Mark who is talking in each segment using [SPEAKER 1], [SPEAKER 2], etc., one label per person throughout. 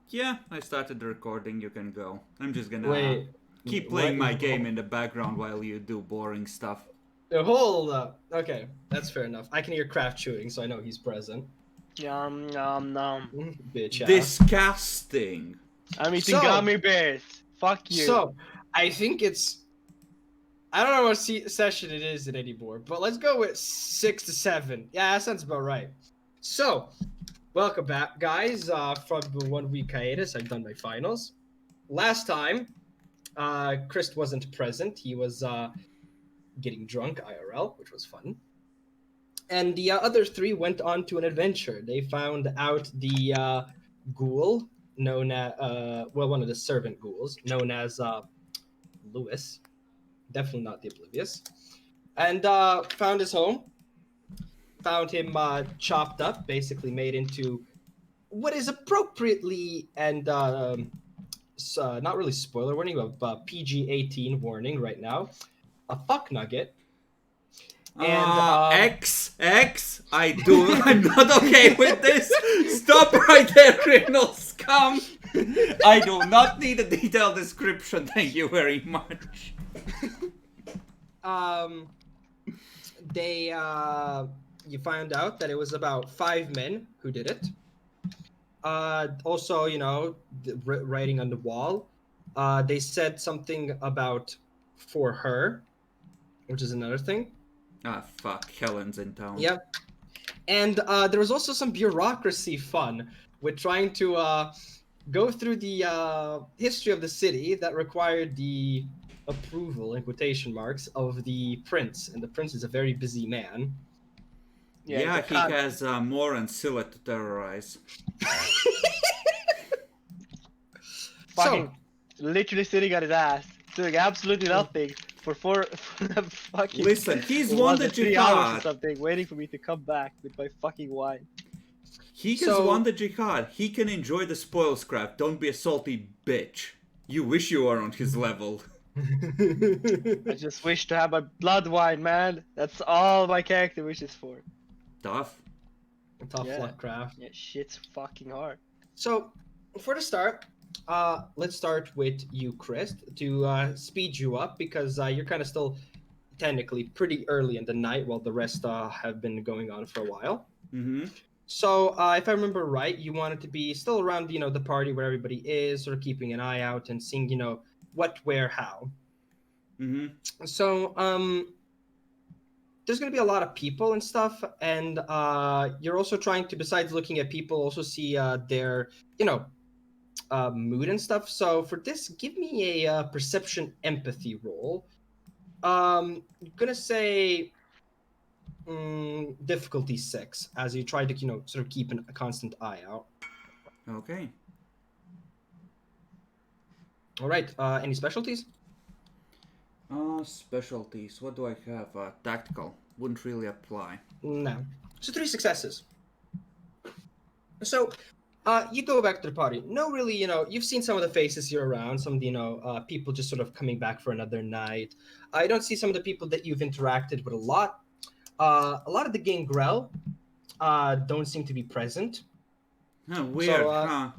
[SPEAKER 1] Yeah, I started the recording. You can go. I'm just gonna
[SPEAKER 2] Wait,
[SPEAKER 1] keep playing
[SPEAKER 2] what?
[SPEAKER 1] my game in the background while you do boring stuff.
[SPEAKER 2] Hold up. Okay, that's fair enough. I can hear Kraft chewing, so I know he's present.
[SPEAKER 3] Yum yum yum.
[SPEAKER 2] Bitch ass.
[SPEAKER 1] Disgusting.
[SPEAKER 3] I'm eating
[SPEAKER 2] So,
[SPEAKER 3] gummy bears. Fuck you.
[SPEAKER 2] so I think it's. I don't know what session it is in anymore, but let's go with 6 to 7. Yeah, that sounds about right. So, welcome back, guys. From the 1 week hiatus, I've done my finals. Last time, Chris wasn't present. He was getting drunk IRL, which was fun. And the other three went on to an adventure. They found out the ghoul known as, well, one of the servant ghouls known as Lewis. Definitely not the Oblivious. And found his home. Found him chopped up, basically made into what is appropriately and not really spoiler warning, but PG-18 warning right now. A fuck nugget. And
[SPEAKER 1] I'm not okay with this. Stop right there, criminal scum. I do not need a detailed description. Thank you very much.
[SPEAKER 2] um, they you find out that it was about 5 men who did it. Also, writing on the wall, they said something about for her, which is another thing.
[SPEAKER 1] Ah, fuck. Helen's in town.
[SPEAKER 2] Yeah. And there was also some bureaucracy fun with trying to go through the history of the city that required the approval, in quotation marks, of the prince. And the prince is a very busy man.
[SPEAKER 1] Yeah, he has more and Scylla to terrorize.
[SPEAKER 3] Fucking literally sitting on his ass, doing absolutely nothing for fucking.
[SPEAKER 1] Listen, he's won the
[SPEAKER 3] 3 hours or
[SPEAKER 1] jihad.
[SPEAKER 3] something, waiting for me to come back with my fucking wine.
[SPEAKER 1] He has won the jihad. He can enjoy the spoil scrap. Don't be a salty bitch. You wish you were on his level.
[SPEAKER 3] I just wish to have my blood wine, man. That's all my character wishes for.
[SPEAKER 1] Tough.
[SPEAKER 2] Tough
[SPEAKER 3] Yeah.
[SPEAKER 2] luck, Craft.
[SPEAKER 3] Yeah, shit's fucking hard.
[SPEAKER 2] So, for the start, let's start with you, Chris, to speed you up because you're kind of still technically pretty early in the night while the rest have been going on for a while.
[SPEAKER 1] Mm-hmm.
[SPEAKER 2] So, if I remember right, you wanted to be still around, the party where everybody is, sort of keeping an eye out and seeing, what, where, how.
[SPEAKER 1] Mm-hmm.
[SPEAKER 2] So, there's going to be a lot of people and stuff, and you're also trying to, besides looking at people, also see their, mood and stuff. So for this, give me a perception empathy roll. I'm gonna say difficulty 6 as you try to sort of keep a constant eye out.
[SPEAKER 1] Okay.
[SPEAKER 2] All right. Any specialties?
[SPEAKER 1] Specialties. What do I have? Tactical. Wouldn't really apply.
[SPEAKER 2] No. So 3 successes. So you go back to the party. No, really, you've seen some of the faces here around, some of the, people just sort of coming back for another night. I don't see some of the people that you've interacted with a lot. A lot of the gangrel don't seem to be present.
[SPEAKER 1] Huh, weird,
[SPEAKER 2] So,
[SPEAKER 1] huh?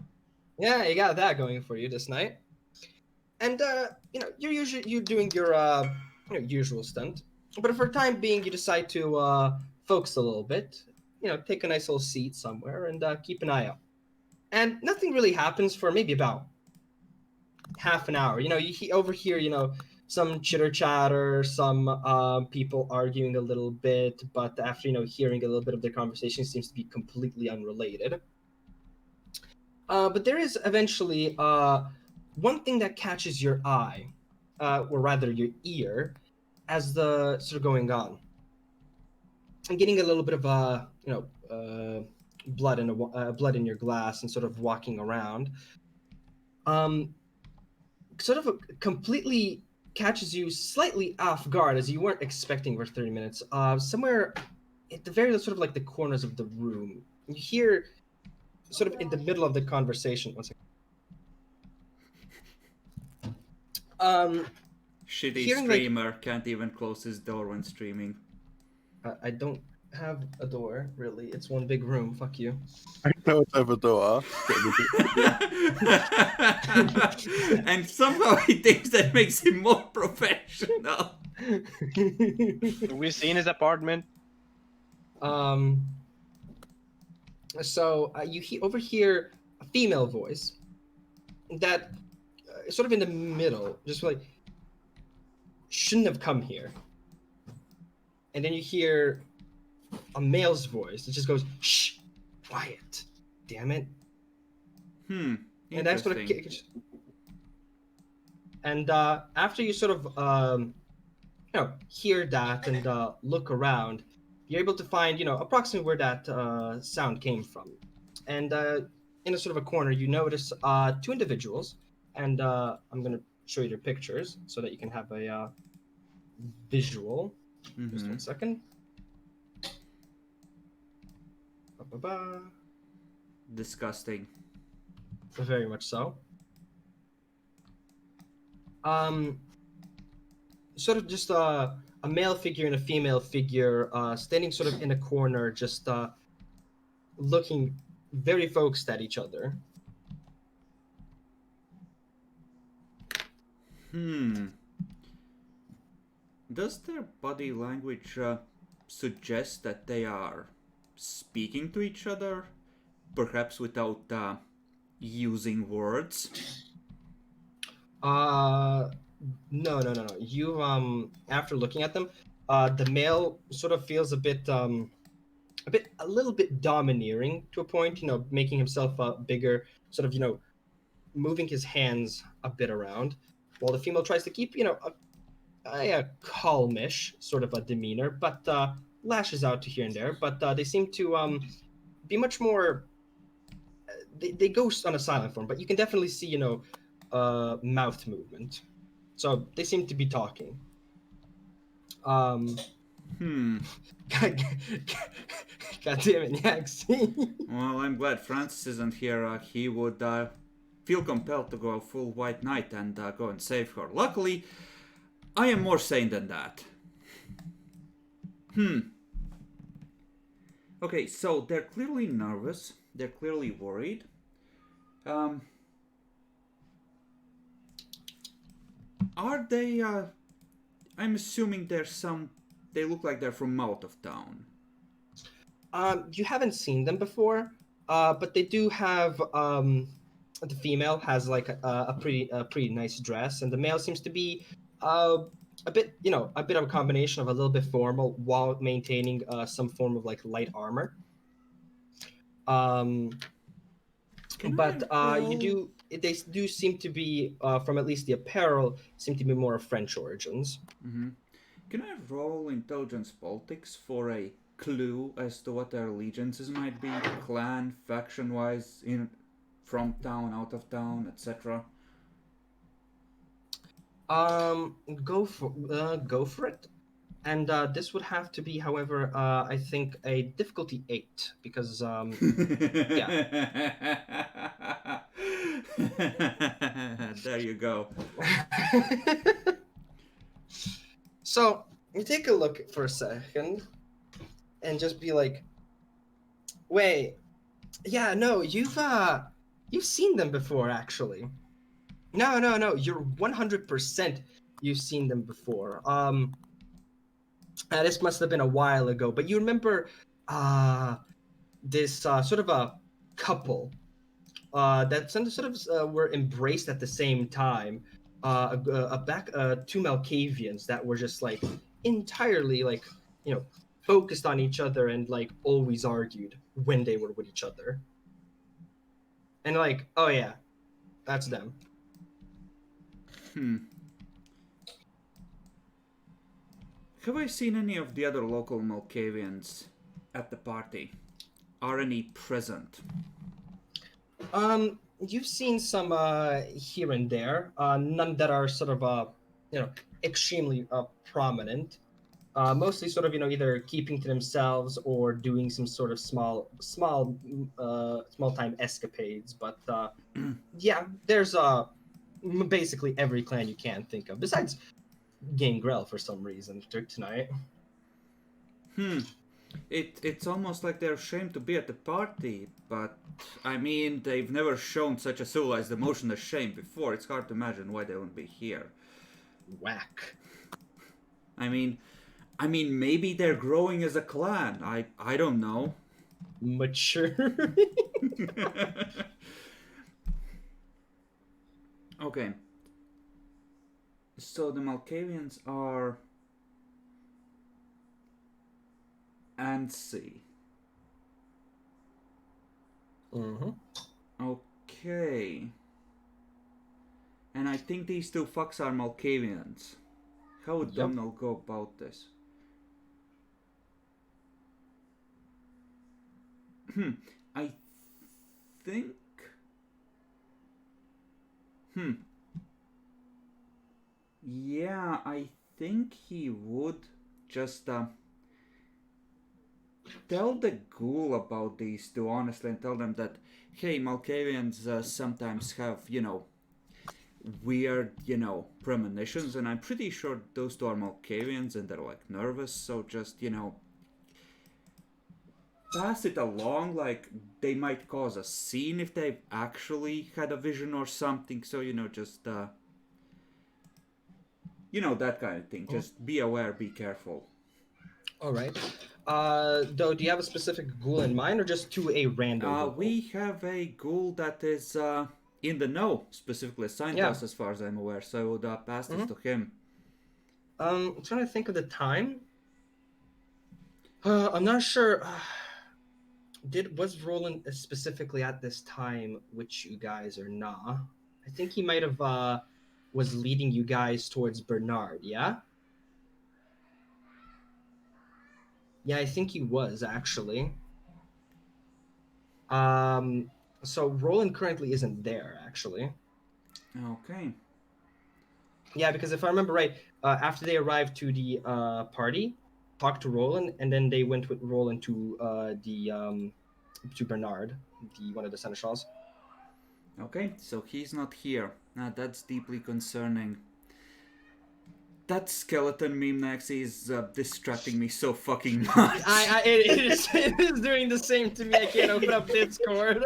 [SPEAKER 2] Yeah, you got that going for you this night. And, you're doing your, usual stunt. But for the time being, you decide to focus a little bit. Take a nice little seat somewhere and keep an eye out. And nothing really happens for maybe about half an hour. You overhear, some chitter chatter, some people arguing a little bit, but after hearing a little bit of their conversation, seems to be completely unrelated. But there is eventually one thing that catches your eye, or rather your ear, as the sort of going on, and getting a little bit of blood in your glass and sort of walking around. Sort of completely catches you slightly off guard as you weren't expecting for 30 minutes. Somewhere at the very sort of like the corners of the room, you hear sort of in the middle of the conversation. One second.
[SPEAKER 1] Shitty
[SPEAKER 2] Hearing,
[SPEAKER 1] streamer can't even close his door when streaming.
[SPEAKER 2] I don't. have a door, really. It's one big room. Fuck you.
[SPEAKER 4] I don't have a door.
[SPEAKER 1] And somehow he thinks that makes him more professional.
[SPEAKER 3] We've seen his apartment.
[SPEAKER 2] So you overhear a female voice that is sort of in the middle, just like shouldn't have come here. And then you hear a male's voice. It just goes, "Shh, quiet, damn it." And that's what. And after you sort of hear that and look around, you're able to find approximately where that sound came from. And in a sort of a corner, you notice two individuals, and I'm gonna show you their pictures so that you can have a visual. Just 1 second. Ba-ba-ba.
[SPEAKER 1] Disgusting.
[SPEAKER 2] Very much so. Sort of just a male figure and a female figure standing sort of in a corner, just looking very focused at each other.
[SPEAKER 1] Does their body language suggest that they are speaking to each other, perhaps without using words?
[SPEAKER 2] No. You after looking at them, the male sort of feels a little bit domineering to a point. Making himself bigger, sort of moving his hands a bit around, while the female tries to keep a calmish sort of a demeanor, but lashes out to here and there. But they seem to be much more. They go on a silent form, but you can definitely see mouth movement. So they seem to be talking. God damn it, Yaxi.
[SPEAKER 1] Well, I'm glad Francis isn't here. He would feel compelled to go full white knight and go and save her. Luckily, I am more sane than that. Okay, so they're clearly nervous. They're clearly worried. Are they, I'm assuming they look like they're from out of town.
[SPEAKER 2] You haven't seen them before, but they do have, the female has like a pretty nice dress, and the male seems to be a bit of a combination of a little bit formal while maintaining some form of like light armor. They do seem to be, from at least the apparel, seem to be more of French origins.
[SPEAKER 1] Can I roll intelligence politics for a clue as to what their allegiances might be? Clan, faction-wise, from town, out of town, etc.
[SPEAKER 2] Go for it. And this would have to be, however, I think a difficulty 8 because yeah.
[SPEAKER 1] There you go.
[SPEAKER 2] So you take a look for a second and just be like, wait, yeah, no, you've seen them before, actually. No, you're 100% you've seen them before. This must have been a while ago, but you remember this sort of a couple that sort of were embraced at the same time. Two Malkavians that were just like entirely like focused on each other and like always argued when they were with each other. And like, oh yeah, that's them.
[SPEAKER 1] Have I seen any of the other local Malkavians at the party? Are any present?
[SPEAKER 2] You've seen some here and there. None that are sort of extremely prominent. Mostly sort of either keeping to themselves or doing some sort of small time escapades. But yeah, there's basically every clan you can think of, besides Gangrel for some reason tonight.
[SPEAKER 1] It's almost like they're ashamed to be at the party, but I mean, they've never shown such a civilized emotion as shame before. It's hard to imagine why they wouldn't be here.
[SPEAKER 2] Whack.
[SPEAKER 1] I mean, maybe they're growing as a clan. I don't know.
[SPEAKER 2] Mature.
[SPEAKER 1] Okay. So the Malkavians are antsy.
[SPEAKER 2] Mm-hmm.
[SPEAKER 1] Okay. And I think these two fucks are Malkavians. How would
[SPEAKER 2] Yep.
[SPEAKER 1] Domhnall go about this? I think. Yeah, I think he would just tell the ghoul about these two honestly and tell them that, hey, Malkavians sometimes have, weird, premonitions, and I'm pretty sure those two are Malkavians and they're like nervous, so just, pass it along, like they might cause a scene if they've actually had a vision or something, so, just, that kind of thing. Just be aware, be careful.
[SPEAKER 2] All right. Though, do you have a specific ghoul in mind, or just to a random? Ghoul?
[SPEAKER 1] We have a ghoul that is in the know, specifically assigned to us, as far as I'm aware. So I would pass this to him.
[SPEAKER 2] I'm trying to think of the time. I'm not sure. Was Roland specifically at this time with you guys or nah? I think he might have was leading you guys towards Bernard. Yeah. Yeah, I think he was actually. So Roland currently isn't there, actually.
[SPEAKER 1] Okay.
[SPEAKER 2] Yeah, because if I remember right, after they arrived to the party, talked to Roland, and then they went with Roland to to Bernard, the one of the seneschals.
[SPEAKER 1] Okay, so he's not here. That's deeply concerning. That skeleton meme next is distracting me so fucking much.
[SPEAKER 2] It is doing the same to me. I can't open up Discord.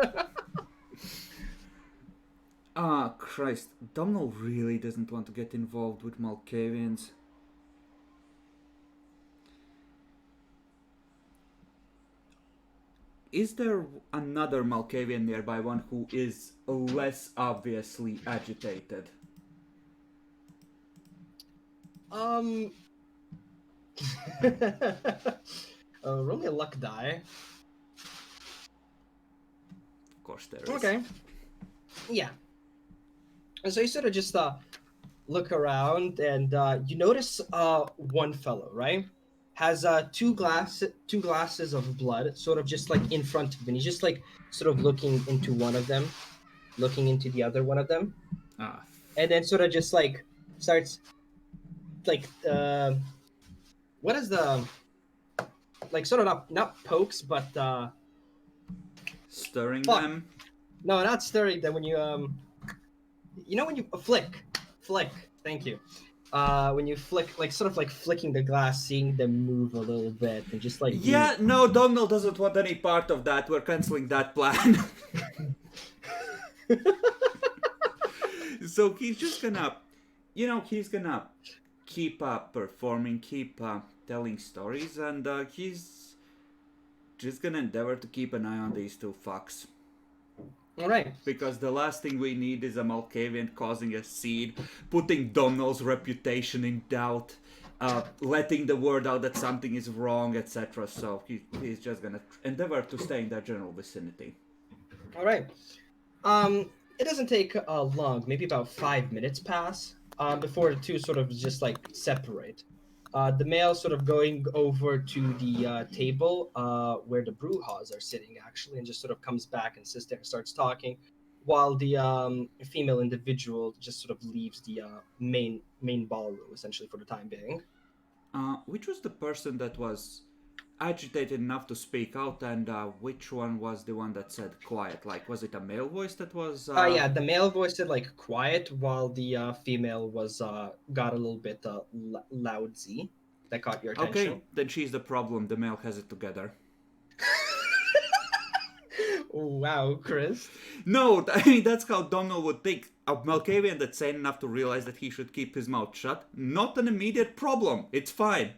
[SPEAKER 1] Christ. Domhnall really doesn't want to get involved with Malkavians. Is there another Malkavian nearby, one who is less obviously agitated?
[SPEAKER 2] Roll me a luck die.
[SPEAKER 1] Of course there is.
[SPEAKER 2] Okay. Yeah. And so you sort of just look around, and you notice one fellow, right? Has two glasses of blood, sort of just like in front of him. He's just like sort of looking into one of them, looking into the other one of them, and then sort of just like starts like what is the like sort of not pokes, but
[SPEAKER 1] stirring
[SPEAKER 2] fuck.
[SPEAKER 1] them?
[SPEAKER 2] No, not stirring them. When you when you flick, thank you. When you flick, like sort of like flicking the glass, seeing them move a little bit, and just like
[SPEAKER 1] Yeah, no, Domhnall doesn't want any part of that. We're canceling that plan. So he's just gonna, he's gonna keep performing, keep telling stories, and he's just gonna endeavor to keep an eye on these two fucks.
[SPEAKER 2] All right.
[SPEAKER 1] Because the last thing we need is a Malkavian causing a scene, putting Domhnall's reputation in doubt, letting the word out that something is wrong, etc. So he's just gonna endeavor to stay in that general vicinity.
[SPEAKER 2] All right. It doesn't take long. Maybe about 5 minutes pass before the two sort of just like separate. The male sort of going over to the table where the Brujas are sitting, actually, and just sort of comes back and sits there and starts talking, while the female individual just sort of leaves the main ballroom, essentially, for the time being.
[SPEAKER 1] Which was the person that was agitated enough to speak out, and which one was the one that said quiet? Like, was it a male voice that was...
[SPEAKER 2] Yeah, the male voice said, like, quiet, while the female was got a little bit loudsy. that caught your attention.
[SPEAKER 1] Okay, then she's the problem. The male has it together.
[SPEAKER 2] Wow, Chris.
[SPEAKER 1] No, I mean, that's how Domhnall would think. A Malkavian that's sane enough to realize that he should keep his mouth shut. Not an immediate problem. It's fine.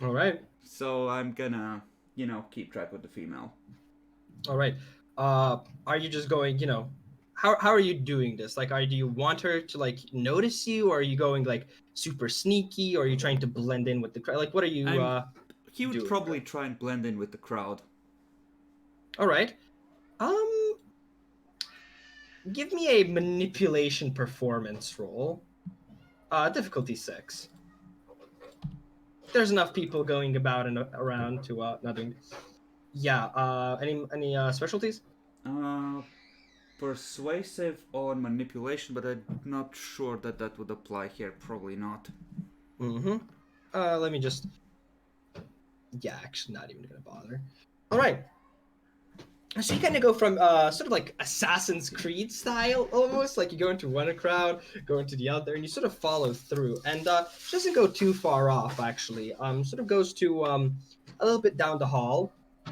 [SPEAKER 2] All right.
[SPEAKER 1] So I'm gonna, keep track with the female.
[SPEAKER 2] All right. Are you just going, how are you doing this? Like, do you want her to like notice you, or are you going like super sneaky, or are you trying to blend in with the crowd? Like, what are you?
[SPEAKER 1] He would
[SPEAKER 2] doing
[SPEAKER 1] probably try and blend in with the crowd.
[SPEAKER 2] All right. Give me a manipulation performance roll. Difficulty 6. There's enough people going about and around to not doing. Yeah. Any specialties?
[SPEAKER 1] Persuasive on manipulation, but I'm not sure that would apply here. Probably not.
[SPEAKER 2] Mm-hmm. Let me just. Yeah, actually, not even gonna bother. All right. So you kind of go from sort of like Assassin's Creed style, almost like you go into one crowd, go into the other, and you sort of follow through. And she doesn't go too far off, actually. Sort of goes to a little bit down the hall,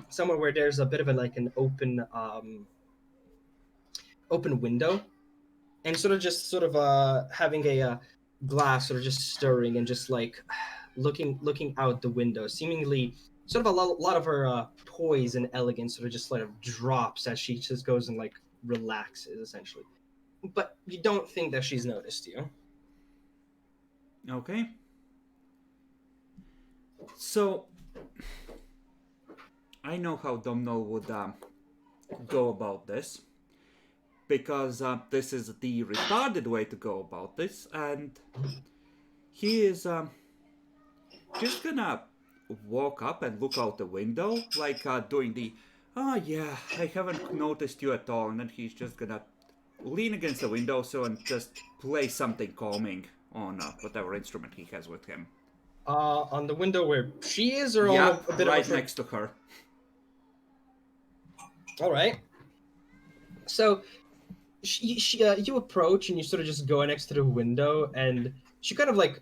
[SPEAKER 2] somewhere where there's a bit of an open window, and sort of having a glass sort of just stirring and just like looking out the window, seemingly sort of a lot of her poise and elegance sort of just sort of drops as she just goes and like relaxes essentially. But you don't think that she's noticed you.
[SPEAKER 1] Okay. So I know how Domhnall would go about this, because this is the retarded way to go about this, and he is just gonna walk up and look out the window, like doing the, yeah, I haven't noticed you at all, and then he's just gonna lean against the window and just play something calming on whatever instrument he has with him.
[SPEAKER 2] On the window where she is, or
[SPEAKER 1] yeah,
[SPEAKER 2] a bit
[SPEAKER 1] right
[SPEAKER 2] of a
[SPEAKER 1] next to her.
[SPEAKER 2] All right. So you approach and you sort of just go next to the window, and she kind of like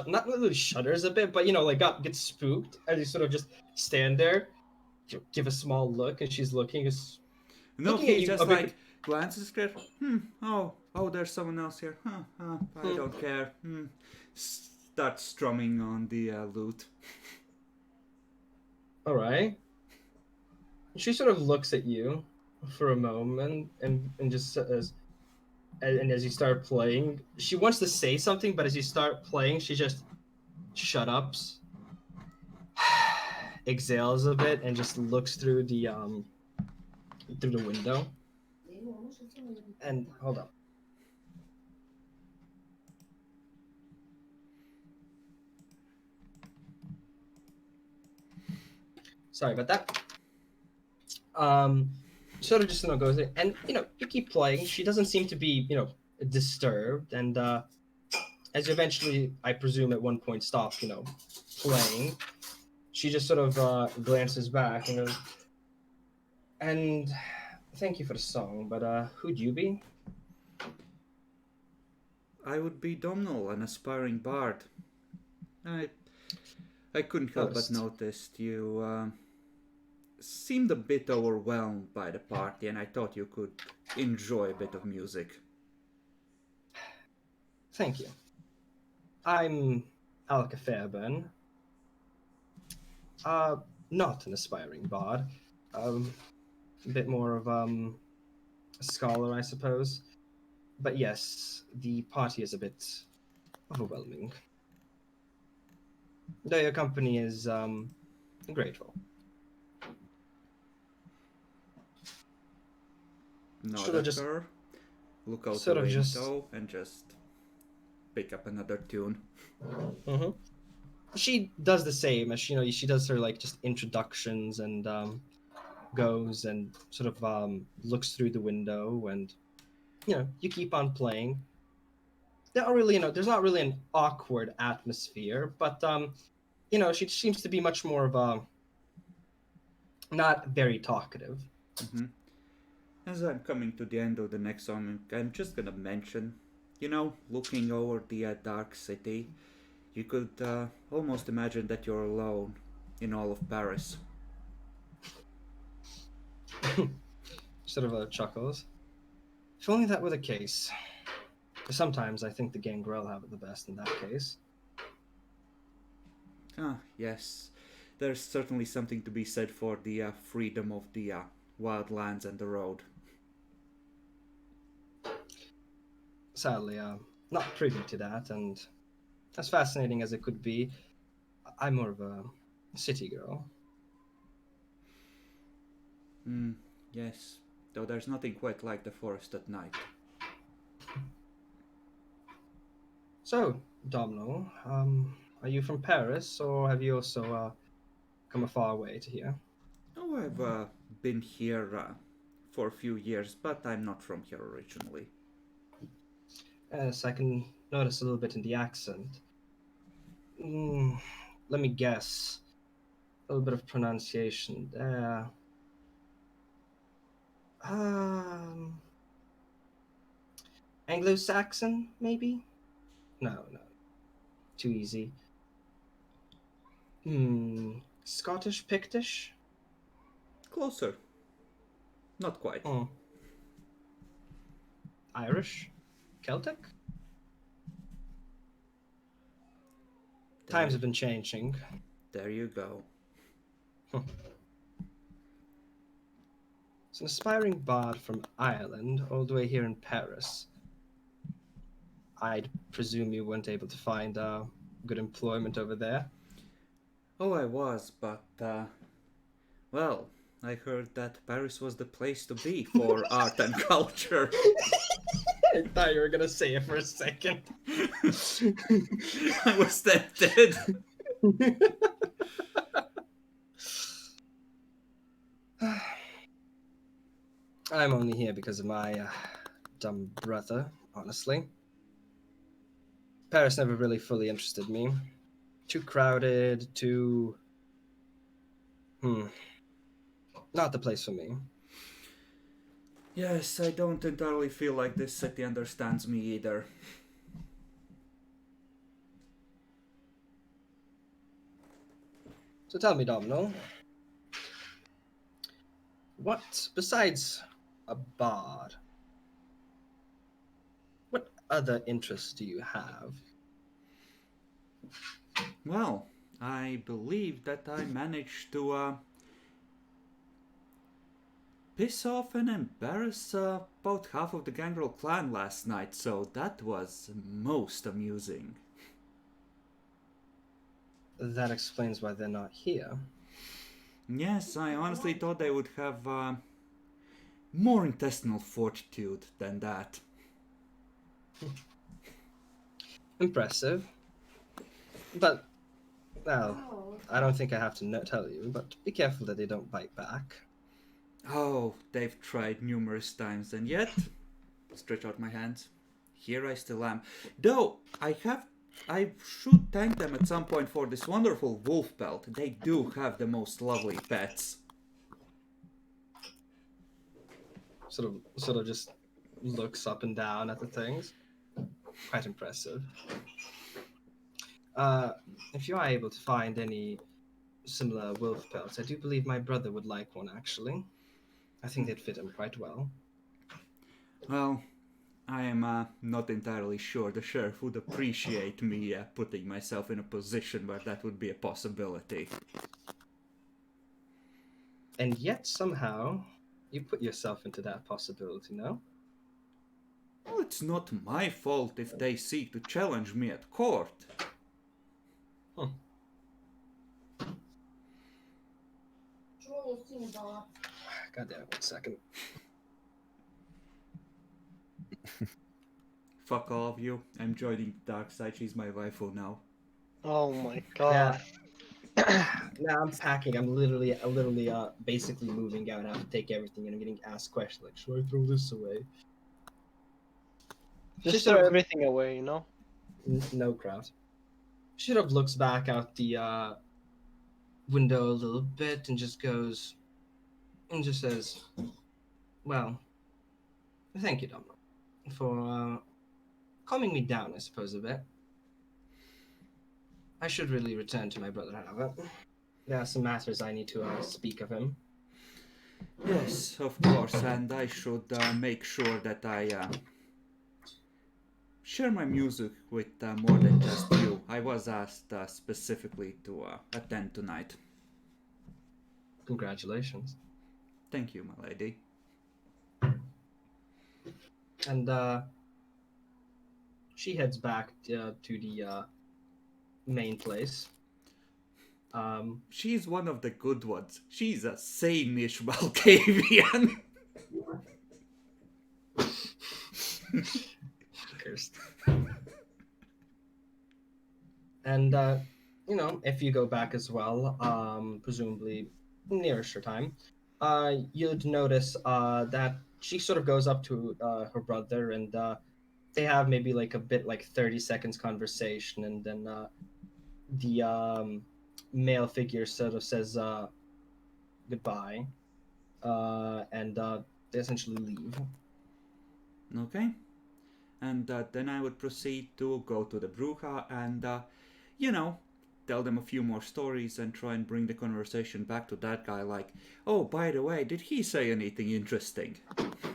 [SPEAKER 2] not really shudders a bit, but gets spooked as you sort of just stand there, give a small look, and she's looking
[SPEAKER 1] No,
[SPEAKER 2] at
[SPEAKER 1] he
[SPEAKER 2] you
[SPEAKER 1] just
[SPEAKER 2] a bit.
[SPEAKER 1] like glances at her. Oh, there's someone else here. I don't care. Starts strumming on the lute.
[SPEAKER 2] All right. She sort of looks at you for a moment and just says, and as you start playing, she wants to say something, but as you start playing, she just shut ups, exhales a bit, and just looks through the window. And hold on. Sorry about that. Sort of just goes in, and you keep playing. She doesn't seem to be disturbed, and as you eventually, I presume, at one point stop playing, she just sort of glances back and goes, and thank you for the song, but who'd you be?
[SPEAKER 1] I would be Domhnall, an aspiring bard. I couldn't help but notice you seemed a bit overwhelmed by the party, and I thought you could enjoy a bit of music.
[SPEAKER 2] Thank you. I'm Alka Fairburn. Not an aspiring bard. A bit more of a scholar, I suppose. But yes, the party is a bit overwhelming. Though your company is grateful.
[SPEAKER 1] Nod at her, look out the window, and just pick up another tune.
[SPEAKER 2] Mm-hmm. She does the same as she does her just introductions and goes and sort of looks through the window, and you keep on playing. There's not really an awkward atmosphere, but she seems to be much more of a not very talkative.
[SPEAKER 1] Mm-hmm. As I'm coming to the end of the next song, I'm just gonna mention You know, looking over the dark city, you could almost imagine that you're alone in all of Paris.
[SPEAKER 2] Sort of chuckles. If only that were the case. Sometimes I think the gangrel have it the best in that case.
[SPEAKER 1] Ah, yes. There's certainly something to be said for the freedom of the wildlands and the road.
[SPEAKER 2] Sadly, not privy to that, and as fascinating as it could be, I'm more of a city girl.
[SPEAKER 1] Hmm, yes. Though there's nothing quite like the forest at night.
[SPEAKER 2] So, Domino, are you from Paris, or have you also come a far way to here?
[SPEAKER 1] Oh, I've been here for a few years, but I'm not from here originally.
[SPEAKER 2] Yes, I can notice a little bit in the accent. Mm, let me guess. A little bit of pronunciation there. Um, Anglo-Saxon, maybe? No, no, too easy. Scottish, Pictish?
[SPEAKER 1] Closer. Not quite.
[SPEAKER 2] Hmm. Irish? Celtic?
[SPEAKER 1] There,
[SPEAKER 2] Times have been changing.
[SPEAKER 1] there you go.
[SPEAKER 2] It's an aspiring bard from Ireland, all the way here in Paris. I'd presume you weren't able to find good employment over there.
[SPEAKER 1] Oh, I was, but well, I heard that Paris was the place to be for art and culture.
[SPEAKER 2] I thought you were gonna say it for a second.
[SPEAKER 1] I was tempted.
[SPEAKER 2] I'm only here because of my dumb brother, honestly. Paris never really fully interested me. Too crowded, too. Not the place for me.
[SPEAKER 1] Yes, I don't entirely feel like this city understands me either.
[SPEAKER 2] So tell me, Domino, what, besides a bard, what other interests do you have?
[SPEAKER 1] Well, I believe that I managed to piss off and embarrass about half of the Gangrel clan last night, so that was most amusing.
[SPEAKER 2] That explains why they're not here.
[SPEAKER 1] Yes, I honestly thought they would have more intestinal fortitude than that.
[SPEAKER 2] Impressive. But, well, I don't think I have to tell you, but be careful that they don't bite back.
[SPEAKER 1] Oh, they've tried numerous times, and yet, stretch out my hands, here I still am. Though, I should thank them at some point for this wonderful wolf pelt. They do have the most lovely pets.
[SPEAKER 2] Sort of just looks up and down at the things. Quite impressive. If you are able to find any similar wolf pelts, I do believe my brother would like one actually. I think they'd fit him quite well.
[SPEAKER 1] Well, I am not entirely sure the sheriff would appreciate me putting myself in a position where that would be a possibility.
[SPEAKER 2] And yet somehow you put yourself into that possibility, no?
[SPEAKER 1] Well, it's not my fault if they seek to challenge me at court.
[SPEAKER 2] God damn it, 1 second.
[SPEAKER 1] Fuck all of you. I'm joining the dark side. She's my waifu now.
[SPEAKER 3] Oh my god.
[SPEAKER 2] Now I'm packing. I'm literally basically moving out. I have to take everything, and I'm getting asked questions like, "Should I throw this away?"
[SPEAKER 3] Just
[SPEAKER 2] sort
[SPEAKER 3] throw
[SPEAKER 2] of-
[SPEAKER 3] everything away, you know?
[SPEAKER 2] No crowd. She sort of looks back out the window a little bit and just goes, and just says, "Well, thank you, Domino, for calming me down, I suppose, a bit. I should really return to my brother, however. There are some matters I need to speak of him.
[SPEAKER 1] Yes, of course, and I should make sure that I share my music with more than just you. I was asked specifically to attend tonight.
[SPEAKER 2] Congratulations.
[SPEAKER 1] Thank you, my lady.
[SPEAKER 2] And she heads back to the main place.
[SPEAKER 1] She's one of the good ones. She's a sane-ish Malkavian.
[SPEAKER 2] Cursed. And if you go back as well, presumably nearest her time, you'd notice that she sort of goes up to her brother, and they have maybe like a bit like 30 seconds conversation, and then the male figure sort of says goodbye, and they essentially leave.
[SPEAKER 1] Okay. And then I would proceed to go to the Bruja and, tell them a few more stories and try and bring the conversation back to that guy, like, oh, by the way, did he say anything interesting?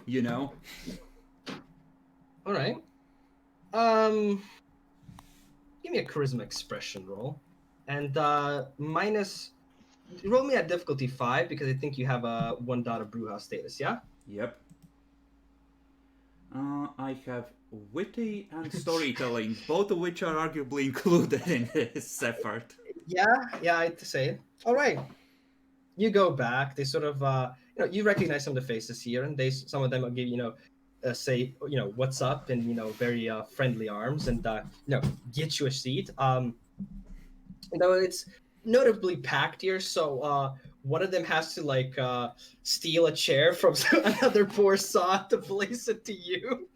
[SPEAKER 1] You know?
[SPEAKER 2] All right. Give me a charisma expression roll, and roll me at difficulty 5 because I think you have a 1 dot of Bruja status. Yeah.
[SPEAKER 1] Yep. I have witty and storytelling, both of which are arguably included in this effort.
[SPEAKER 2] Yeah, I'd say it. All right. You go back. They sort of, you recognize some of the faces here, and some of them will give say, what's up, in very friendly arms, and get you a seat. It's notably packed here, so one of them has to steal a chair from another poor sod to place it to you.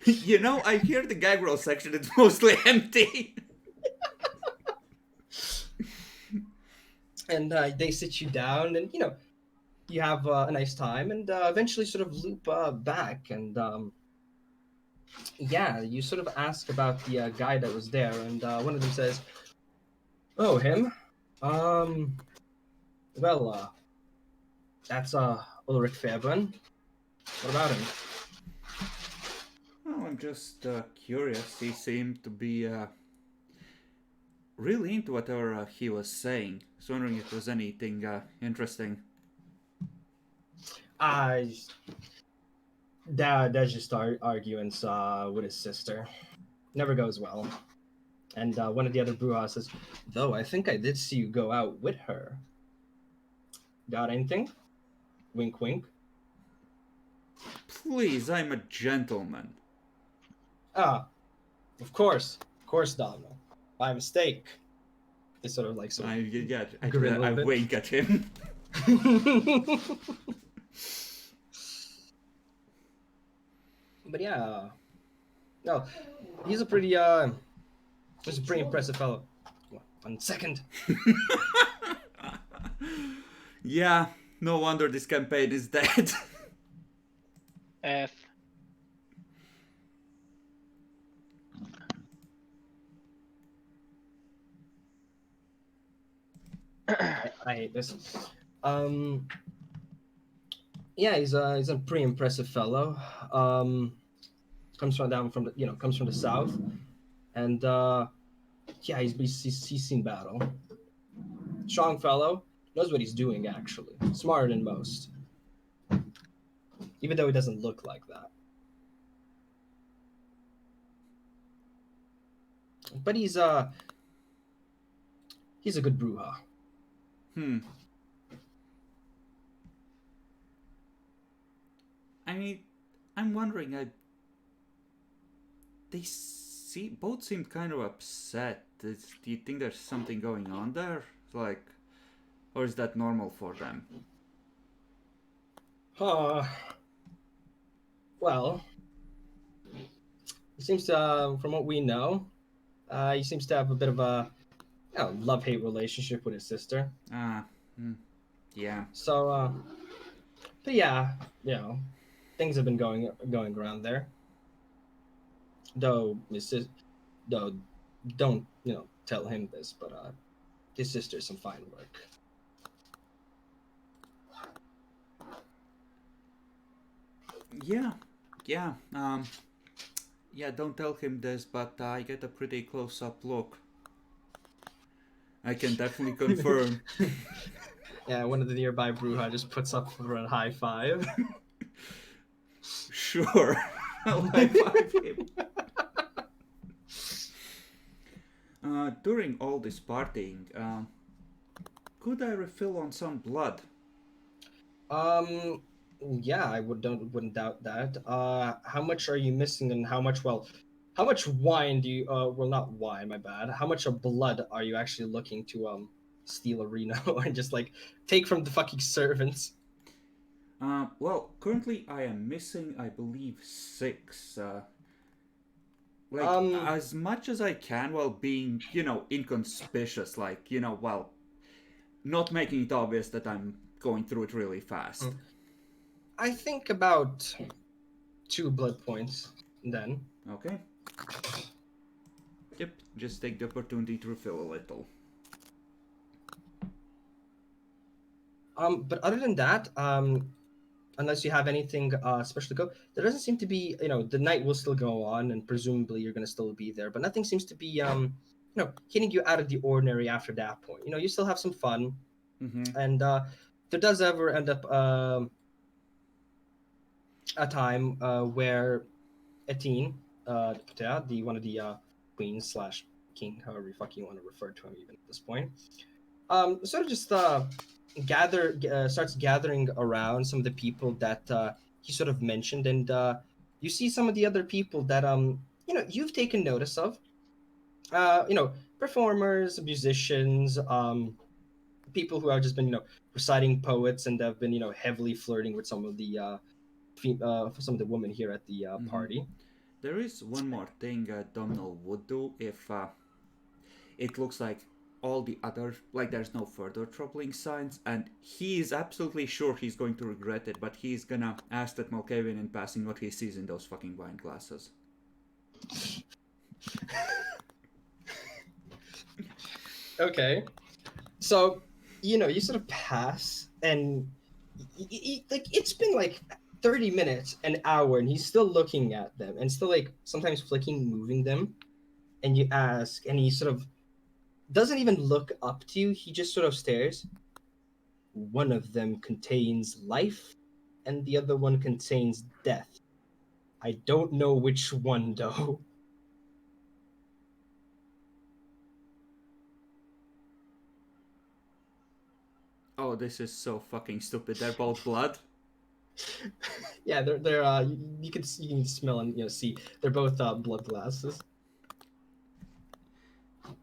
[SPEAKER 1] I hear the gag roll section is mostly empty.
[SPEAKER 2] And they sit you down, and you have a nice time, and eventually sort of loop back, and you sort of ask about the guy that was there, and one of them says, "Oh, him? Well, that's Ulrich Fairburn. What about him?"
[SPEAKER 1] Oh, I'm just curious. He seemed to be really into whatever he was saying. I was wondering if there was anything interesting.
[SPEAKER 2] That's just arguments with his sister. Never goes well. And one of the other Brujas says, "Though I think I did see you go out with her. Got anything?" Wink, wink.
[SPEAKER 1] Please, I'm a gentleman.
[SPEAKER 2] Ah, of course, Donald. By mistake. It's sort of like so.
[SPEAKER 1] I
[SPEAKER 2] grin a little bit.
[SPEAKER 1] wink at him.
[SPEAKER 2] But yeah, no, he's a pretty impressive fellow. 1 second.
[SPEAKER 1] Yeah, no wonder this campaign is dead.
[SPEAKER 3] F.
[SPEAKER 2] I hate this. Yeah, he's a pretty impressive fellow. Comes from the south, and he's seen battle. Strong fellow, knows what he's doing actually. Smarter than most, even though he doesn't look like that. But he's a good Bruja.
[SPEAKER 1] I mean, I'm wondering. Both seem kind of upset. Do you think there's something going on there, or is that normal for them?
[SPEAKER 2] Well, he seems to, from what we know, he seems to have a bit of a love-hate relationship with his sister.
[SPEAKER 1] Yeah.
[SPEAKER 2] So, but yeah, things have been going around there. Though though don't tell him this, but his sister's some fine work.
[SPEAKER 1] Yeah, yeah. Yeah. Don't tell him this, but I get a pretty close-up look. I can definitely confirm.
[SPEAKER 2] Yeah, one of the nearby Bruja just puts up for a high five.
[SPEAKER 1] Sure. I'll high five him. During all this partying, could I refill on some blood?
[SPEAKER 2] Yeah, I wouldn't doubt that. How much are you missing, and how much wine do you? Well, not wine, my bad. How much of blood are you actually looking to steal a Reno and just like take from the fucking servants?
[SPEAKER 1] Well, currently I am missing, I believe, 6. Like,
[SPEAKER 2] Um,
[SPEAKER 1] as much as I can while being, inconspicuous, like, while not making it obvious that I'm going through it really fast.
[SPEAKER 2] I think about 2 blood points then.
[SPEAKER 1] Okay. Yep, just take the opportunity to refill a little.
[SPEAKER 2] But other than that, unless you have anything special to go, there doesn't seem to be. The night will still go on, and presumably you're gonna still be there. But nothing seems to be hitting you out of the ordinary after that point. You still have some fun,
[SPEAKER 1] Mm-hmm.
[SPEAKER 2] and there does ever end up a time where Etine, the one of the queens slash king, however you fucking want to refer to him, even at this point, sort of just starts gathering around some of the people that he sort of mentioned, and you see some of the other people that you've taken notice of. Performers, musicians, people who have just been reciting poets and have been heavily flirting with some of the some of the women here at the party.
[SPEAKER 1] There is one more thing Domhnall would do if it looks like all the other, like there's no further troubling signs, and he is absolutely sure he's going to regret it, but he's gonna ask that Malkavian in passing what he sees in those fucking wine glasses.
[SPEAKER 2] Okay, so you sort of pass, and like it's been like 30 minutes, an hour, and he's still looking at them and still like sometimes flicking, moving them, and you ask, and he sort of doesn't even look up to you. He just sort of stares. One of them contains life, and the other one contains death. I don't know which one though.
[SPEAKER 1] Oh, this is so fucking stupid. They're both blood.
[SPEAKER 2] Yeah, they're you can smell and see they're both blood glasses.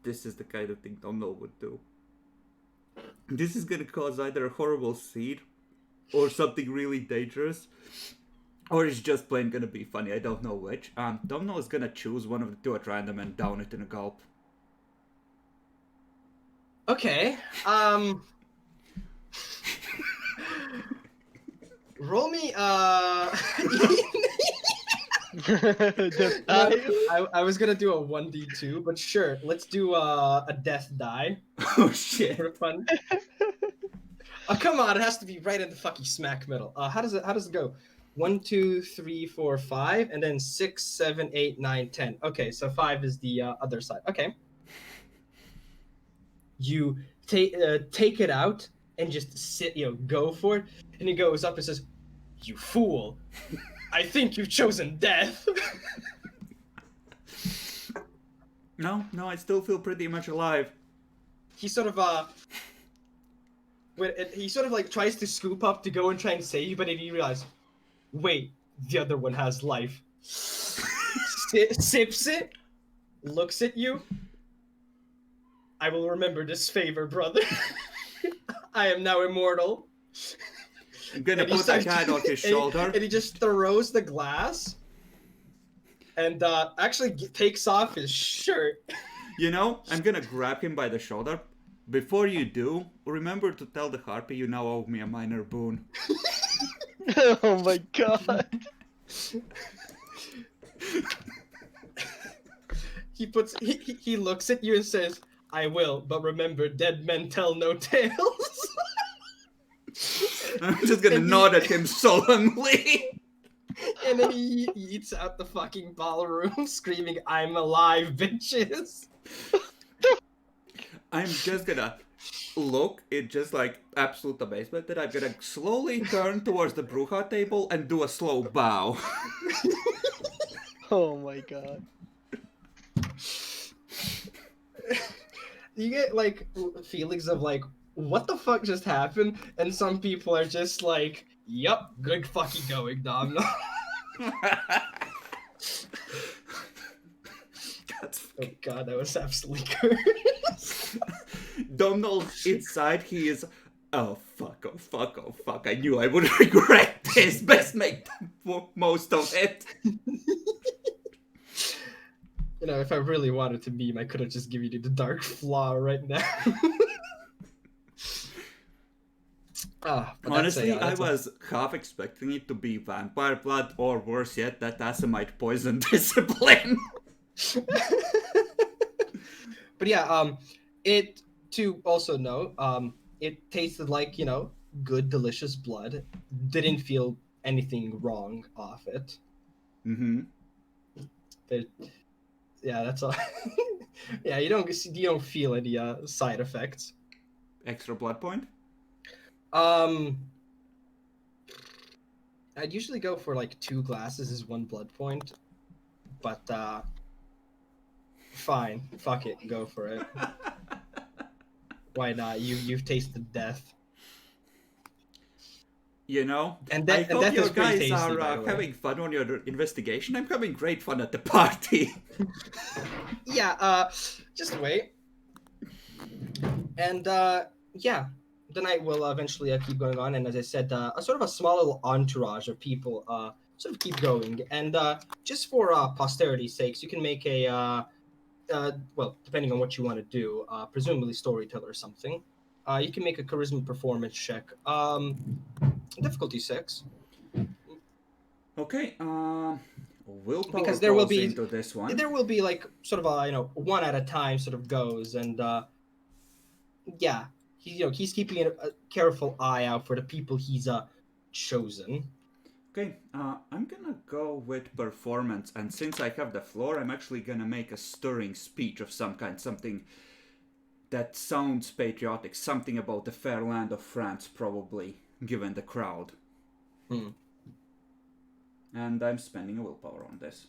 [SPEAKER 1] This is the kind of thing Domhnall would do. This is gonna cause either a horrible scene or something really dangerous, or it's just plain gonna be funny. I don't know which. Domhnall is gonna choose one of the two at random and down it in a gulp.
[SPEAKER 2] Okay. Roll me I was gonna do a 1d2, but sure, let's do a death die
[SPEAKER 1] Oh shit.
[SPEAKER 2] for fun. Come on, it has to be right in the fucking smack middle. How does it go? 1, 2, 3, 4, 5, and then 6, 7, 8, 9, 10. Okay, so 5 is the other side. Okay. You take it out and just sit, go for it, and he goes up and says, "You fool! I think you've chosen death."
[SPEAKER 1] No, I still feel pretty much alive.
[SPEAKER 2] He sort of he sort of like tries to scoop up to go and try and save you, but then he realizes, wait, the other one has life. Sips it, looks at you. I will remember this favor, brother. I am now immortal.
[SPEAKER 1] I'm gonna put a hand on his shoulder.
[SPEAKER 2] And he just throws the glass and actually takes off his shirt.
[SPEAKER 1] I'm gonna grab him by the shoulder. Before you do, remember to tell the harpy you now owe me a minor boon.
[SPEAKER 3] Oh my god.
[SPEAKER 2] he looks at you and says, "I will, but remember, dead men tell no tales."
[SPEAKER 1] I'm just gonna
[SPEAKER 2] And
[SPEAKER 1] nod at him solemnly.
[SPEAKER 2] And then he eats out the fucking ballroom, screaming, "I'm alive, bitches!"
[SPEAKER 1] I'm just gonna look in just like absolute amazement, then I'm gonna slowly turn towards the Bruja table and do a slow bow.
[SPEAKER 3] Oh my god.
[SPEAKER 2] You get like feelings of like, what the fuck just happened? And some people are just like, "Yup, good fucking going, Dom."
[SPEAKER 1] That's
[SPEAKER 2] Oh god, that was absolutely cursed.
[SPEAKER 1] Donald inside, he is. Oh fuck, oh fuck, oh fuck. I knew I would regret this. Best make the most of it.
[SPEAKER 2] You know, if I really wanted to meme, I could have just given you the dark flaw right now. But
[SPEAKER 1] Honestly, I
[SPEAKER 2] that's
[SPEAKER 1] was half expecting it to be vampire blood, or worse yet, that Asimite poison discipline.
[SPEAKER 2] But yeah, it to also know, it tasted like, you know, good, delicious blood. Didn't feel anything wrong off it.
[SPEAKER 1] Mm-hmm.
[SPEAKER 2] But yeah, that's all. Yeah, you don't feel any side effects.
[SPEAKER 1] Extra blood point?
[SPEAKER 2] Um, I'd usually go for like 2 glasses is 1 blood point, but fine, fuck it, go for it. Why not? You've tasted death.
[SPEAKER 1] You know,
[SPEAKER 2] And
[SPEAKER 1] I
[SPEAKER 2] and
[SPEAKER 1] hope
[SPEAKER 2] death
[SPEAKER 1] your
[SPEAKER 2] is pretty
[SPEAKER 1] guys
[SPEAKER 2] tasty,
[SPEAKER 1] are
[SPEAKER 2] by the way.
[SPEAKER 1] having fun on your investigation. I'm having great fun at the party.
[SPEAKER 2] Yeah, just wait. And yeah, the night will eventually keep going on, and as I said, a sort of a small little entourage of people sort of keep going. And just for posterity's sakes, you can make a well, depending on what you want to do, presumably storyteller or something. You can make a charisma performance check. Difficulty 6.
[SPEAKER 1] Okay, willpower
[SPEAKER 2] Because there will
[SPEAKER 1] goes
[SPEAKER 2] be-
[SPEAKER 1] into this one.
[SPEAKER 2] There will be like sort of a, you know, one at a time sort of goes, and yeah, he's keeping a careful eye out for the people he's chosen.
[SPEAKER 1] Okay, I'm gonna go with performance, and since I have the floor, I'm actually gonna make a stirring speech of some kind, something that sounds patriotic, something about the fair land of France, probably, given the crowd.
[SPEAKER 2] Hmm.
[SPEAKER 1] And I'm spending a willpower on this.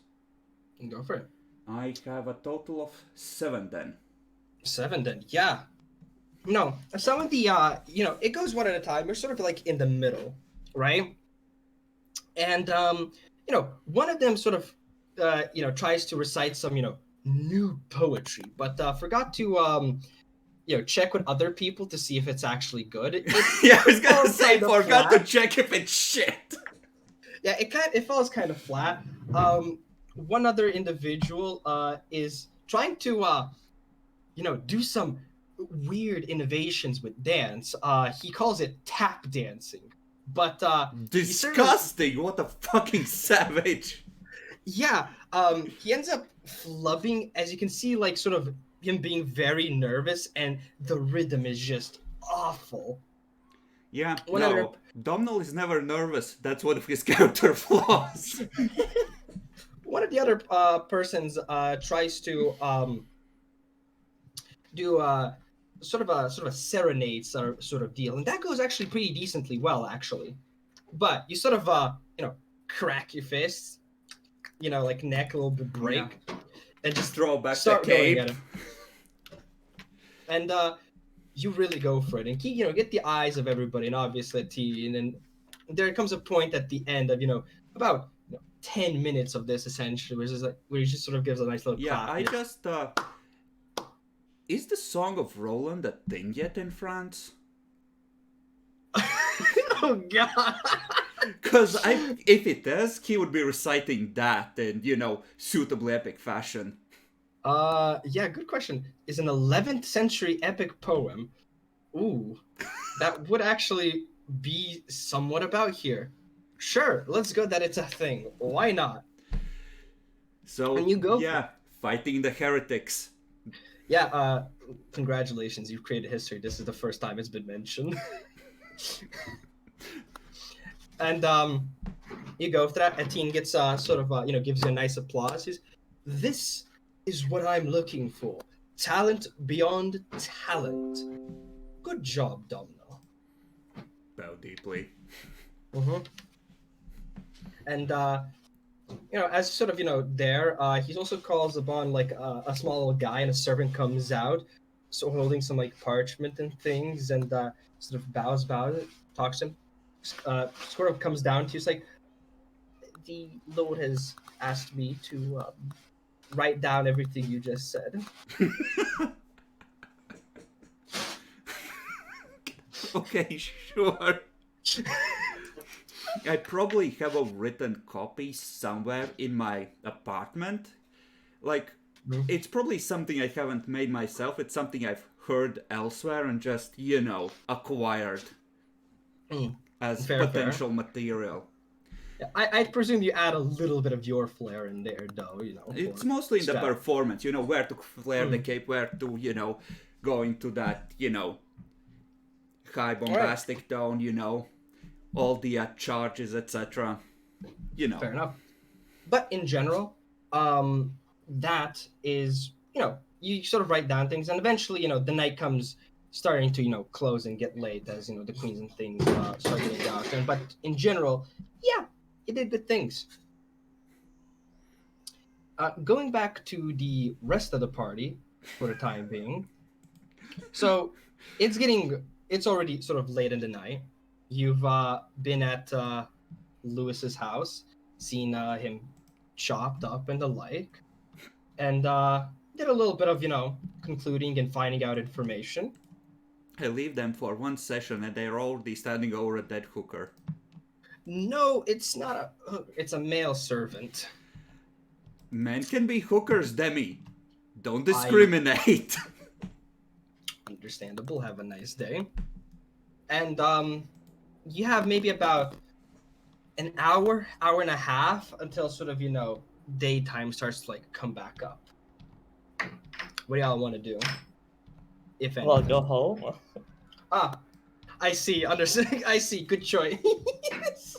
[SPEAKER 2] Go for it.
[SPEAKER 1] I have a total of 7 then.
[SPEAKER 2] 7 then, yeah. No, some of the you know, it goes one at a time. We're sort of like in the middle, right? And you know, one of them sort of you know, tries to recite some, you know, new poetry, but forgot to you know, check with other people to see if it's actually good.
[SPEAKER 1] Yeah, I was gonna
[SPEAKER 2] falls
[SPEAKER 1] say,
[SPEAKER 2] kind of
[SPEAKER 1] forgot to
[SPEAKER 2] flat.
[SPEAKER 1] check if it's shit.
[SPEAKER 2] Yeah, it falls kind of flat. One other individual is trying to you know, do some weird innovations with dance. He calls it tap dancing, but he sort of-
[SPEAKER 1] Disgusting! What a fucking savage!
[SPEAKER 2] yeah, he ends up flubbing, as you can see, like sort of him being very nervous, and the rhythm is just awful.
[SPEAKER 1] Yeah,
[SPEAKER 2] One
[SPEAKER 1] no,
[SPEAKER 2] other-
[SPEAKER 1] Domhnall is never nervous. That's one of his character flaws.
[SPEAKER 2] One of the other persons tries to do sort of a serenade sort of deal, and that goes actually pretty decently well, actually. But you sort of you know, crack your fists, you know, like neck a little bit break, and just
[SPEAKER 1] Throw back the
[SPEAKER 2] start going
[SPEAKER 1] cape.
[SPEAKER 2] at him. And you really go for it, and you know, get the eyes of everybody, and obviously at TV. And then there comes a point at the end of, you know, about 10 minutes of this essentially, where it's just like where he just sort of gives a nice little
[SPEAKER 1] Yeah,
[SPEAKER 2] clap.
[SPEAKER 1] I just is the Song of Roland a thing yet in France?
[SPEAKER 2] Oh god.
[SPEAKER 1] Because if it is, he would be reciting that in, you know, suitably epic fashion.
[SPEAKER 2] Yeah, good question. Is an 11th century epic poem. Ooh, that would actually be somewhat about here. Sure, let's go that it's a thing. Why not?
[SPEAKER 1] So,
[SPEAKER 2] And you go for
[SPEAKER 1] yeah, fighting the heretics.
[SPEAKER 2] Yeah, congratulations, you've created history. This is the first time it's been mentioned. And you go after that. Etienne gets gives you a nice applause. This is what I'm looking for. Talent beyond talent. Good job, Domino.
[SPEAKER 1] Bow deeply.
[SPEAKER 2] Mm-hmm. And as there, he also calls upon like a small little guy, and a servant comes out, so holding some like parchment and things, and sort of bows, talks to him. Sort of comes down to you, like, the Lord has asked me to write down everything you just said.
[SPEAKER 1] Okay, sure. I probably have a written copy somewhere in my apartment. Like, it's probably something I haven't made myself. It's something I've heard elsewhere and just, acquired as
[SPEAKER 2] Fair.
[SPEAKER 1] potential material.
[SPEAKER 2] I presume you add a little bit of your flair in there, though.
[SPEAKER 1] It's
[SPEAKER 2] for
[SPEAKER 1] mostly in the
[SPEAKER 2] strat.
[SPEAKER 1] performance, where to flare the cape, where to, go into that, high bombastic tone, all the charges, etc.
[SPEAKER 2] Fair enough. But in general, that is, you sort of write down things, and eventually, the night comes starting to, close and get late as, the queens and things start getting dark. But in general, yeah, you did good things. Going back to the rest of the party for the time being. So it's already sort of late in the night. You've been at Lewis's house, seen him chopped up and the like, and did a little bit of concluding and finding out information.
[SPEAKER 1] I leave them for one session and they're already standing over a dead hooker.
[SPEAKER 2] No, it's not it's a male servant.
[SPEAKER 1] Men can be hookers, Demi. Don't discriminate.
[SPEAKER 2] Understandable. Have a nice day. And you have maybe about an hour and a half until sort of daytime starts to like come back up. What do y'all want to do? If anything.
[SPEAKER 5] Well, go home.
[SPEAKER 2] I see. Understand. I see. Good choice. Yes.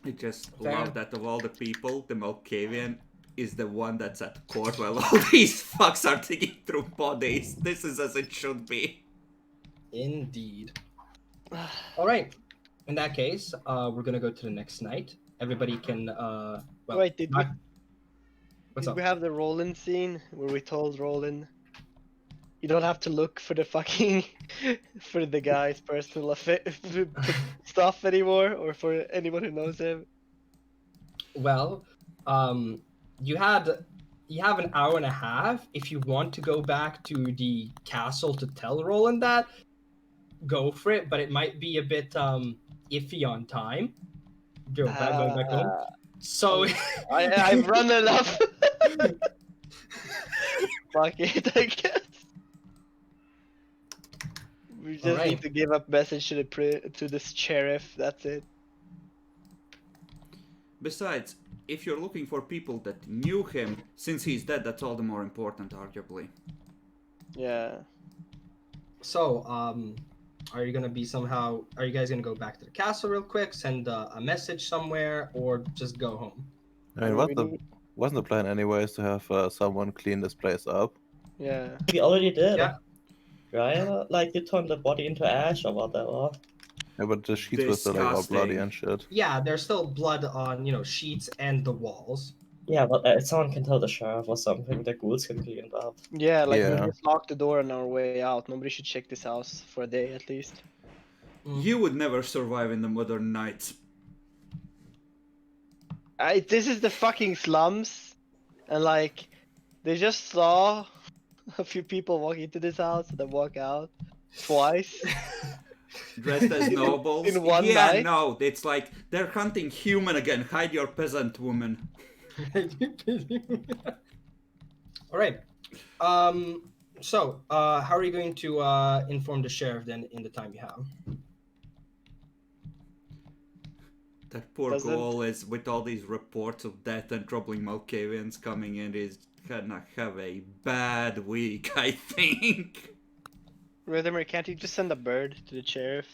[SPEAKER 1] I just
[SPEAKER 2] Fair.
[SPEAKER 1] love that of all the people, the Malkavian is the one that's at court while all these fucks are digging through bodies. This is as it should be.
[SPEAKER 2] Indeed. All right. In that case, we're gonna go to the next night. Everybody can.
[SPEAKER 3] Wait, did
[SPEAKER 2] What's up?
[SPEAKER 3] we have the Roland scene where we told Roland you don't have to look for the fucking for the guy's personal stuff anymore, or for anyone who knows him?
[SPEAKER 2] Well, you have an hour and a half. If you want to go back to the castle to tell Roland that, go for it. But it might be a bit iffy on time. Going back home. So
[SPEAKER 3] I've run enough. Fuck it, I guess. We just need to give up message to the sheriff. That's it.
[SPEAKER 1] Besides, if you're looking for people that knew him, since he's dead, that's all the more important, arguably.
[SPEAKER 3] Yeah.
[SPEAKER 2] So, are you guys gonna go back to the castle real quick, send a message somewhere, or just go home?
[SPEAKER 4] I mean, wasn't the plan anyways to have someone clean this place up?
[SPEAKER 3] Yeah.
[SPEAKER 5] We already did.
[SPEAKER 2] Yeah.
[SPEAKER 5] Right? Like, you turned the body into ash or whatever.
[SPEAKER 4] Yeah, but the sheets were still like all bloody
[SPEAKER 1] Disgusting.
[SPEAKER 4] and shit.
[SPEAKER 2] Yeah, there's still blood on sheets and the walls.
[SPEAKER 5] Yeah, but someone can tell the sheriff or something. The ghouls can clean it up.
[SPEAKER 3] Yeah, like
[SPEAKER 4] Yeah.
[SPEAKER 3] we just locked the door on our way out. Nobody should check this house for a day at least.
[SPEAKER 1] You would never survive in the modern nights.
[SPEAKER 3] This is the fucking slums, and like, they just saw a few people walk into this house and then walk out twice.
[SPEAKER 1] Dressed as nobles.
[SPEAKER 3] In one
[SPEAKER 1] yeah,
[SPEAKER 3] night?
[SPEAKER 1] no, it's like they're hunting human again. Hide your peasant woman.
[SPEAKER 2] All right. So, how are you going to inform the sheriff then in the time you have?
[SPEAKER 1] That poor
[SPEAKER 3] Doesn't-
[SPEAKER 1] goal is with all these reports of death and troubling Malkavians coming in, is gonna have a bad week, I think.
[SPEAKER 3] Rhythm, can't you just send a bird to the sheriff?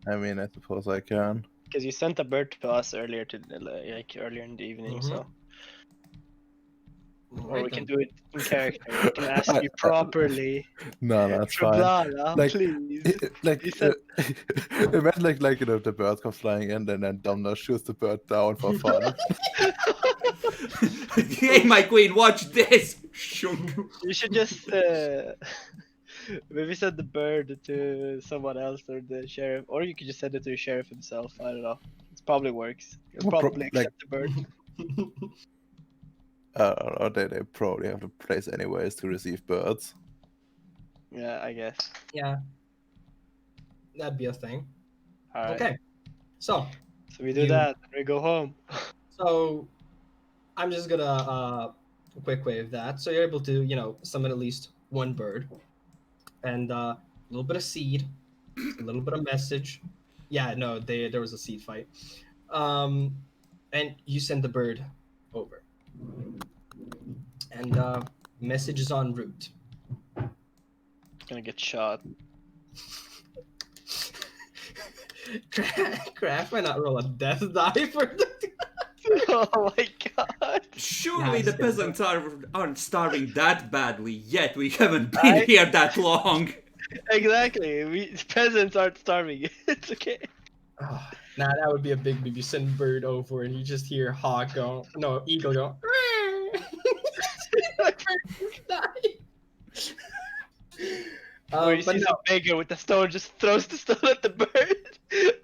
[SPEAKER 4] I mean, I suppose I can.
[SPEAKER 3] Because you sent a bird to us earlier earlier in the evening,
[SPEAKER 2] Mhm.
[SPEAKER 3] so. Or
[SPEAKER 2] Right
[SPEAKER 3] we can
[SPEAKER 2] then.
[SPEAKER 3] do it in character. We can ask you properly.
[SPEAKER 4] No, that's fine.
[SPEAKER 3] Trablana,
[SPEAKER 4] Like,
[SPEAKER 3] please.
[SPEAKER 4] Like,
[SPEAKER 3] You said-
[SPEAKER 4] it meant like the birds come flying in, and then Domino shoots the bird down for fun.
[SPEAKER 1] Hey, my queen, watch this! Shunk.
[SPEAKER 3] You should just maybe send the bird to someone else or the sheriff, or you could just send it to the sheriff himself. I don't know. It probably works. He'll
[SPEAKER 4] Well,
[SPEAKER 3] probably
[SPEAKER 4] like-
[SPEAKER 3] accept the bird.
[SPEAKER 4] Or they probably have a place anyways to receive birds.
[SPEAKER 3] Yeah, I guess.
[SPEAKER 2] Yeah. That'd be a thing.
[SPEAKER 3] All right.
[SPEAKER 2] Okay. So
[SPEAKER 3] So we do
[SPEAKER 2] You-
[SPEAKER 3] that. And we go home.
[SPEAKER 2] So I'm just gonna quick wave that. So you're able to, summon at least one bird. And a little bit of seed, a little bit of message. Yeah, no, there was a seed fight. And you send the bird over. And message is en route.
[SPEAKER 3] Gonna get shot.
[SPEAKER 2] Craft, why not roll a death die for the
[SPEAKER 3] Oh my god.
[SPEAKER 1] Surely
[SPEAKER 2] Yeah,
[SPEAKER 1] the
[SPEAKER 2] it's
[SPEAKER 1] peasants aren't starving that badly yet. We haven't been
[SPEAKER 3] Right?
[SPEAKER 1] here that long.
[SPEAKER 3] Exactly. We peasants aren't starving. It's okay.
[SPEAKER 2] Oh, nah, that would be a big move. You send bird over and you just hear hawk go, no, eagle go.
[SPEAKER 3] Or you
[SPEAKER 2] But
[SPEAKER 3] see
[SPEAKER 2] no,
[SPEAKER 3] some beggar with the stone just throws the stone at the bird.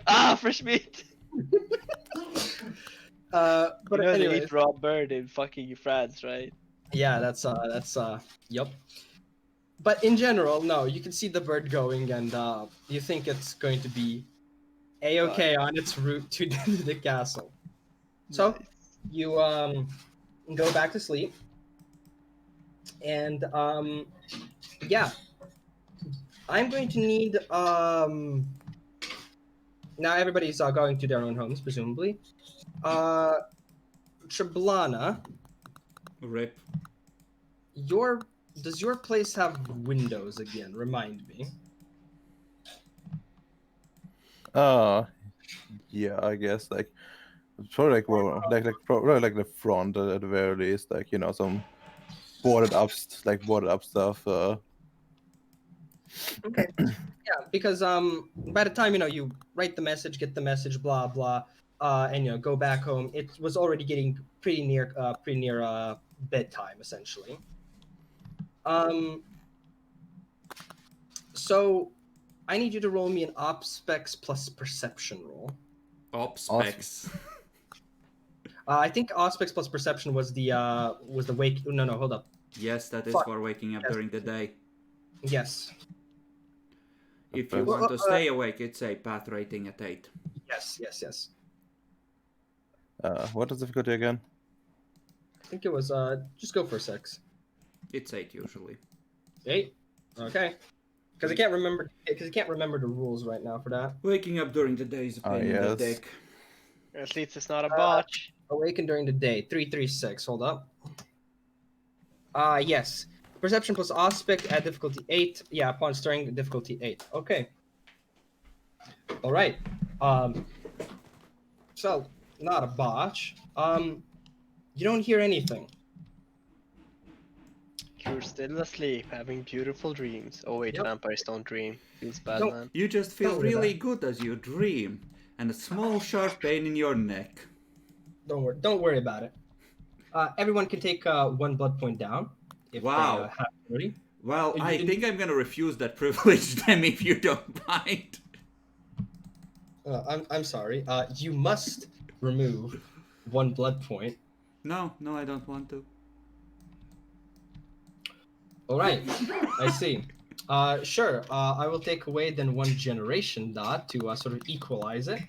[SPEAKER 3] Ah, fresh meat.
[SPEAKER 2] but
[SPEAKER 3] You know they
[SPEAKER 2] anyways,
[SPEAKER 3] eat raw bird in fucking France, right?
[SPEAKER 2] yeah, that's yep. But in general, no, you can see the bird going, and you think it's going to be a-okay on its route to the castle. So
[SPEAKER 3] Nice.
[SPEAKER 2] you go back to sleep, and yeah, I'm going to need now everybody's going to their own homes, presumably. Trablana,
[SPEAKER 1] Rip.
[SPEAKER 2] does your place have windows again? Remind me.
[SPEAKER 4] Yeah, I guess like it's probably like well, probably like the front at the very least, like some boarded up stuff.
[SPEAKER 2] Okay. Yeah, because by the time you write the message, get the message, blah blah, and go back home, it was already getting pretty near bedtime essentially. So I need you to roll me an op specs plus perception roll.
[SPEAKER 1] Op specs.
[SPEAKER 2] I think op specs plus perception was the wake. No, hold up.
[SPEAKER 1] Yes, that is
[SPEAKER 2] Fuck.
[SPEAKER 1] for waking up
[SPEAKER 2] Yes.
[SPEAKER 1] during the day.
[SPEAKER 2] Yes.
[SPEAKER 1] If you
[SPEAKER 4] Well,
[SPEAKER 1] want to stay awake, it's a path rating at 8.
[SPEAKER 2] Yes.
[SPEAKER 4] What is difficulty again?
[SPEAKER 2] I think it was just go for 6.
[SPEAKER 1] It's 8 usually.
[SPEAKER 2] 8. Okay. Because I can't remember. Because I can't remember the rules right now for that.
[SPEAKER 1] Waking up during the day is a pain in the
[SPEAKER 4] yes.
[SPEAKER 1] dick.
[SPEAKER 3] At least it's not a botch.
[SPEAKER 2] Awaken during the day. 336. Hold up. Yes. Perception plus aspect at difficulty 8. Yeah, upon stirring difficulty 8. Okay. All right. So not a botch. You don't hear anything.
[SPEAKER 3] You're still asleep, having beautiful dreams. Oh wait,
[SPEAKER 2] Yep.
[SPEAKER 3] vampires don't dream. Feels bad,
[SPEAKER 2] Don't-
[SPEAKER 3] man.
[SPEAKER 1] You just feel
[SPEAKER 2] Don't worry
[SPEAKER 1] really good as you dream, and a small sharp pain in your neck.
[SPEAKER 2] Don't worry about it. Everyone can take 1 blood point down. If
[SPEAKER 1] Wow.
[SPEAKER 2] They, have already.
[SPEAKER 1] Well,
[SPEAKER 2] You
[SPEAKER 1] I
[SPEAKER 2] didn't-
[SPEAKER 1] think I'm gonna refuse that privilege then if you don't mind.
[SPEAKER 2] I'm sorry. You must remove 1 blood point.
[SPEAKER 1] No, I don't want to.
[SPEAKER 2] All right. I see. Sure. I will take away then 1 generation dot to sort of equalize it.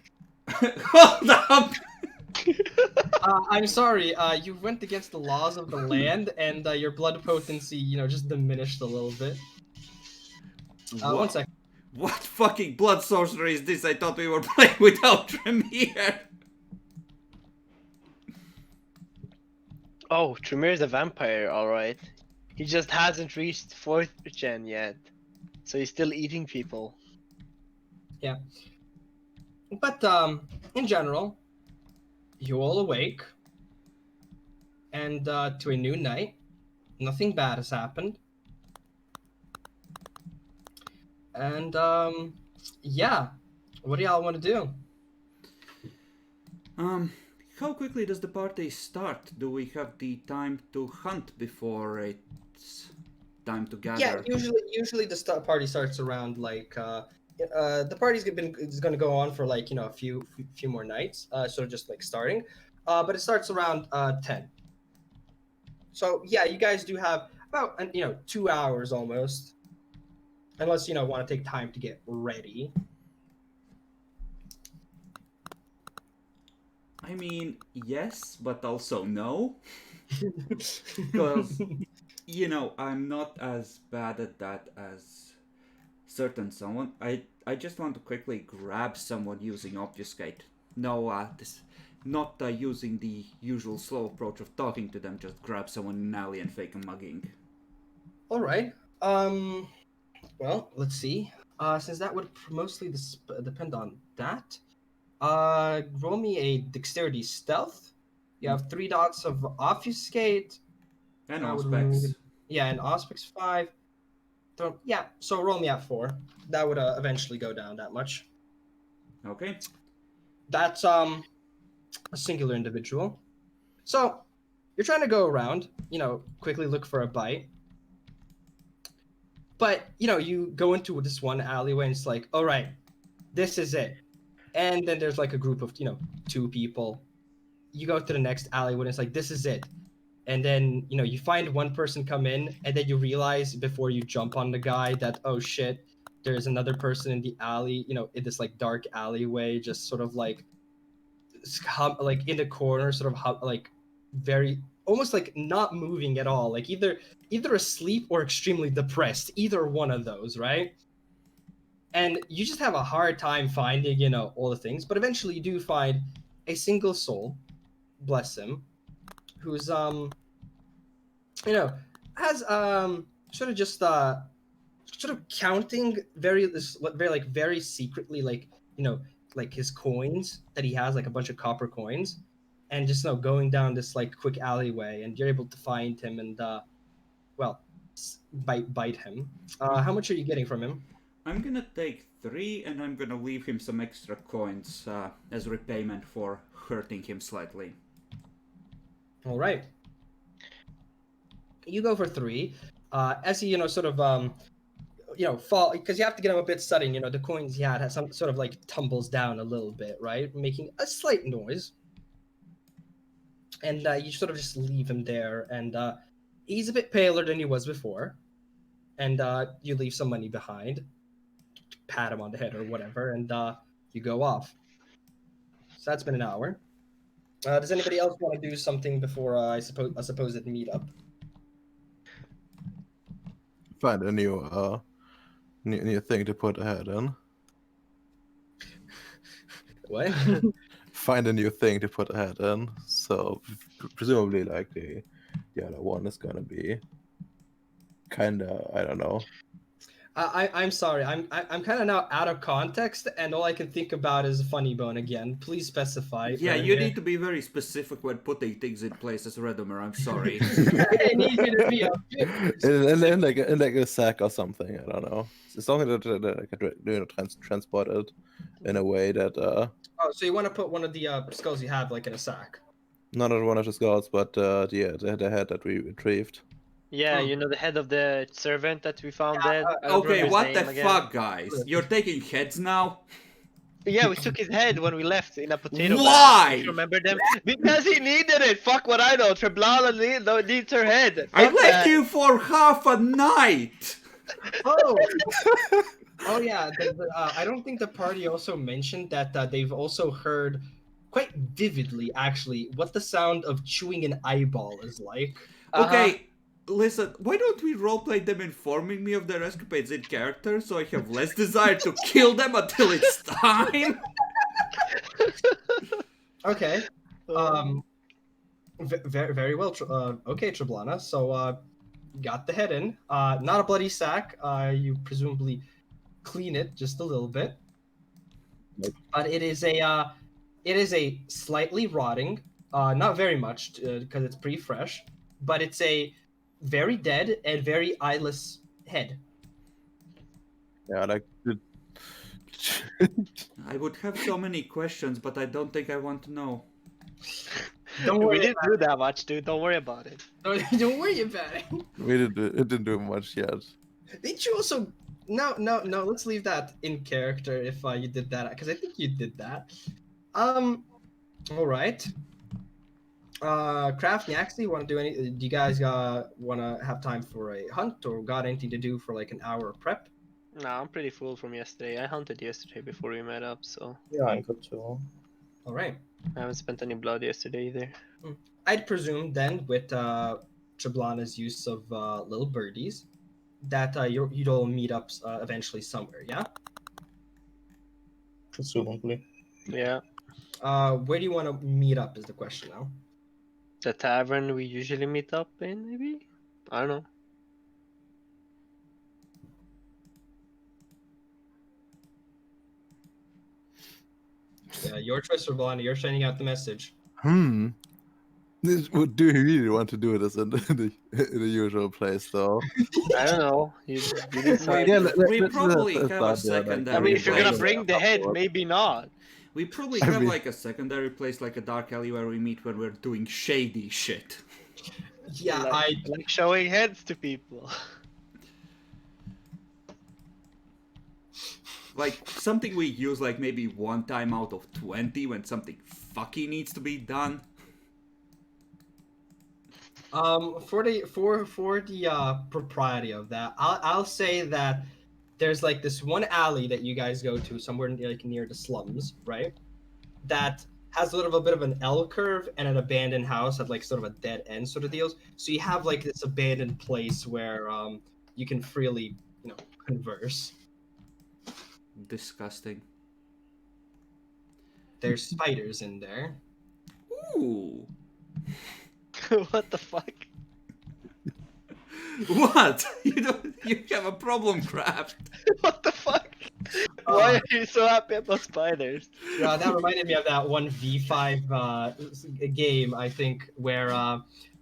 [SPEAKER 1] Hold up!
[SPEAKER 2] I'm sorry. You went against the laws of the land, and your blood potency, just diminished a little bit.
[SPEAKER 1] Wha-
[SPEAKER 2] 1 second.
[SPEAKER 1] What fucking blood sorcery is this? I thought we were playing without Tremere.
[SPEAKER 3] Oh, Tremir's a vampire, alright. He just hasn't reached 4th gen yet. So he's still eating people.
[SPEAKER 2] But in general, you all awake, and to a new night. Nothing bad has happened, and yeah. What do y'all want to do?
[SPEAKER 1] How quickly does the party start? Do we have the time to hunt before it's time to gather?
[SPEAKER 2] Yeah, usually the party starts around like the party's is going to go on for like a few more nights, sort of just like starting, but it starts around 10. So yeah, you guys do have about 2 hours almost, unless want to take time to get ready.
[SPEAKER 1] I mean, yes, but also no. Because, I'm not as bad at that as certain someone. I just want to quickly grab someone using Obfuscate. No, not using the usual slow approach of talking to them, just grab someone in an alley and fake a mugging.
[SPEAKER 2] All right. Well, let's see. Since that would mostly depend on that. Roll me a dexterity stealth. You have 3 dots of obfuscate.
[SPEAKER 1] And
[SPEAKER 2] That would
[SPEAKER 1] Auspex.
[SPEAKER 2] Yeah, and Auspex 5. Yeah, so roll me at 4. That would eventually go down that much.
[SPEAKER 1] Okay.
[SPEAKER 2] That's a singular individual. So you're trying to go around, quickly look for a bite. But you go into this one alleyway and it's like, all right, this is it. And then there's like a group of 2 people. You go to the next alleyway and it's like, this is it. And then you find one person come in, and then you realize before you jump on the guy that, oh shit, there's another person in the alley, in this like dark alleyway, just sort of like in the corner, sort of like very almost like not moving at all, like either asleep or extremely depressed, either one of those, right? And you just have a hard time finding all the things, but eventually you do find a single soul, bless him, who's has sort of just sort of counting very secretly, like like his coins that he has, like a bunch of copper coins, and just going down this like quick alleyway, and you're able to find him and well, bite him. How much are you getting from him?
[SPEAKER 1] I'm gonna take 3 and I'm gonna leave him some extra coins as repayment for hurting him slightly.
[SPEAKER 2] All right. You go for 3. As he, sort of, fall, because you have to get him a bit sudden. The coins he had some sort of like tumbles down a little bit, right, making a slight noise. And you sort of just leave him there, and he's a bit paler than he was before. And you leave some money behind, pat him on the head or whatever, and you go off. So that's been an hour. Does anybody else want to do something before I suppose it meet up?
[SPEAKER 4] Find a new thing to put ahead in.
[SPEAKER 2] What?
[SPEAKER 4] Find a new thing to put ahead in. So presumably, like the other one is gonna be kind of, I don't know.
[SPEAKER 2] I'm sorry. I'm kind of now out of context, and all I can think about is Funny Bone again. Please specify.
[SPEAKER 1] Yeah, you need to be very specific when putting things in place as Redomer. I'm sorry.
[SPEAKER 2] I need you to be
[SPEAKER 4] in like a sack or something. I don't know. It's something that transport it in a way that.
[SPEAKER 2] Oh, so you want to put one of the skulls you have like in a sack?
[SPEAKER 4] Not one of the skulls, but the head that we retrieved.
[SPEAKER 3] Yeah, the head of the servant that we found dead. I don't
[SPEAKER 1] Okay,
[SPEAKER 3] remember
[SPEAKER 1] what
[SPEAKER 3] his
[SPEAKER 1] the
[SPEAKER 3] name again.
[SPEAKER 1] fuck, guys? You're taking heads now?
[SPEAKER 3] Yeah, we took his head when we left in a potato bag.
[SPEAKER 1] Why?
[SPEAKER 3] Don't you remember them? Because he needed it. Fuck what I know. Treblala needs her head.
[SPEAKER 1] I
[SPEAKER 3] Fuck
[SPEAKER 1] left
[SPEAKER 3] that.
[SPEAKER 1] you for half a night!
[SPEAKER 2] Oh, oh yeah. I don't think the party also mentioned that they've also heard quite vividly, actually, what the sound of chewing an eyeball is like.
[SPEAKER 1] Okay, listen, why don't we roleplay them informing me of their escapades in character so I have less desire to kill them until it's time?
[SPEAKER 2] Okay. Very, very well. Okay, Trablana. So, got the head in. Not a bloody sack. You presumably clean it just a little bit.
[SPEAKER 4] Nope.
[SPEAKER 2] But it is a slightly rotting, not very much because it's pretty fresh, but it's a very dead and very eyeless head.
[SPEAKER 4] Yeah, like
[SPEAKER 1] I would have so many questions, but I don't think I want to know.
[SPEAKER 2] Don't
[SPEAKER 3] We
[SPEAKER 2] worry
[SPEAKER 3] didn't do that much, dude. Don't worry about it.
[SPEAKER 2] Don't worry about it.
[SPEAKER 4] it didn't do much yet.
[SPEAKER 2] Did you also? No. Let's leave that in character if you did that, because I think you did that. All right. Craft, Nyaxley, want to do any? Do you guys want to have time for a hunt, or got anything to do for like an hour of prep?
[SPEAKER 3] No, I'm pretty full from yesterday. I hunted yesterday before we met up, so
[SPEAKER 5] Yeah, I'm good too.
[SPEAKER 2] All right.
[SPEAKER 3] I haven't spent any blood yesterday either.
[SPEAKER 2] I'd presume then with Trablana's use of little birdies that you'd all meet up eventually somewhere. Yeah.
[SPEAKER 5] Presumably.
[SPEAKER 3] Yeah,
[SPEAKER 2] Where do you want to meet up? Is the question now.
[SPEAKER 3] the tavern we usually meet up in, maybe? I don't know.
[SPEAKER 2] Yeah, your choice, Trablana. You're sending out the message.
[SPEAKER 4] Do you really want to do this in the usual place, though?
[SPEAKER 3] I don't know. You decide.
[SPEAKER 4] Yeah,
[SPEAKER 1] We probably
[SPEAKER 4] let's
[SPEAKER 1] have a
[SPEAKER 4] start there, like,
[SPEAKER 1] secondary
[SPEAKER 3] I mean, if you're gonna
[SPEAKER 1] place.
[SPEAKER 3] bring the head, maybe not.
[SPEAKER 1] We probably
[SPEAKER 4] I
[SPEAKER 1] have
[SPEAKER 4] mean-
[SPEAKER 1] like a secondary place, like a dark alley where we meet when we're doing shady shit.
[SPEAKER 2] Yeah,
[SPEAKER 3] like showing heads to people.
[SPEAKER 1] Like something we use like maybe one time out of 20 when something fucky needs to be done.
[SPEAKER 2] For the propriety of that, I'll say that there's like this one alley that you guys go to somewhere like near the slums, right? That has a little bit of an L curve and an abandoned house at like sort of a dead end sort of deals. So you have like this abandoned place where you can freely, converse.
[SPEAKER 1] Disgusting.
[SPEAKER 2] There's spiders in there.
[SPEAKER 1] Ooh.
[SPEAKER 3] What the fuck?
[SPEAKER 1] What? You have a problem, Craft.
[SPEAKER 3] What the fuck? Why are you so happy about spiders?
[SPEAKER 2] Yeah, that reminded me of that one V5 game, I think, where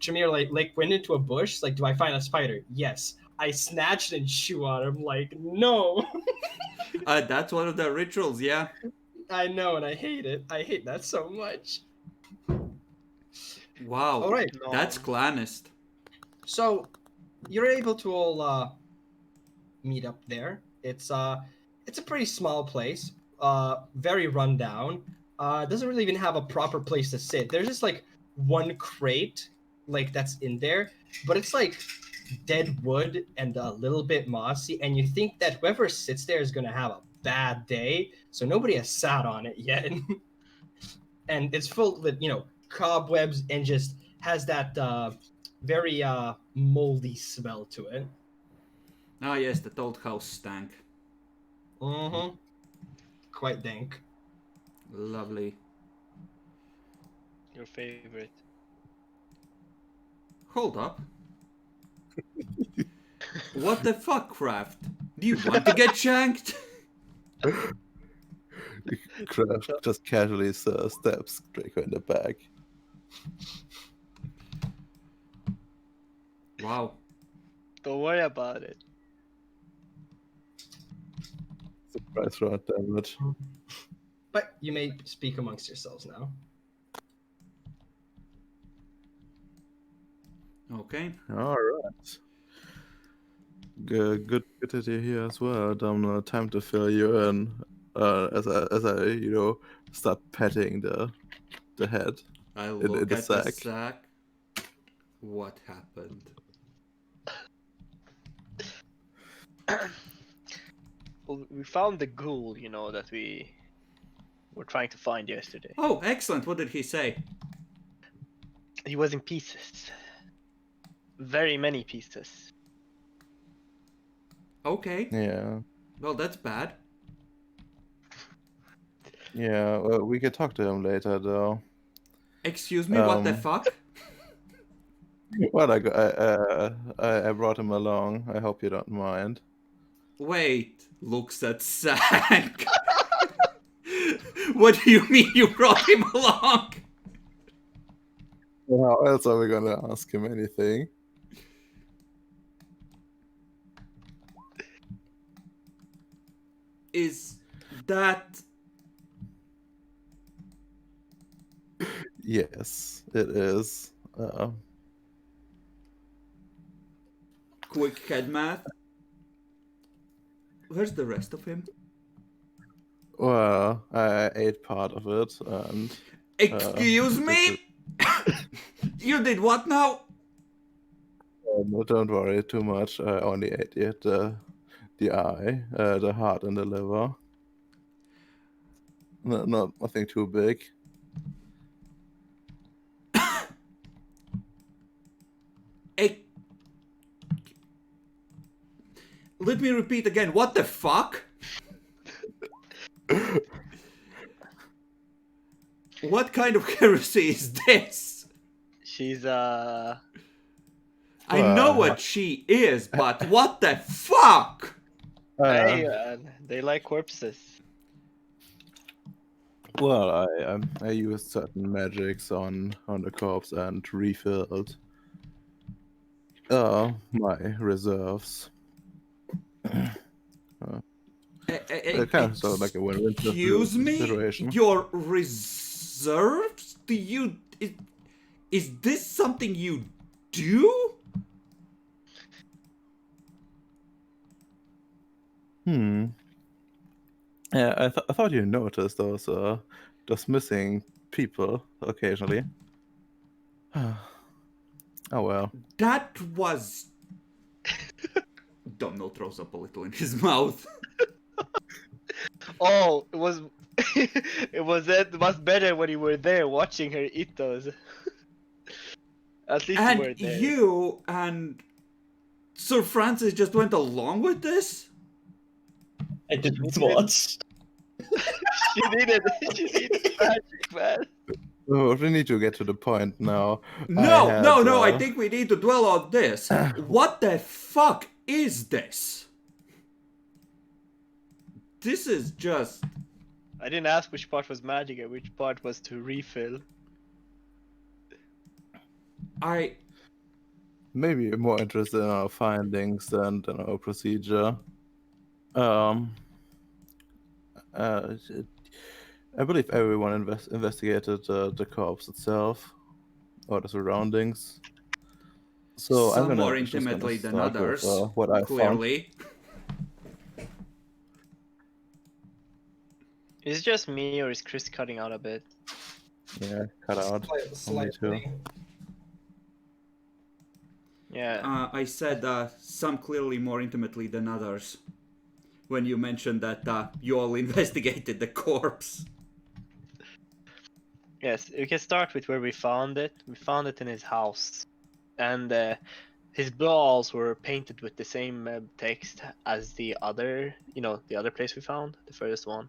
[SPEAKER 2] Jameer like went into a bush. Like, do I find a spider? Yes. I snatched and shoo on him. Like, no.
[SPEAKER 1] That's one of the rituals, yeah.
[SPEAKER 2] I know, and I hate it. I hate that so much.
[SPEAKER 1] Wow.
[SPEAKER 2] All right.
[SPEAKER 1] That's clanist.
[SPEAKER 2] So, you're able to all meet up there. It's a pretty small place. Very run down. Doesn't really even have a proper place to sit. There's just like one crate, like that's in there, but it's like dead wood and a little bit mossy, and you think that whoever sits there is gonna have a bad day. So nobody has sat on it yet, and it's full with cobwebs and just has that very moldy smell to it.
[SPEAKER 1] Ah, yes, the old house stank.
[SPEAKER 2] Mm-hmm. Quite dank.
[SPEAKER 1] Lovely.
[SPEAKER 3] Your favorite.
[SPEAKER 1] Hold up. What the fuck, Craft? Do you want to get shanked?
[SPEAKER 4] Crash just casually stabs Draco in the back.
[SPEAKER 1] Wow.
[SPEAKER 3] Don't worry about it.
[SPEAKER 4] Surprise round damage.
[SPEAKER 2] But you may speak amongst yourselves now.
[SPEAKER 1] Okay.
[SPEAKER 4] Alright. Good to hear as well. Time to fill you in. As I start petting the head.
[SPEAKER 1] I
[SPEAKER 4] In
[SPEAKER 1] look
[SPEAKER 4] the
[SPEAKER 1] at the
[SPEAKER 4] sack.
[SPEAKER 1] sack. What happened?
[SPEAKER 3] Well, we found the ghoul, that we were trying to find yesterday.
[SPEAKER 1] Oh, excellent. What did he say?
[SPEAKER 3] He was in pieces. Very many pieces.
[SPEAKER 1] Okay.
[SPEAKER 4] Yeah.
[SPEAKER 1] Well, that's bad.
[SPEAKER 4] Yeah, well, we could talk to him later though.
[SPEAKER 1] Excuse me, what the fuck?
[SPEAKER 4] Well, I brought him along. I hope you don't mind.
[SPEAKER 1] Wait, looks at Zack. What do you mean you brought him along?
[SPEAKER 4] Well, how else are we gonna ask him anything?
[SPEAKER 1] Is that
[SPEAKER 4] Yes, it is.
[SPEAKER 1] quick head math? Where's the rest of him?
[SPEAKER 4] Well, I ate part of it, and
[SPEAKER 1] Excuse me? You did what now?
[SPEAKER 4] no, don't worry too much. I only ate it, the eye, the heart, and the liver. Not nothing too big.
[SPEAKER 1] Hey, let me repeat again. What the fuck? What kind of heresy is this?
[SPEAKER 3] She's
[SPEAKER 1] I know what she is, but what the fuck?
[SPEAKER 3] hey, they like corpses.
[SPEAKER 4] Well, I used certain magics on the corpse and refilled my reserves. It kind of sort of like a win-win
[SPEAKER 1] Excuse me?
[SPEAKER 4] situation.
[SPEAKER 1] Your reserves? Do you... Is this something you do?
[SPEAKER 4] Yeah, I thought you noticed those missing people occasionally. Oh well.
[SPEAKER 1] That was... Domino throws up a little in his mouth.
[SPEAKER 3] Oh, it was it was much better when you were there watching her eat those. At least you were
[SPEAKER 1] And
[SPEAKER 3] there.
[SPEAKER 1] you and Sir Francis just went along with this?
[SPEAKER 5] I didn't watch.
[SPEAKER 3] She needed magic, man.
[SPEAKER 4] Oh, we need to get to the point now.
[SPEAKER 1] No,
[SPEAKER 4] I
[SPEAKER 1] no, I think we need to dwell on this. What the fuck is this? This is just...
[SPEAKER 3] I didn't ask which part was magic and which part was to refill.
[SPEAKER 4] maybe more interested in our findings than our procedure. I believe everyone investigated the corpse itself or the surroundings. So
[SPEAKER 1] some
[SPEAKER 4] I'm
[SPEAKER 1] more
[SPEAKER 4] just gonna
[SPEAKER 1] intimately than
[SPEAKER 4] start with,
[SPEAKER 1] others,
[SPEAKER 4] what I found.
[SPEAKER 1] clearly.
[SPEAKER 3] Is it just me or is Chris cutting out a bit?
[SPEAKER 4] Yeah, cut out. Only two.
[SPEAKER 2] Slightly.
[SPEAKER 3] Yeah.
[SPEAKER 1] I said some clearly more intimately than others. When you mentioned that you all investigated the corpse.
[SPEAKER 3] Yes, we can start with where we found it. We found it in his house. And his walls were painted with the same text as the other, the other place we found, the first one.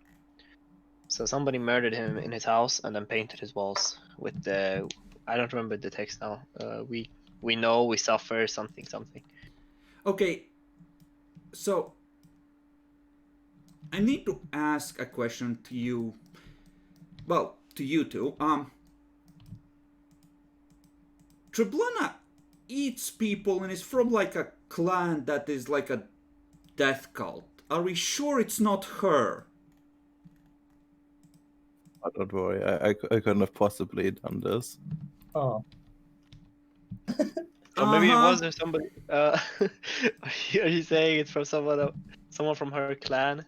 [SPEAKER 3] So somebody murdered him in his house and then painted his walls with the, I don't remember the text now. We know we suffer something.
[SPEAKER 1] Okay, so I need to ask a question to you. Well, to you two. Treblana eats people and is from like a clan that is like a death cult. Are we sure it's not her?
[SPEAKER 4] Oh, don't worry, I couldn't have possibly done this.
[SPEAKER 5] Oh,
[SPEAKER 3] So maybe it
[SPEAKER 1] Uh-huh.
[SPEAKER 3] was there somebody. Are you saying it's from someone from her clan?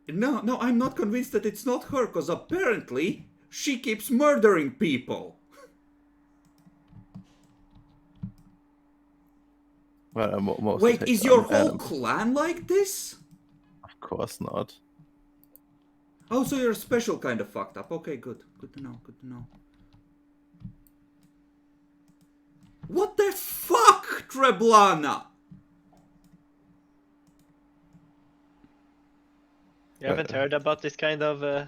[SPEAKER 1] No, I'm not convinced that it's not her, because apparently she keeps murdering people.
[SPEAKER 4] Well, most
[SPEAKER 1] Wait,
[SPEAKER 4] take
[SPEAKER 1] is your
[SPEAKER 4] on
[SPEAKER 1] whole
[SPEAKER 4] animals.
[SPEAKER 1] clan like this?
[SPEAKER 4] Of course not.
[SPEAKER 1] Oh, so you're a special kind of fucked up. Okay, good. Good to know, good to know. What the fuck, Treblana?
[SPEAKER 3] You haven't heard about this kind of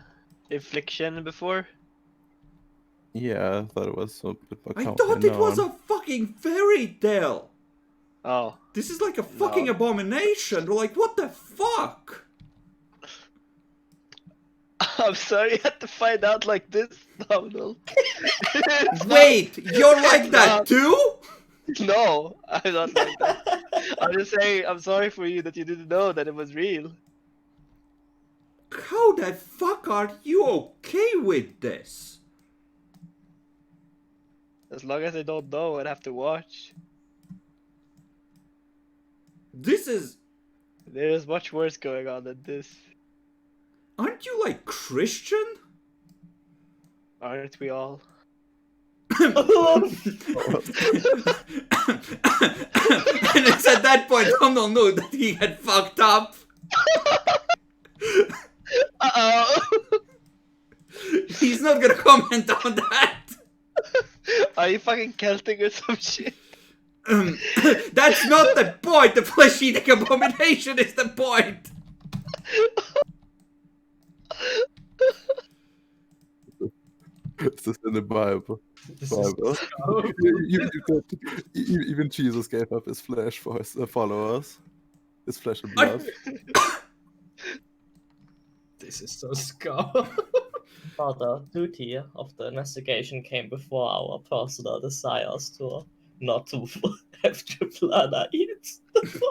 [SPEAKER 3] infliction before?
[SPEAKER 4] Yeah, I thought it was a bit more
[SPEAKER 1] I
[SPEAKER 4] commonly
[SPEAKER 1] thought it was
[SPEAKER 4] known.
[SPEAKER 1] a fucking fairy tale.
[SPEAKER 3] Oh,
[SPEAKER 1] This is like a fucking
[SPEAKER 3] No.
[SPEAKER 1] abomination. Like, what the fuck?
[SPEAKER 3] I'm sorry you had to find out like this, Donald. It's not-
[SPEAKER 1] Wait, you're like
[SPEAKER 3] it's
[SPEAKER 1] that
[SPEAKER 3] not.
[SPEAKER 1] too?
[SPEAKER 3] No, I'm not like that. I'm just saying, I'm sorry for you that you didn't know that it was real.
[SPEAKER 1] How the fuck are you okay with this?
[SPEAKER 3] As long as I don't know, I'd have to watch.
[SPEAKER 1] This is.
[SPEAKER 3] There is much worse going on than this,
[SPEAKER 1] Aren't you like Christian?
[SPEAKER 3] aren't we all?
[SPEAKER 1] And it's at that point Humble knew that he had fucked up.
[SPEAKER 3] Uh-oh!
[SPEAKER 1] He's not gonna comment on that.
[SPEAKER 3] Are you fucking Celtic or some shit?
[SPEAKER 1] That's not the point. The flesh-eating abomination is the point.
[SPEAKER 4] This is in the Bible.
[SPEAKER 2] This
[SPEAKER 4] Bible.
[SPEAKER 2] is
[SPEAKER 4] Even Jesus gave up his flesh for his followers. His flesh and blood.
[SPEAKER 2] this is so skull.
[SPEAKER 5] The duty of the investigation came before our personal desires to not to have Triplana eat the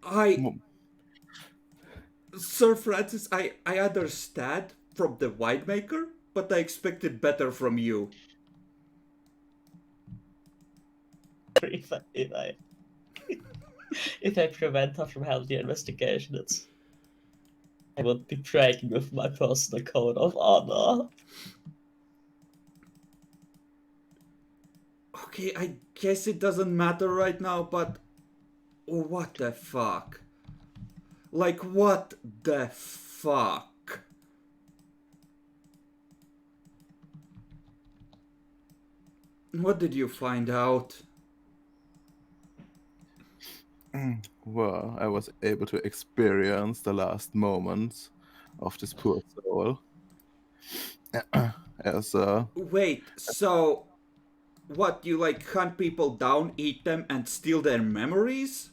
[SPEAKER 5] body.
[SPEAKER 1] Sir Francis, I understand from the winemaker, but I expected better from you.
[SPEAKER 5] if I prevent her from having the investigation, I would be breaking with my personal code of honor.
[SPEAKER 1] Okay, I guess it doesn't matter right now, but what the fuck? Like, what the fuck? What did you find out?
[SPEAKER 4] Well, I was able to experience the last moments of this poor soul. As
[SPEAKER 1] Wait, so what, you like hunt people down, eat them, and steal their memories?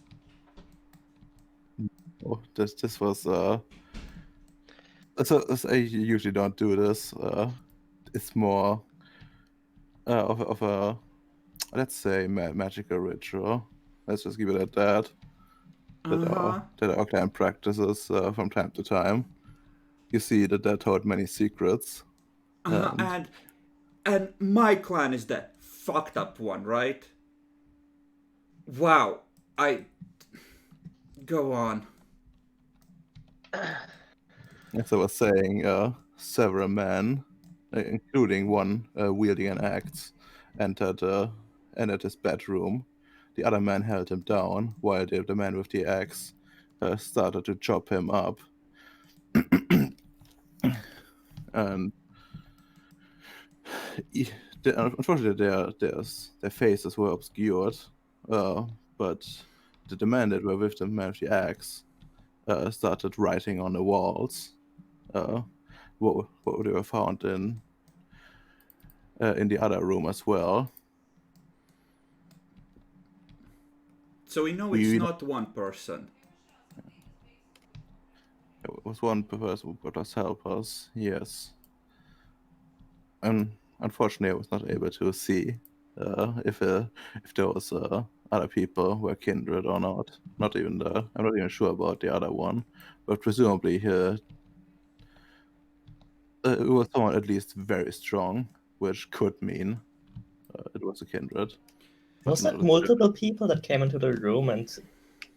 [SPEAKER 4] this was so I usually don't do this. It's more of a, let's say, magical ritual. Let's just give it at that. That Accolade practices from time to time. You see that they're told many secrets.
[SPEAKER 1] And my clan is the fucked up one, right? Wow, go on.
[SPEAKER 4] As I was saying, several men, including one wielding an axe, entered his bedroom. The other man held him down, while the man with the axe started to chop him up. And unfortunately, their faces were obscured, but the men that were with the man with the axe started writing on the walls what they were found in the other room as well.
[SPEAKER 1] So we know it's not one person.
[SPEAKER 4] It was one person who got us help us, yes. And unfortunately, I was not able to see if those other people were kindred or not. I'm not even sure about the other one, but presumably it was someone at least very strong, which could mean it was a kindred.
[SPEAKER 5] Was that multiple people that came into the room and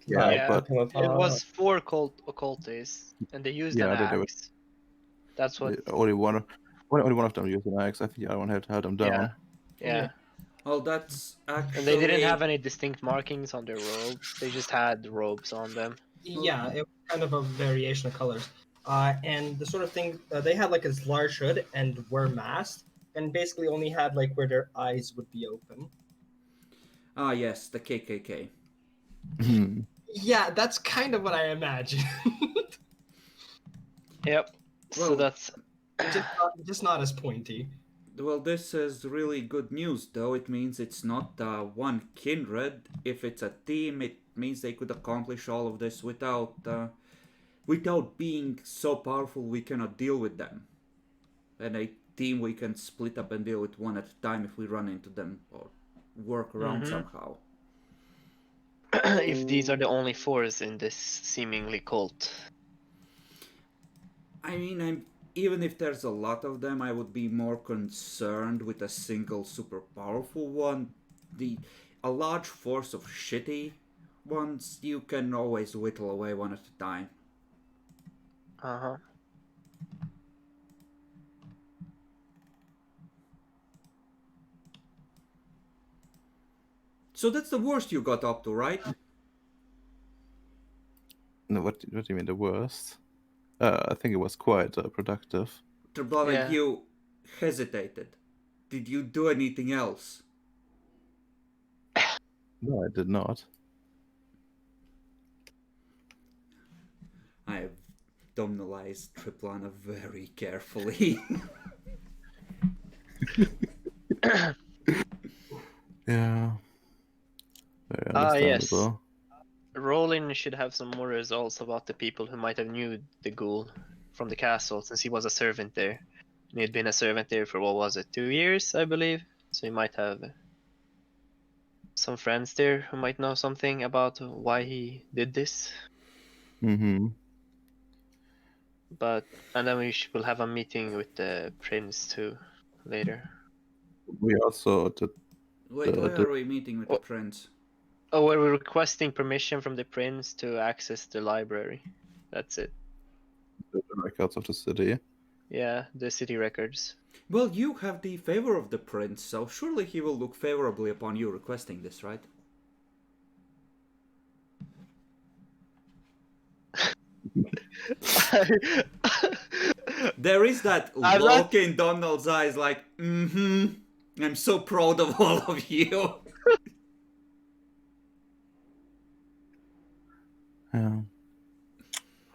[SPEAKER 4] but
[SPEAKER 5] took him apart?
[SPEAKER 3] It was 4 occultists, and they used an axe. That's what.
[SPEAKER 4] Only one of them used an axe. I think the other one held them down.
[SPEAKER 3] Yeah.
[SPEAKER 1] Well, that's actually...
[SPEAKER 3] And they didn't have any distinct markings on their robes. They just had robes on them.
[SPEAKER 2] Yeah, it was kind of a variation of colors. And the sort of thing, they had like this large hood and were masked, and basically only had like where their eyes would be open.
[SPEAKER 1] Ah, yes, the KKK.
[SPEAKER 2] Yeah, that's kind of what I imagined.
[SPEAKER 3] Yep. So
[SPEAKER 1] Well,
[SPEAKER 3] that's
[SPEAKER 2] just not as pointy.
[SPEAKER 1] Well, this is really good news, though. It means it's not one kindred. If it's a team, it means they could accomplish all of this without being so powerful we cannot deal with them. And a team we can split up and deal with one at a time if we run into them or work around somehow.
[SPEAKER 3] If these are the only fours in this seemingly cult.
[SPEAKER 1] I mean, even if there's a lot of them, I would be more concerned with a single super powerful one. A large force of shitty ones you can always whittle away one at a time.
[SPEAKER 3] Uh-huh.
[SPEAKER 1] So that's the worst you got up to, right?
[SPEAKER 4] No, what do you mean the worst? I think it was quite productive.
[SPEAKER 1] But
[SPEAKER 3] Yeah.
[SPEAKER 1] you hesitated. Did you do anything else?
[SPEAKER 4] No, I did not.
[SPEAKER 1] I have domnalized Triplana very carefully.
[SPEAKER 4] Yeah. Very
[SPEAKER 3] Yes.
[SPEAKER 4] understandable.
[SPEAKER 3] Roland should have some more results about the people who might have knew the ghoul from the castle, since he was a servant there. And he'd been a servant there for, what was it, 2 years, I believe? So he might have some friends there who might know something about why he did this.
[SPEAKER 4] Mm-hmm.
[SPEAKER 3] And then will have a meeting with the prince too later.
[SPEAKER 4] We also did.
[SPEAKER 1] Wait, where are we meeting with the prince?
[SPEAKER 3] Oh, we're requesting permission from the prince to access the library. That's it.
[SPEAKER 4] The records of the city.
[SPEAKER 3] Yeah, the city records.
[SPEAKER 1] Well, you have the favor of the prince, so surely he will look favorably upon you requesting this, right? There is that look in Donald's eyes like, I'm so proud of all of you.
[SPEAKER 4] Yeah.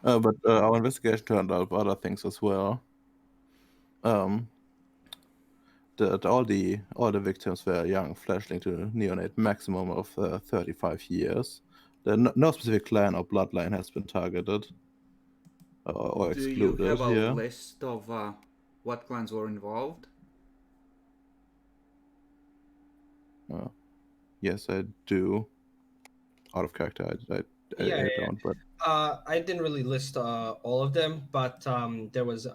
[SPEAKER 4] But our investigation turned out other things as well. That all the victims were young fleshling to neonate, maximum of 35 years. No specific clan or bloodline has been targeted or
[SPEAKER 1] Do you
[SPEAKER 4] excluded
[SPEAKER 1] have a
[SPEAKER 4] here.
[SPEAKER 1] list of what clans were involved?
[SPEAKER 2] Yes,
[SPEAKER 4] I do. Out of character, I don't. But
[SPEAKER 2] I didn't really list all of them, but there was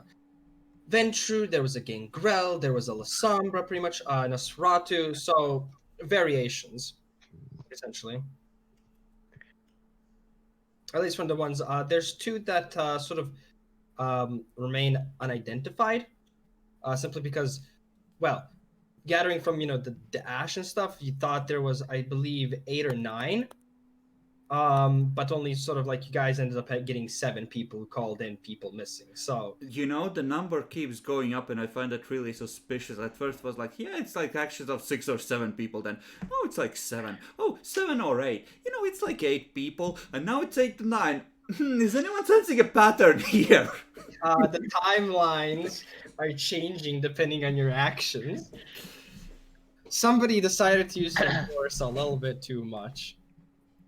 [SPEAKER 2] Ventru, there was a Gangrel, there was a Lasombra, pretty much, Nosferatu, so variations, essentially. At least from the ones, there's two that sort of remain unidentified, simply because, well, gathering from, the ash and stuff, you thought there was, I believe, 8 or 9. But only sort of like you guys ended up getting 7 people who called in people missing. So
[SPEAKER 1] The number keeps going up, and I find that really suspicious. At first, it was like, yeah, it's like actions of 6 or 7 people. Then, oh, it's like 7. Oh, 7 or 8. It's like 8 people, and now it's 8 to 9. Is anyone sensing a pattern here?
[SPEAKER 2] the timelines are changing depending on your actions. Somebody decided to use their force a little bit too much.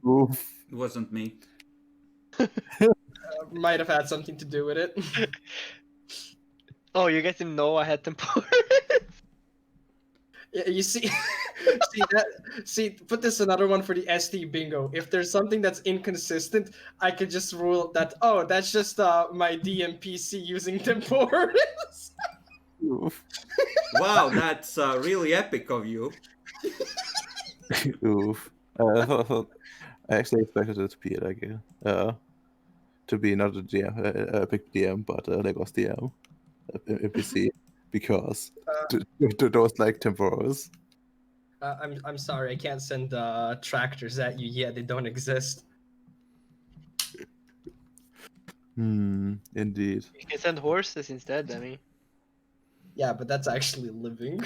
[SPEAKER 4] oof.
[SPEAKER 1] It wasn't me.
[SPEAKER 2] Might have had something to do with it.
[SPEAKER 3] Oh, you guys didn't know I had temporis?
[SPEAKER 2] Yeah, you see, put this another one for the SD bingo. If there's something that's inconsistent, I could just rule that, oh, that's just my DMPC using temporis.
[SPEAKER 4] Oof.
[SPEAKER 1] Wow, that's really epic of you.
[SPEAKER 4] Oof. I actually expected it to be to be not a DM, Epic DM, but a Legos DM, NPC, because those like temporals.
[SPEAKER 2] I'm sorry, I can't send tractors at you yet. They don't exist.
[SPEAKER 4] Indeed.
[SPEAKER 3] You can send horses instead, I mean.
[SPEAKER 2] Yeah, but that's actually living.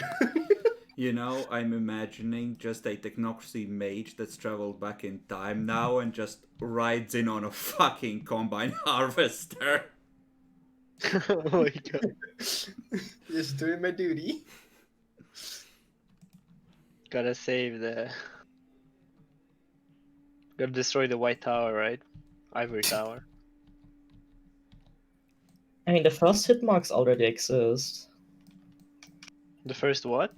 [SPEAKER 1] I'm imagining just a technocracy mage that's traveled back in time now and just rides in on a fucking combine harvester.
[SPEAKER 3] Oh my god.
[SPEAKER 2] Just doing my duty.
[SPEAKER 3] Gotta save the. Gotta destroy the White Tower, right? Ivory Tower.
[SPEAKER 5] I mean, the first hit marks already exist.
[SPEAKER 3] The first what?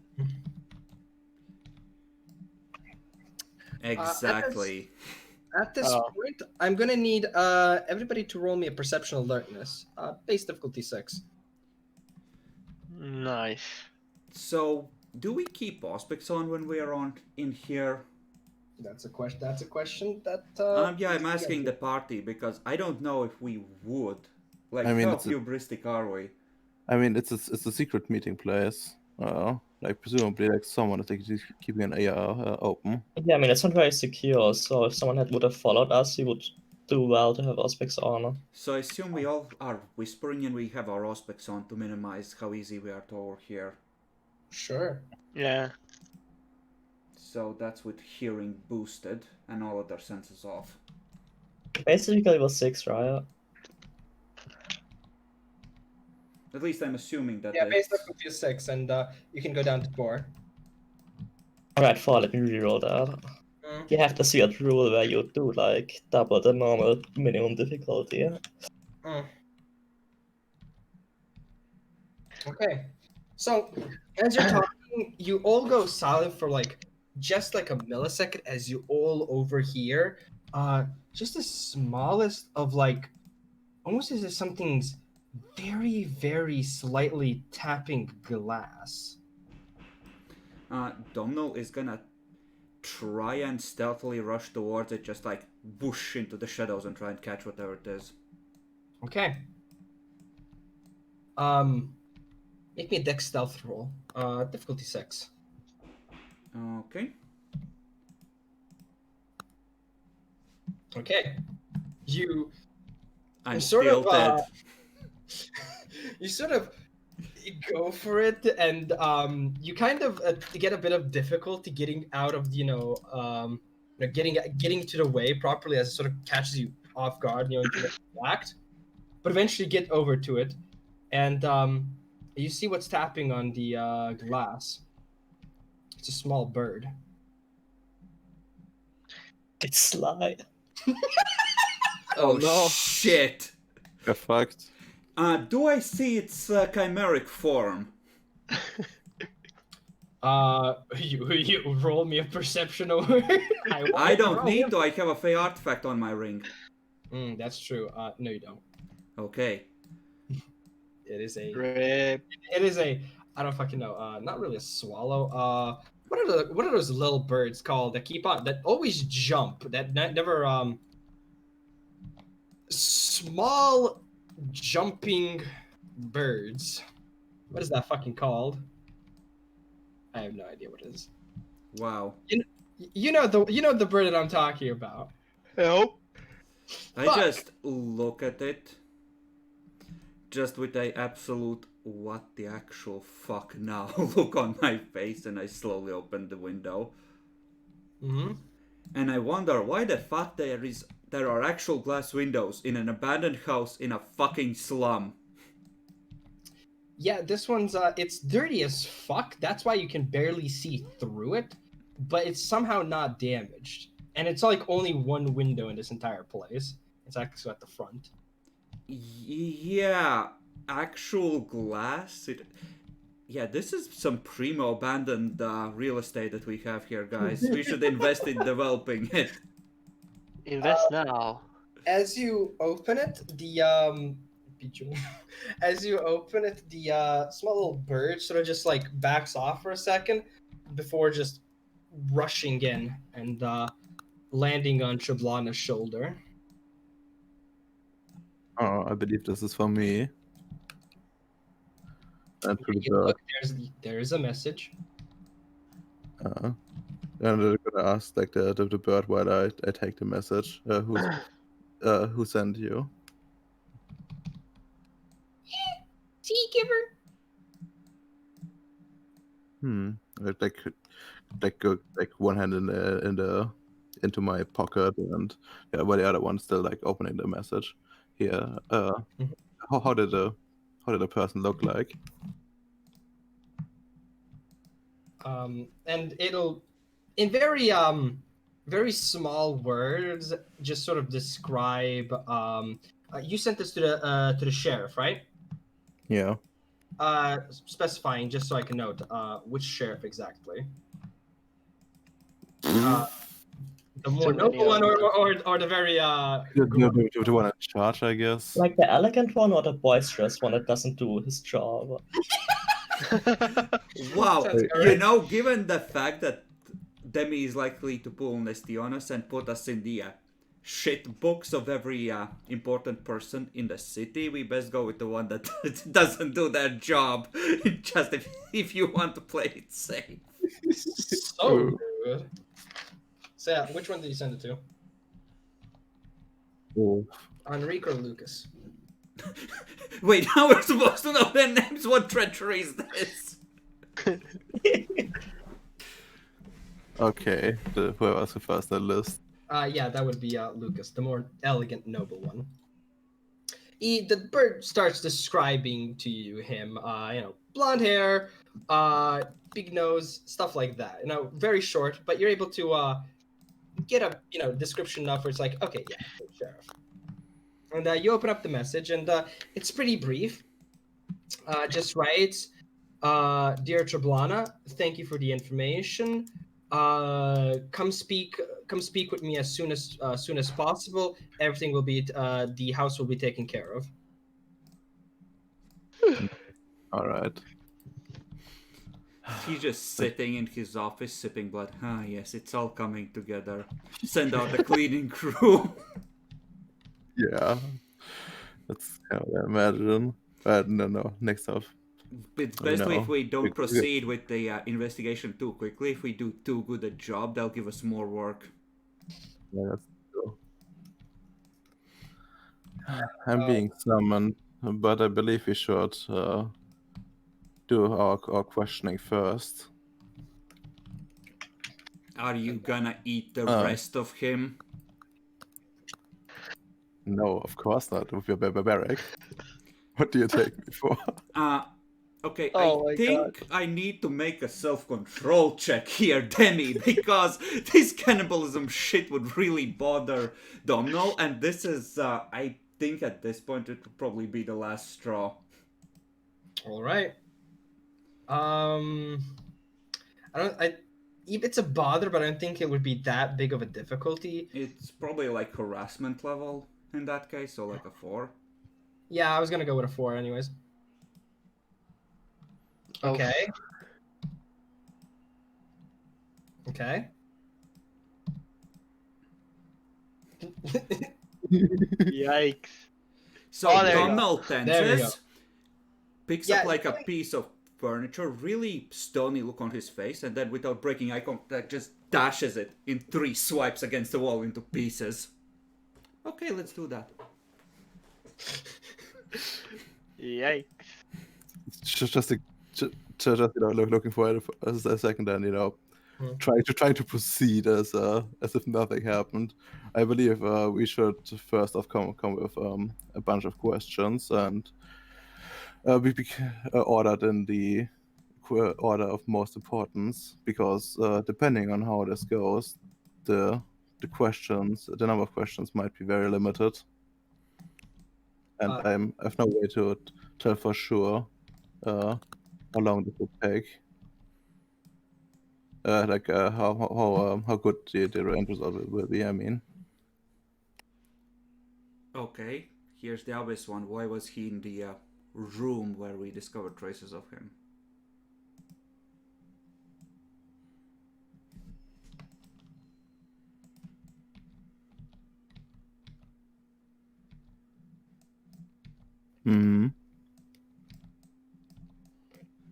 [SPEAKER 1] Exactly.
[SPEAKER 2] At this
[SPEAKER 3] Oh.
[SPEAKER 2] point, I'm gonna need everybody to roll me a perception alertness. Base difficulty 6.
[SPEAKER 3] Nice.
[SPEAKER 1] So, do we keep aspects on when we are on in here?
[SPEAKER 2] That's a question. That's a question that.
[SPEAKER 1] Yeah, I'm asking the party because I don't know if we would. Like,
[SPEAKER 4] I mean,
[SPEAKER 1] how
[SPEAKER 4] it's a-
[SPEAKER 1] hubristic are we?
[SPEAKER 4] I mean, it's a secret meeting place. Like presumably, like someone is like keeping an ear open.
[SPEAKER 5] Yeah, I mean, it's not very secure, so if someone would have followed us, he would do well to have Auspex on.
[SPEAKER 1] So I assume we all are whispering and we have our aspects on to minimize how easy we are to overhear.
[SPEAKER 2] Sure.
[SPEAKER 3] Yeah.
[SPEAKER 1] So that's with hearing boosted and all other senses off.
[SPEAKER 5] Basically, it was 6, right?
[SPEAKER 1] At least I'm assuming that
[SPEAKER 2] Yeah, base
[SPEAKER 1] it's...
[SPEAKER 2] difficulty is 6, and you can go down to 4.
[SPEAKER 5] Alright, 4, let me reroll that. You have this weird rule where you do like double the normal minimum difficulty.
[SPEAKER 2] Okay. So, as you're talking, you all go silent for like just like a millisecond as you all overhear just the smallest of like almost as if something's very, very slightly tapping glass.
[SPEAKER 1] Domhnall is gonna try and stealthily rush towards it, just like whoosh into the shadows and try and catch whatever it is.
[SPEAKER 2] Okay. Make me a dex stealth roll. Difficulty 6.
[SPEAKER 1] Okay.
[SPEAKER 2] Okay.
[SPEAKER 1] I'm
[SPEAKER 2] sort
[SPEAKER 1] still
[SPEAKER 2] of,
[SPEAKER 1] dead.
[SPEAKER 2] you sort of go for it, and you kind of get a bit of difficulty getting out of getting to the way properly as it sort of catches you off guard, you act. But eventually get over to it, and you see what's tapping on the glass. It's a small bird.
[SPEAKER 5] It's Sly.
[SPEAKER 1] Oh
[SPEAKER 3] no.
[SPEAKER 1] shit!
[SPEAKER 4] We're fucked.
[SPEAKER 1] Do I see its chimeric form?
[SPEAKER 2] You roll me a perception over.
[SPEAKER 1] I don't need to, I have a Fey artifact on my ring.
[SPEAKER 2] That's true. No, you don't.
[SPEAKER 1] Okay.
[SPEAKER 2] It is a.
[SPEAKER 3] Rip.
[SPEAKER 2] It is a. I don't fucking know. Not really a swallow. What are those little birds called that keep on that always jump that never small jumping birds. What is that fucking called? I have no idea what it is.
[SPEAKER 1] Wow.
[SPEAKER 2] You know the bird that I'm talking about.
[SPEAKER 3] Help.
[SPEAKER 1] I
[SPEAKER 2] Fuck.
[SPEAKER 1] just look at it, just with a absolute what the actual fuck now look on my face, and I slowly open the window.
[SPEAKER 2] Mm-hmm.
[SPEAKER 1] And I wonder why the fuck there are actual glass windows in an abandoned house in a fucking slum.
[SPEAKER 2] Yeah, this one's it's dirty as fuck. That's why you can barely see through it, but it's somehow not damaged. And it's like only one window in this entire place. It's actually at the front.
[SPEAKER 1] Yeah, actual glass. Yeah, this is some primo abandoned real estate that we have here, guys. We should invest in developing it.
[SPEAKER 3] Invest now.
[SPEAKER 2] As you open it, the as you open it, the small little bird sort of just like backs off for a second before just rushing in and landing on Shablana's shoulder.
[SPEAKER 4] Oh, I believe this is for me. And to the
[SPEAKER 2] You
[SPEAKER 4] bird.
[SPEAKER 2] look, there's a message.
[SPEAKER 4] And I'm gonna ask like the bird while I take the message. Who sent you?
[SPEAKER 2] Tea giver.
[SPEAKER 4] Like go like one hand into my pocket, and yeah, while the other one still like opening the message. Here. How did the How did the person look like?
[SPEAKER 2] And it'll, in very small words, just sort of describe. You sent this to the sheriff, right?
[SPEAKER 4] Yeah.
[SPEAKER 2] Specifying just so I can note which sheriff exactly. The more
[SPEAKER 3] Too many
[SPEAKER 2] noble one,
[SPEAKER 3] of
[SPEAKER 2] or the very
[SPEAKER 4] The one in charge, I guess.
[SPEAKER 5] Like the elegant one or the boisterous one that doesn't do his job?
[SPEAKER 1] Wow,
[SPEAKER 2] Sounds
[SPEAKER 1] you
[SPEAKER 2] correct.
[SPEAKER 1] know, given the fact that Demi is likely to pull Nestionus and put us in the shit books of every important person in the city, we best go with the one that doesn't do their job. Just if you want to play it safe.
[SPEAKER 2] So good. So yeah, which one did you send it to?
[SPEAKER 4] Oh.
[SPEAKER 2] Enrique or Lucas?
[SPEAKER 1] Wait, how we're supposed to know their names? What treachery is this?
[SPEAKER 4] Okay, whoever's the first on the list.
[SPEAKER 2] Yeah, that would be Lucas, the more elegant, noble one. The bird starts describing to you him, blonde hair, big nose, stuff like that. Very short, but you're able to get a description enough where it's like, okay, yeah, sheriff. And you open up the message, and it's pretty brief. Just writes, "Dear Trablana, thank you for the information. Come speak with me as soon as possible. Everything will be the house will be taken care of."
[SPEAKER 4] All right.
[SPEAKER 1] He's just sitting in his office sipping blood. Ah, yes, it's all coming together. Send out the cleaning crew.
[SPEAKER 4] Yeah. That's kind of imagine. No. Next up.
[SPEAKER 1] It's
[SPEAKER 4] Oh,
[SPEAKER 1] best
[SPEAKER 4] no.
[SPEAKER 1] if we don't
[SPEAKER 4] We-
[SPEAKER 1] proceed with the investigation too quickly. If we do too good a job, they'll give us more work.
[SPEAKER 4] Yeah, that's true. I'm being summoned, but I believe we should do our questioning first.
[SPEAKER 1] Are you gonna eat the
[SPEAKER 4] Um.
[SPEAKER 1] rest of him?
[SPEAKER 4] No, of course not. With your barbaric. What do you take me for?
[SPEAKER 1] Okay,
[SPEAKER 3] Oh
[SPEAKER 1] I
[SPEAKER 3] my
[SPEAKER 1] think I need to make a self-control check here, Demi, because this cannibalism shit would really bother Domhnall, and this is, I think at this point it would probably be the last straw.
[SPEAKER 2] All right. It's a bother, but I don't think it would be that big of a difficulty.
[SPEAKER 1] It's probably like harassment level in that case, so like a 4.
[SPEAKER 2] Yeah, I was gonna go with a 4, anyways.
[SPEAKER 3] Oh.
[SPEAKER 2] Okay. Okay.
[SPEAKER 3] Yikes.
[SPEAKER 1] So
[SPEAKER 3] Oh, there you go.
[SPEAKER 1] Domhnall
[SPEAKER 2] There we
[SPEAKER 1] tenses,
[SPEAKER 2] go.
[SPEAKER 1] picks
[SPEAKER 2] Yeah,
[SPEAKER 1] up like a piece of furniture, really stony look on his face, and then without breaking eye contact, just dashes it in 3 swipes against the wall into pieces. Okay, let's do that.
[SPEAKER 3] Yikes.
[SPEAKER 4] just looking for it for a second, and trying to proceed as if nothing happened. I believe we should first off come with a bunch of questions and be ordered in the order of most importance, because depending on how this goes, the number of questions might be very limited, and I have no way to tell for sure how long this would take. How good the end result will be. I mean,
[SPEAKER 1] Okay, here's the obvious one. Why was he in the room where we discovered traces of him?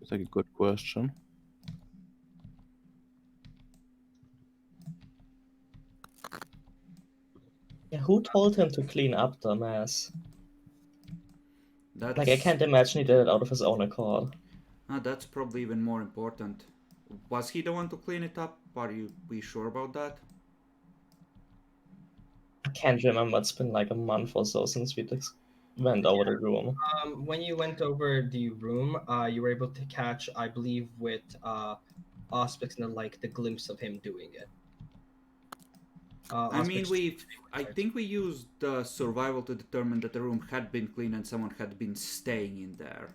[SPEAKER 4] It's like a good question.
[SPEAKER 5] Yeah, who told him to clean up the mess?
[SPEAKER 1] That's,
[SPEAKER 5] Like, I can't imagine he did it out of his own accord.
[SPEAKER 1] that's probably even more important. Was he the one to clean it up? Are we sure about that?
[SPEAKER 5] I can't remember. It's been like a month or so since we went over the room.
[SPEAKER 2] When you went over the room, you were able to catch, I believe, with Auspex and the glimpse of him doing it.
[SPEAKER 1] I mean,
[SPEAKER 2] Auspex-
[SPEAKER 1] I think we used survival to determine that the room had been clean and someone had been staying in there.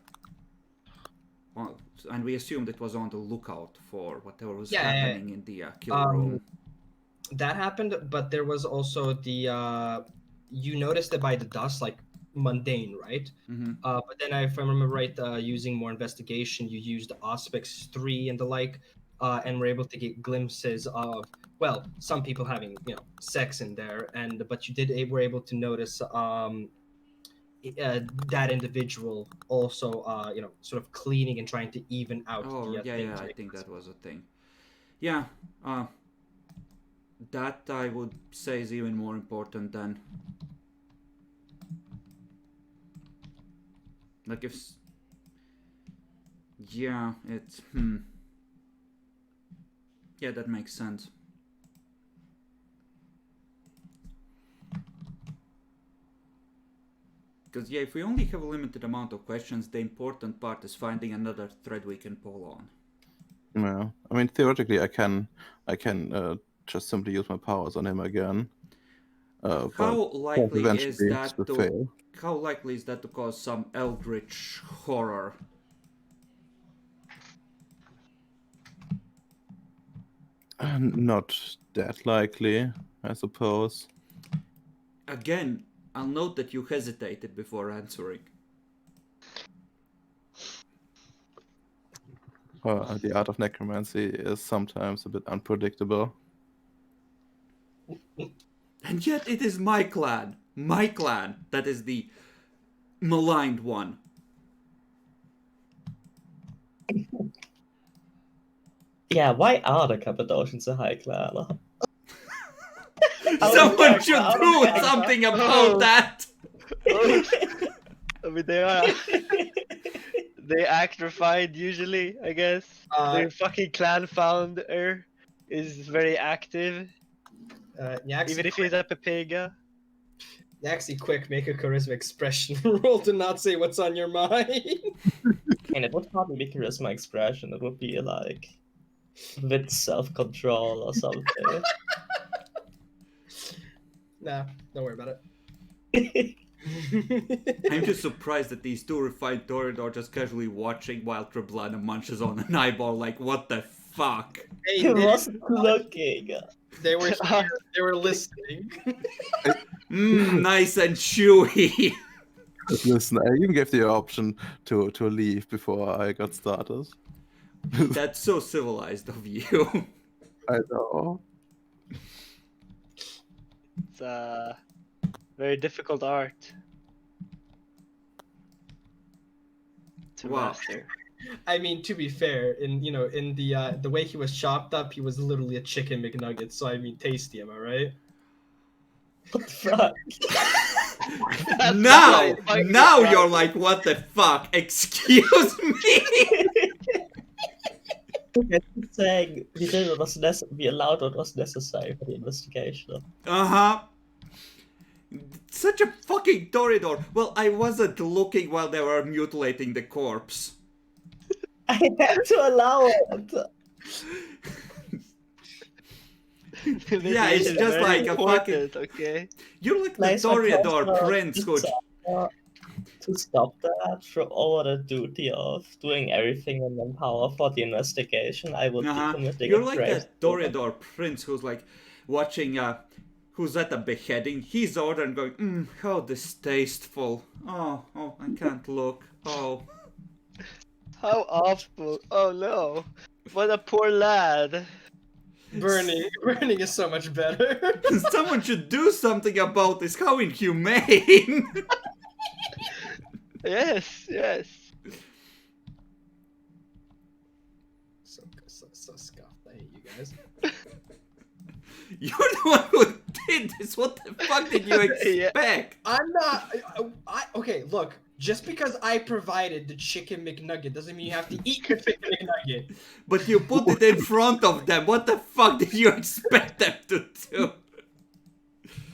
[SPEAKER 1] Well, and we assumed it was on the lookout for whatever was happening in the kill room.
[SPEAKER 2] That happened, but there was also the you noticed it by the dust, like mundane, right?
[SPEAKER 1] Mm-hmm.
[SPEAKER 2] But then, if I remember right, using more investigation, you used Auspex 3 and the like, and were able to get glimpses of, well, some people having sex in there, but you were able to notice that individual also sort of cleaning and trying to even out
[SPEAKER 1] Oh,
[SPEAKER 2] the
[SPEAKER 1] yeah,
[SPEAKER 2] things.
[SPEAKER 1] I think that was a thing. Yeah, that I would say is even more important than... Like if... Yeah, it's... Yeah, that makes sense. Because, yeah, if we only have a limited amount of questions, the important part is finding another thread we can pull on.
[SPEAKER 4] Yeah, I mean, theoretically, I can just simply use my powers on him again.
[SPEAKER 1] How likely is that
[SPEAKER 4] to
[SPEAKER 1] to
[SPEAKER 4] fail?
[SPEAKER 1] How likely is that to cause some eldritch horror?
[SPEAKER 4] Not that likely, I suppose.
[SPEAKER 1] Again, I'll note that you hesitated before answering.
[SPEAKER 4] The art of necromancy is sometimes a bit unpredictable.
[SPEAKER 1] And yet it is my clan that is the maligned one.
[SPEAKER 5] Yeah, why are the Cappadocians a high clan?
[SPEAKER 1] Someone should do something about that!
[SPEAKER 3] I mean, they act refined usually, I guess. Their fucking clan founder is very active, even if he's a Pepega.
[SPEAKER 2] Yaxie, quick, make a charisma expression roll to not say what's on your mind.
[SPEAKER 5] And it would hardly be charisma expression, it would be like with self-control or something.
[SPEAKER 2] Nah, don't worry about it.
[SPEAKER 1] I'm just surprised that these two refined Toreador are just casually watching while Treblana munches on an eyeball like, what the fuck?
[SPEAKER 2] Hey,
[SPEAKER 5] He wasn't looking.
[SPEAKER 2] they were here, they were listening.
[SPEAKER 1] Nice and chewy.
[SPEAKER 4] Listen, I even gave the option to leave before I got started.
[SPEAKER 1] That's so civilized of you.
[SPEAKER 4] I know.
[SPEAKER 3] It's a very difficult art to
[SPEAKER 1] Wow.
[SPEAKER 3] master.
[SPEAKER 2] I mean, to be fair, in the way he was chopped up, he was literally a chicken McNugget. So I mean, tasty, am I right?
[SPEAKER 5] What the fuck?
[SPEAKER 1] Now you're like, what the fuck? Excuse me?
[SPEAKER 5] It's saying we did what was we allowed what was necessary for the investigation.
[SPEAKER 1] Uh-huh. Such a fucking Toreador. Well, I wasn't looking while they were mutilating the corpse.
[SPEAKER 5] I had to allow it.
[SPEAKER 1] Yeah, it's
[SPEAKER 3] This is
[SPEAKER 1] just
[SPEAKER 3] very
[SPEAKER 1] like a fucking...
[SPEAKER 3] important, okay?
[SPEAKER 1] You're like the
[SPEAKER 5] Nice
[SPEAKER 1] Toreador
[SPEAKER 5] approach,
[SPEAKER 1] prince who...
[SPEAKER 5] to stop that, throw over the duty of doing everything in my power for the investigation, I would be committing
[SPEAKER 1] You're
[SPEAKER 5] a
[SPEAKER 1] like
[SPEAKER 5] grave
[SPEAKER 1] that Toreador prince who's like watching who's at a beheading. He's over and going, how distasteful. Oh, I can't look. Oh.
[SPEAKER 3] How awful. Oh no. What a poor lad.
[SPEAKER 2] Burning is so much better.
[SPEAKER 1] Someone should do something about this. How inhumane.
[SPEAKER 3] Yes.
[SPEAKER 2] So scuffed. I hate you guys.
[SPEAKER 1] You're the one who did this. What the fuck did you expect?
[SPEAKER 2] I'm not. Okay, look. Just because I provided the chicken McNugget doesn't mean you have to eat the chicken McNugget.
[SPEAKER 1] But you put it in front of them. What the fuck did you expect them to do?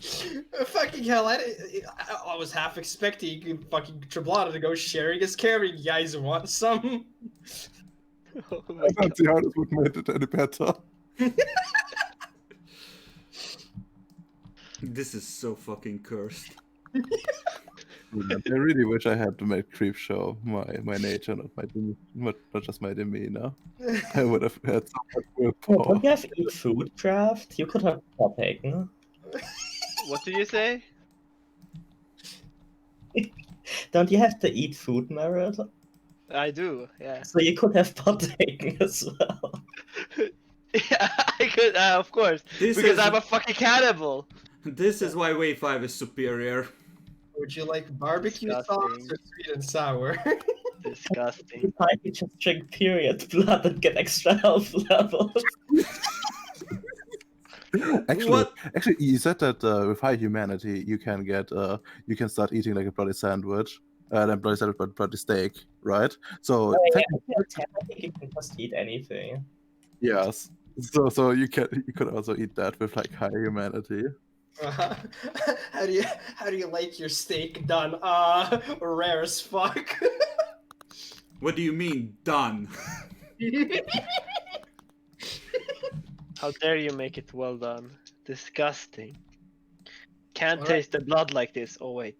[SPEAKER 2] Fucking hell, I was half expecting fucking Treblana to go sharing is caring. You guys want some?
[SPEAKER 3] Oh my
[SPEAKER 4] I don't
[SPEAKER 3] god.
[SPEAKER 4] see how this would make it any better.
[SPEAKER 1] This is so fucking cursed.
[SPEAKER 4] I really wish I had to make creep show my nature, not just my demeanor. I would have had so much
[SPEAKER 5] Oh,
[SPEAKER 4] willpower.
[SPEAKER 5] don't you have eat food craft? You could have partaken.
[SPEAKER 3] What did you say?
[SPEAKER 5] Don't you have to eat food, Merit?
[SPEAKER 3] I do, yeah.
[SPEAKER 5] So you could have partaken as well.
[SPEAKER 3] Yeah, I could, of course.
[SPEAKER 1] This
[SPEAKER 3] Because
[SPEAKER 1] is
[SPEAKER 3] I'm a fucking cannibal.
[SPEAKER 1] this is why Wave 5 is superior.
[SPEAKER 2] Would you like barbecue sauce
[SPEAKER 3] Disgusting.
[SPEAKER 2] or sweet and sour?
[SPEAKER 3] Disgusting.
[SPEAKER 5] You might just drink period blood and get extra health levels.
[SPEAKER 4] Actually, you said that with high humanity, you can get you can start eating like a bloody sandwich, then bloody sandwich, but bloody steak, right? So
[SPEAKER 5] Oh, yeah,
[SPEAKER 4] technically,
[SPEAKER 5] I think you can just eat anything.
[SPEAKER 4] yes. So you could also eat that with like high humanity.
[SPEAKER 2] Uh, how do you like your steak done? Rare as fuck.
[SPEAKER 1] What do you mean done?
[SPEAKER 3] How dare you make it well done? Disgusting. Can't
[SPEAKER 2] Alright.
[SPEAKER 3] taste the blood like this. Oh wait.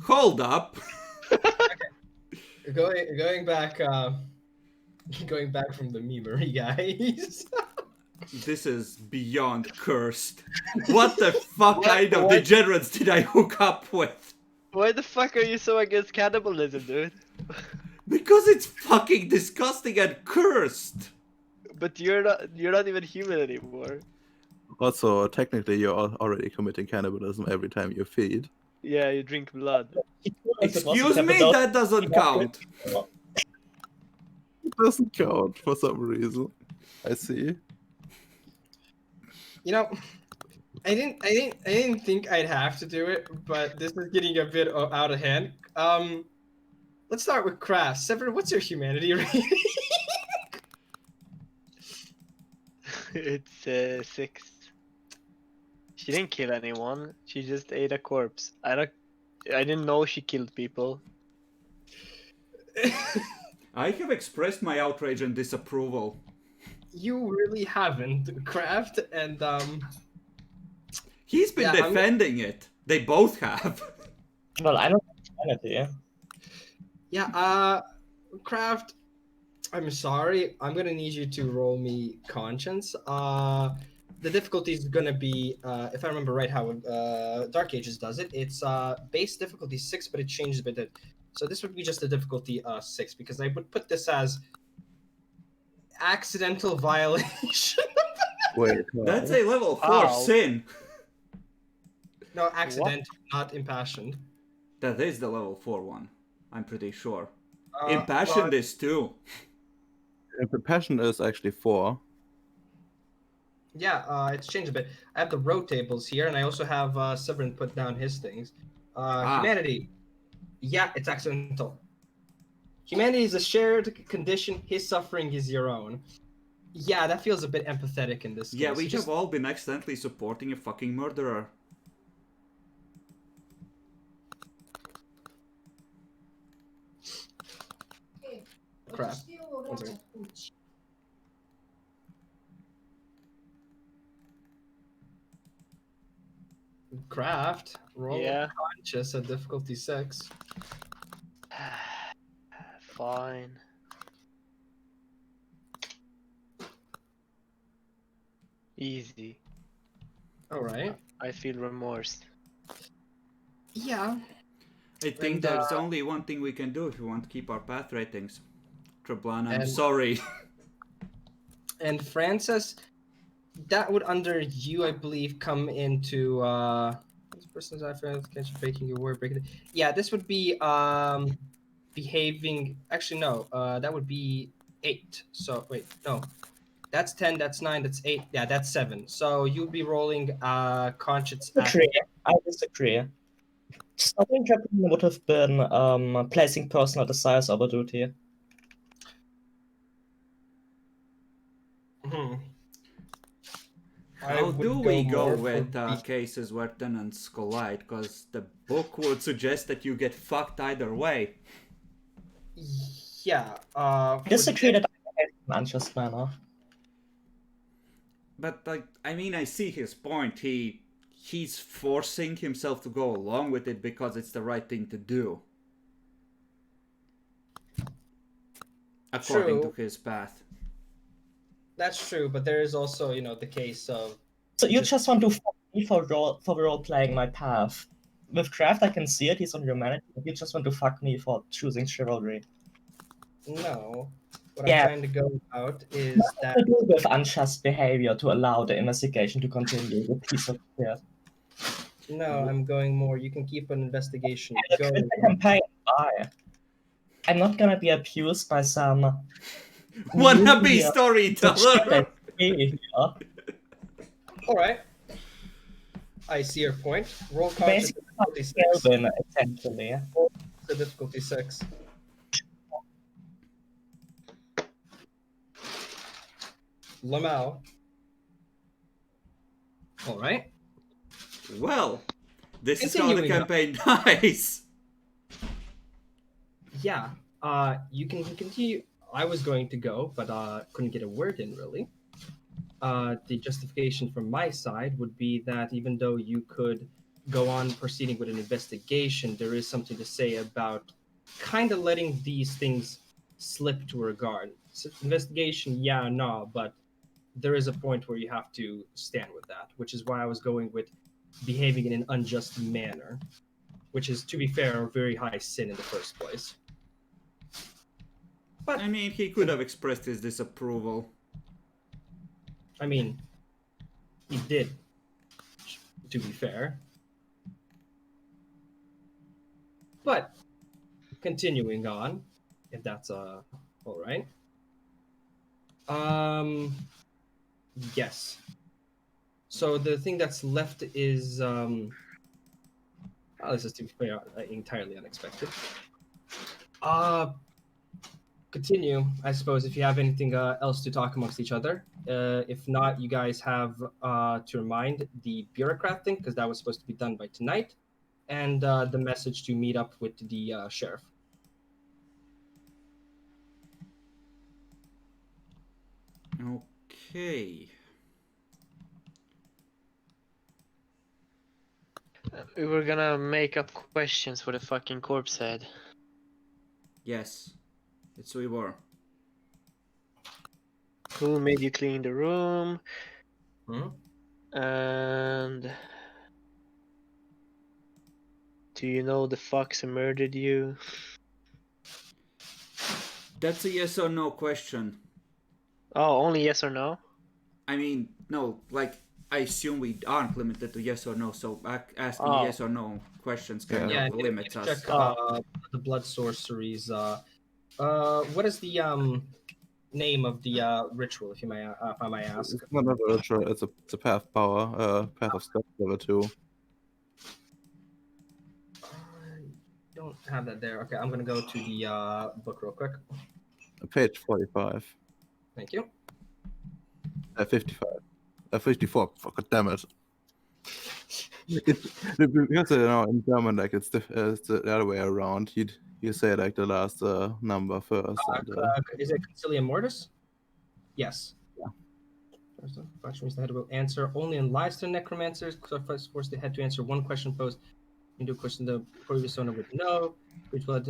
[SPEAKER 1] Hold up.
[SPEAKER 2] going back going back from the memery, guys.
[SPEAKER 1] This is beyond cursed. What the fuck
[SPEAKER 3] What-
[SPEAKER 1] kind of
[SPEAKER 3] what?
[SPEAKER 1] degenerates did I hook up with?
[SPEAKER 3] Why the fuck are you so against cannibalism, dude?
[SPEAKER 1] Because it's fucking disgusting and cursed.
[SPEAKER 3] But you're not even human anymore.
[SPEAKER 4] Also, technically, you're already committing cannibalism every time you feed.
[SPEAKER 3] Yeah, you drink blood.
[SPEAKER 1] Excuse me, that doesn't count.
[SPEAKER 4] It doesn't count for some reason. I see.
[SPEAKER 2] You know, I didn't think I'd have to do it, but this is getting a bit out of hand. Let's start with Craft. Severin, what's your humanity rating?
[SPEAKER 3] It's 6. She didn't kill anyone. She just ate a corpse. I didn't know she killed people.
[SPEAKER 1] I have expressed my outrage and disapproval.
[SPEAKER 2] You really haven't, Craft, and
[SPEAKER 1] He's been
[SPEAKER 2] Yeah, I'm-
[SPEAKER 1] defending it. They both have.
[SPEAKER 5] Well, I don't have humanity.
[SPEAKER 2] yeah, Craft. I'm sorry. I'm gonna need you to roll me conscience. The difficulty is gonna be, if I remember right, how Dark Ages does it. It's base difficulty 6, but it changes a bit. So this would be just a difficulty 6, because I would put this as accidental violation.
[SPEAKER 4] Wait,
[SPEAKER 1] That's a level 4
[SPEAKER 3] How?
[SPEAKER 1] sin.
[SPEAKER 2] No, accident, not impassioned.
[SPEAKER 1] That is the level 4 one. I'm pretty sure.
[SPEAKER 2] Uh,
[SPEAKER 1] Impassioned is 2.
[SPEAKER 4] the passion is actually 4.
[SPEAKER 2] Yeah, it's changed a bit. I have the row tables here, and I also have Severin put down his things. Humanity. Yeah, it's accidental. Humanity is a shared condition. His suffering is your own. Yeah, that feels a bit empathetic in this
[SPEAKER 1] Yeah,
[SPEAKER 2] case.
[SPEAKER 1] we
[SPEAKER 2] You
[SPEAKER 1] have all been accidentally supporting a fucking murderer.
[SPEAKER 2] Crap. One second. Craft. Roll
[SPEAKER 3] Yeah.
[SPEAKER 2] conscious at difficulty 6.
[SPEAKER 3] Fine. Easy.
[SPEAKER 2] Alright.
[SPEAKER 3] I feel remorse.
[SPEAKER 2] Yeah.
[SPEAKER 1] I think
[SPEAKER 2] And,
[SPEAKER 1] there's only one thing we can do if we want to keep our path ratings. Treblana, I'm
[SPEAKER 2] And-
[SPEAKER 1] sorry.
[SPEAKER 2] And Francis, that would under you, I believe, come into this person's after breaking your word, breaking it. Yeah, this would be behaving. Actually, no, that would be 8. So wait, no, that's 10. That's 9. That's 8. Yeah, that's 7. So you'd be rolling conscience.
[SPEAKER 5] I disagree. Stopping Japan would have been placing personal desires over duty.
[SPEAKER 2] Hmm.
[SPEAKER 1] How
[SPEAKER 2] would
[SPEAKER 1] do we go
[SPEAKER 2] more for
[SPEAKER 1] with cases where tenants collide? Because the book would suggest that you get fucked either way.
[SPEAKER 2] Yeah.
[SPEAKER 5] I
[SPEAKER 2] For
[SPEAKER 5] disagree that I behave in an unjust manner.
[SPEAKER 1] But like, I mean, I see his point. He's forcing himself to go along with it because it's the right thing to do, according to
[SPEAKER 2] True.
[SPEAKER 1] his path.
[SPEAKER 2] That's true, but there is also, the case of
[SPEAKER 5] So you just want to fuck me for role playing my path. With Craft, I can see it. He's on humanity. But you just want to fuck me for choosing chivalry.
[SPEAKER 2] no. What
[SPEAKER 5] Yeah.
[SPEAKER 2] I'm trying to go about is that
[SPEAKER 5] To do with unjust behavior to allow the investigation to continue. The piece of shit.
[SPEAKER 2] no, I'm going more. You can keep an investigation
[SPEAKER 5] Quit
[SPEAKER 2] going.
[SPEAKER 5] the campaign. Bye. I'm not gonna be abused by some
[SPEAKER 1] Wannabe
[SPEAKER 5] media
[SPEAKER 1] storyteller!
[SPEAKER 5] here.
[SPEAKER 2] All right. I see your point. Roll
[SPEAKER 5] Basically,
[SPEAKER 2] difficulty 6.
[SPEAKER 5] Kelvin, essentially.
[SPEAKER 2] The difficulty 6. Lamau. All right.
[SPEAKER 1] Well, this is how the
[SPEAKER 2] Continuing on.
[SPEAKER 1] campaign dies.
[SPEAKER 2] Yeah. You can continue. I was going to go, but couldn't get a word in really. The justification from my side would be that even though you could go on proceeding with an investigation, there is something to say about kind of letting these things slip to a regard. So investigation, yeah, no, but there is a point where you have to stand with that, which is why I was going with behaving in an unjust manner, which is, to be fair, a very high sin in the first place. But
[SPEAKER 1] I mean, he could have expressed his disapproval.
[SPEAKER 2] I mean, he did, to be fair. But continuing on, if that's all right. Yes. So the thing that's left is this is, to be fair, entirely unexpected. Continue, I suppose, if you have anything else to talk amongst each other. If not, you guys have to remind the bureaucrat thing, because that was supposed to be done by tonight, and the message to meet up with the sheriff.
[SPEAKER 1] Okay.
[SPEAKER 3] We were gonna make up questions for the fucking corpse head.
[SPEAKER 1] Yes. It's we were.
[SPEAKER 3] Who made you clean the room?
[SPEAKER 2] Hmm?
[SPEAKER 3] And do you know the fox who murdered you?
[SPEAKER 1] That's a yes or no question.
[SPEAKER 3] Oh, only yes or no?
[SPEAKER 1] I mean, no, like, I assume we aren't limited to yes or no, so asking
[SPEAKER 3] Oh.
[SPEAKER 1] yes or no questions kind
[SPEAKER 2] Yeah,
[SPEAKER 1] of limits us.
[SPEAKER 2] check the blood sorceries. What is the name of the ritual, if I may ask?
[SPEAKER 4] It's not a ritual, it's a path power, path of stealth level 2.
[SPEAKER 2] I don't have that there. Okay, I'm gonna go to the book real quick.
[SPEAKER 4] Page 45.
[SPEAKER 2] Thank you.
[SPEAKER 4] 55. 54. Fuck, damn it. Because in German, like it's the other way around. You say like the last number first.
[SPEAKER 2] Is it Concilium Mortis? Yes.
[SPEAKER 4] Yeah.
[SPEAKER 2] Question means the head will answer only in lives to necromancers. Force the head to answer one question posed into a question the previous owner would know. Which blood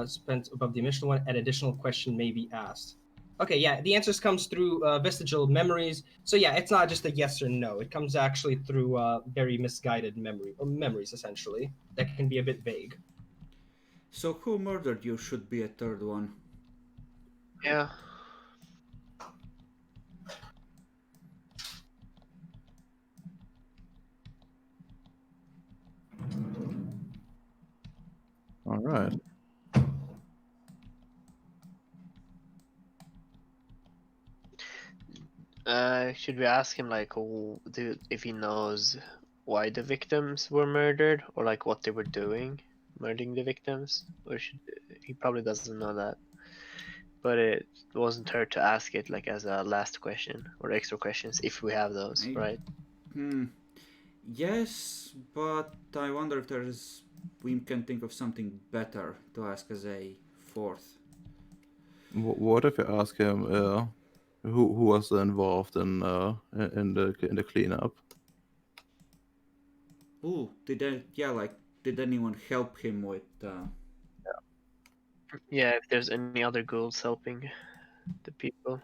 [SPEAKER 2] spent above the initial one, and additional question may be asked. Okay, yeah, the answers comes through vestigial memories. So yeah, it's not just a yes or no. It comes actually through very misguided memories, essentially, that can be a bit vague.
[SPEAKER 1] So who murdered you should be a third one.
[SPEAKER 3] Yeah.
[SPEAKER 4] All right.
[SPEAKER 3] Should we ask him like if he knows why the victims were murdered or like what they were doing, murdering the victims? Or he probably doesn't know that. but it wasn't hurt to ask it like as a last question or extra questions if we have those,
[SPEAKER 1] I-
[SPEAKER 3] right?
[SPEAKER 1] Yes, but I wonder if we can think of something better to ask as a fourth.
[SPEAKER 4] What if you ask him who was involved in the cleanup?
[SPEAKER 1] Ooh, did anyone help him with?
[SPEAKER 3] Yeah, if there's any other ghouls helping the people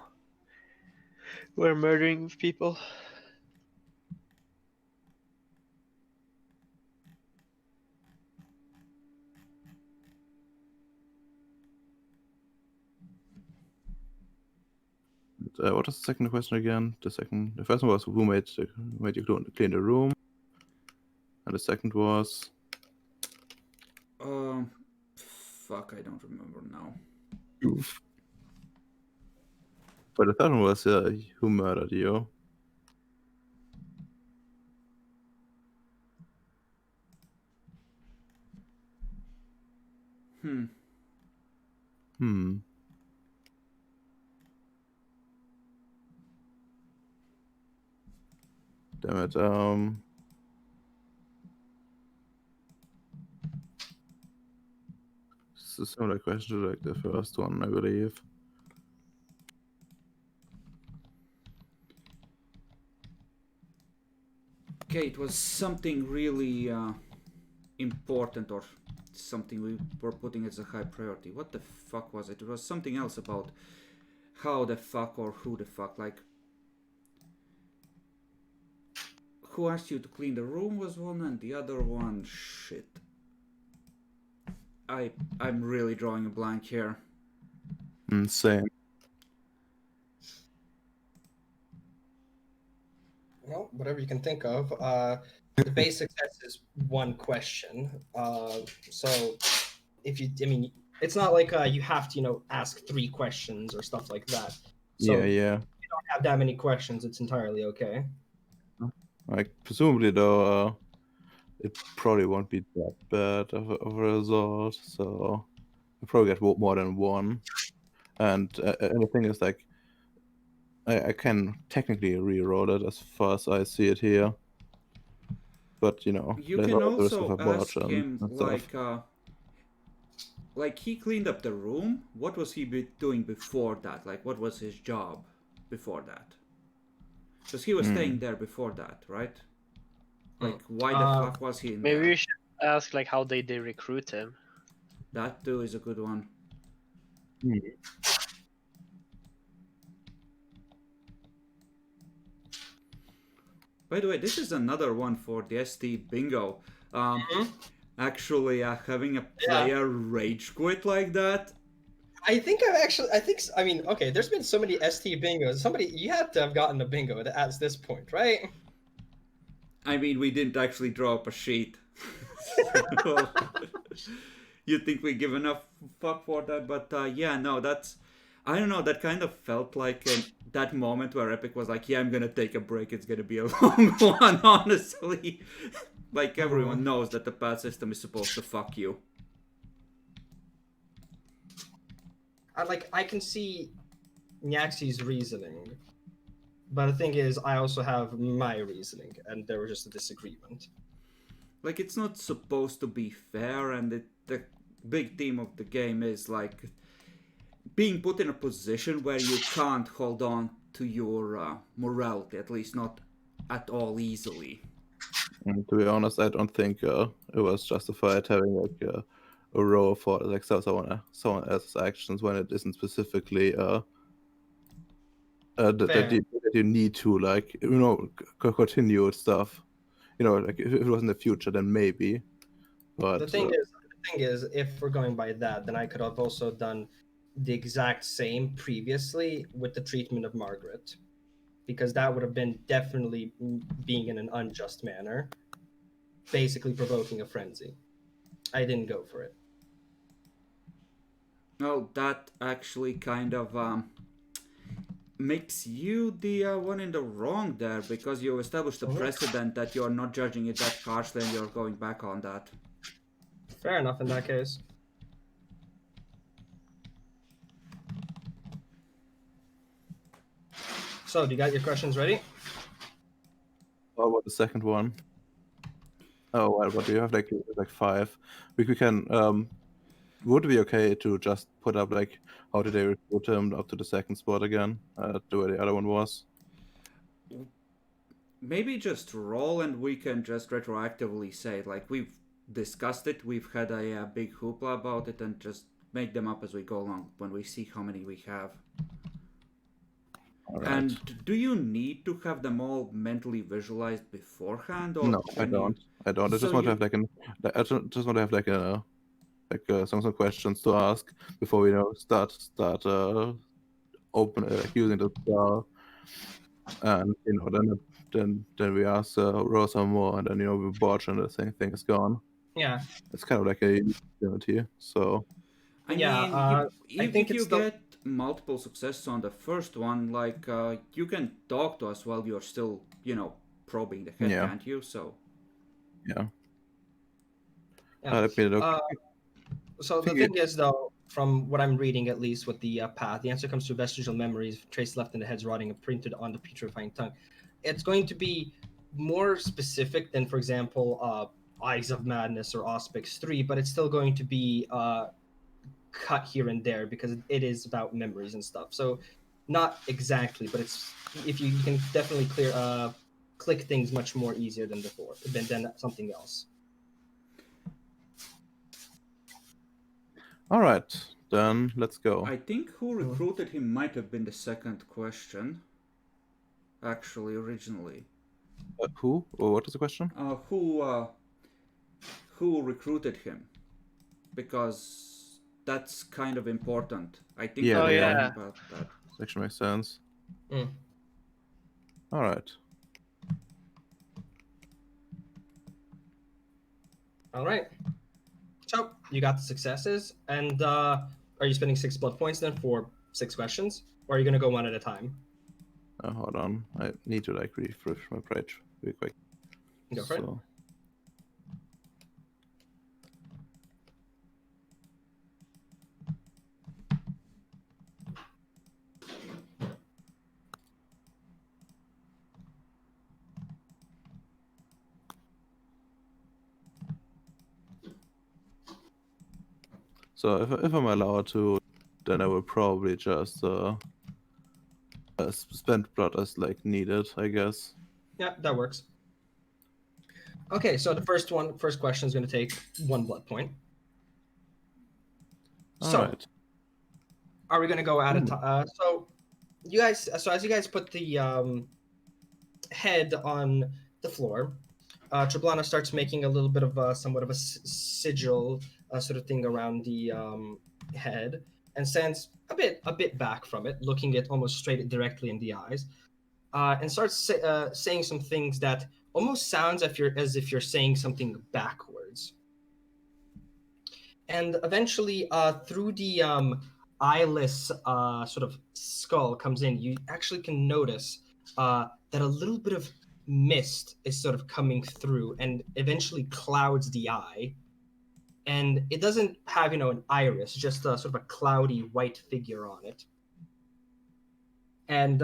[SPEAKER 3] who are murdering people.
[SPEAKER 4] What was the second question again? The first one was who made you clean the room, and the second was
[SPEAKER 1] Fuck, I don't remember now.
[SPEAKER 4] oof. But the third one was who murdered you.
[SPEAKER 1] Hmm.
[SPEAKER 4] Hmm. Damn it. It's a similar question to like the first one, I believe.
[SPEAKER 1] Okay, it was something really important or something we were putting as a high priority. What the fuck was it? It was something else about how the fuck or who the fuck, like who asked you to clean the room was one, and the other one, shit. I'm really drawing a blank here.
[SPEAKER 4] Same.
[SPEAKER 2] Well, whatever you can think of. The basic test is one question. So if you, I mean, it's not like you have to, ask 3 questions or stuff like that. So if
[SPEAKER 4] Yeah.
[SPEAKER 2] you don't have that many questions, it's entirely okay.
[SPEAKER 4] Like presumably though, it probably won't be that bad of a result. So you probably get more than one. And the thing is, like, I can technically re-roll it as far as I see it here. But
[SPEAKER 1] You
[SPEAKER 4] there's
[SPEAKER 1] can
[SPEAKER 4] always the risk of
[SPEAKER 1] also
[SPEAKER 4] a botch
[SPEAKER 1] ask
[SPEAKER 4] and
[SPEAKER 1] him
[SPEAKER 4] stuff.
[SPEAKER 1] like he cleaned up the room. What was he doing before that? Like what was his job before that? Because he was staying there before that, right? Like why the fuck was he in
[SPEAKER 3] Maybe
[SPEAKER 1] there?
[SPEAKER 3] we should ask like how they recruit him.
[SPEAKER 1] That too is a good one. By the way, this is another one for the ST bingo. Actually, having a player rage quit like that.
[SPEAKER 2] I think I mean, okay, there's been so many ST bingos. You had to have gotten a bingo at this point, right?
[SPEAKER 1] I mean, we didn't actually draw up a sheet. So, you think we give enough fuck for that? But yeah, no, that's. I don't know, that kind of felt like that moment where Epic was like, yeah, I'm gonna take a break, it's gonna be a long one, honestly. Like, everyone knows that the path system is supposed to fuck you.
[SPEAKER 2] I can see Nyaxi's reasoning, but the thing is, I also have my reasoning, and there was just a disagreement.
[SPEAKER 1] Like, it's not supposed to be fair, and the big theme of the game is, like, being put in a position where you can't hold on to your morality, at least not at all easily.
[SPEAKER 4] And to be honest, I don't think it was justified having like a row for like someone else's actions when it isn't specifically that you need to like continue stuff. Like if it was in the future, then maybe. But
[SPEAKER 2] The thing is, if we're going by that, then I could have also done the exact same previously with the treatment of Margaret, because that would have been definitely being in an unjust manner, basically provoking a frenzy. I didn't go for it.
[SPEAKER 1] Well, that actually kind of makes you the one in the wrong there, because you established a precedent that you're not judging it that harshly and you're going back on that.
[SPEAKER 2] Fair enough in that case. So, do you got your questions ready?
[SPEAKER 4] How about the second one? Oh, well, what do you have? Like 5. We can. Would it be okay to just put up like how did they recruit him up to the second spot again? To where the other one was.
[SPEAKER 1] Maybe just roll and we can just retroactively say, like, we've discussed it, we've had a big hoopla about it, and just make them up as we go along when we see how many we have.
[SPEAKER 4] All right.
[SPEAKER 1] And do you need to have them all mentally visualized beforehand, or
[SPEAKER 4] No, I
[SPEAKER 1] can
[SPEAKER 4] don't. I don't. I
[SPEAKER 1] So
[SPEAKER 4] just want to
[SPEAKER 1] you-
[SPEAKER 4] have like just want to have like some questions to ask before we start open using the spell, and then we ask roll some more, and then we watch and the thing is gone.
[SPEAKER 2] Yeah.
[SPEAKER 4] It's kind of like a unity. So
[SPEAKER 1] I
[SPEAKER 2] Yeah,
[SPEAKER 1] mean,
[SPEAKER 2] I think
[SPEAKER 1] if you
[SPEAKER 2] it's the-
[SPEAKER 1] get multiple successes on the first one, like, you can talk to us while you're still, probing the head,
[SPEAKER 4] Yeah.
[SPEAKER 1] can't you? So,
[SPEAKER 4] yeah.
[SPEAKER 2] Yeah.
[SPEAKER 4] Let me look.
[SPEAKER 2] So the
[SPEAKER 4] think
[SPEAKER 2] thing is, though, from what I'm reading, at least with the path, the answer comes through vestigial memories, trace left in the heads rotting and printed on the putrefying tongue. It's going to be more specific than, for example, Eyes of Madness or Auspix 3, but it's still going to be cut here and there because it is about memories and stuff. So not exactly, but it's if you can definitely click things much more easier than before than something else.
[SPEAKER 4] All right, then let's go.
[SPEAKER 1] I think who recruited him might have been the second question, actually, originally.
[SPEAKER 4] Who? Or what is the question?
[SPEAKER 1] Who recruited him? Because that's kind of important. I think
[SPEAKER 4] Yeah,
[SPEAKER 1] we're
[SPEAKER 3] yeah.
[SPEAKER 1] talking about that.
[SPEAKER 4] Actually makes sense.
[SPEAKER 2] Mm.
[SPEAKER 4] All right.
[SPEAKER 2] All right. So you got the successes, and are you spending 6 blood points then for 6 questions, or are you gonna go one at a time?
[SPEAKER 4] Hold on. I need to like refresh my page really quick.
[SPEAKER 2] Go for it.
[SPEAKER 4] So if I'm allowed to, then I will probably just spend blood as like needed, I guess.
[SPEAKER 2] Yeah, that works. Okay, so the first question is going to take 1 blood point. So,
[SPEAKER 4] Alright.
[SPEAKER 2] are we going to go at a time? So as you guys put the head on the floor, Trablana starts making a little bit of somewhat of a sigil sort of thing around the head, and stands a bit back from it, looking it almost straight directly in the eyes, and starts saying some things that almost sounds as if you're saying something backwards. And eventually, through the eyeless sort of skull comes in, you actually can notice that a little bit of mist is sort of coming through and eventually clouds the eye. And it doesn't have, an iris, just sort of a cloudy white figure on it. And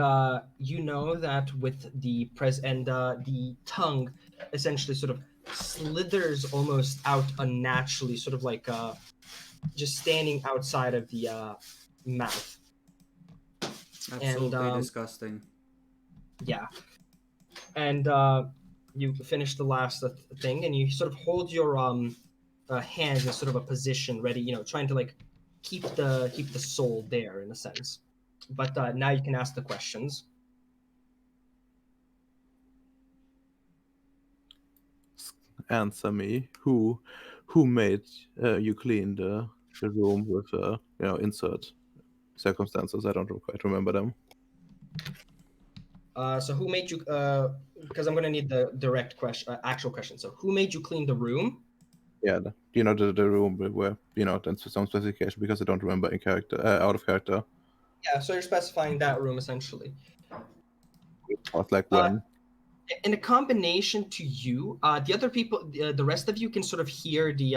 [SPEAKER 2] you know that with the the tongue essentially sort of slithers almost out unnaturally, sort of like just standing outside of the mouth.
[SPEAKER 1] Absolutely disgusting.
[SPEAKER 2] Yeah. And you finish the last thing, and you sort of hold your hands in sort of a position ready, trying to like keep the soul there in a sense. But now you can ask the questions.
[SPEAKER 4] Answer me. Who made you clean the room with insert circumstances? I don't quite remember them.
[SPEAKER 2] So who made you? Because I'm gonna need the direct question, actual question. So who made you clean the room?
[SPEAKER 4] Yeah, the room where that's some specification because I don't remember in character out of character.
[SPEAKER 2] Yeah, so you're specifying that room essentially.
[SPEAKER 4] Not like when.
[SPEAKER 2] In a combination to you, the other people, the rest of you can sort of hear the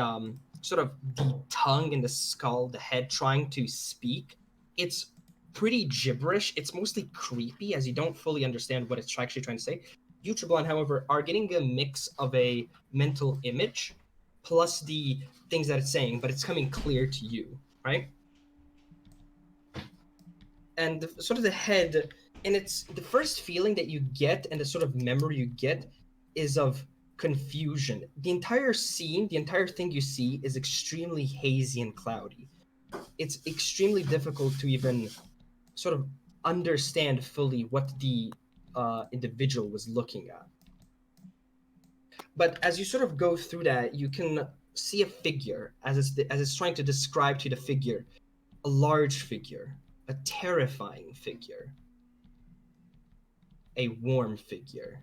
[SPEAKER 2] sort of the tongue and the skull, the head trying to speak. It's pretty gibberish. It's mostly creepy as you don't fully understand what it's actually trying to say. You, Treblon, however, are getting a mix of a mental image plus the things that it's saying, but it's coming clear to you, right? And sort of the head, and it's the first feeling that you get and the sort of memory you get is of confusion. The entire scene, the entire thing you see is extremely hazy and cloudy. It's extremely difficult to even sort of understand fully what the individual was looking at. But as you sort of go through that, you can see a figure as it's trying to describe to the figure, a large figure, a terrifying figure, a warm figure.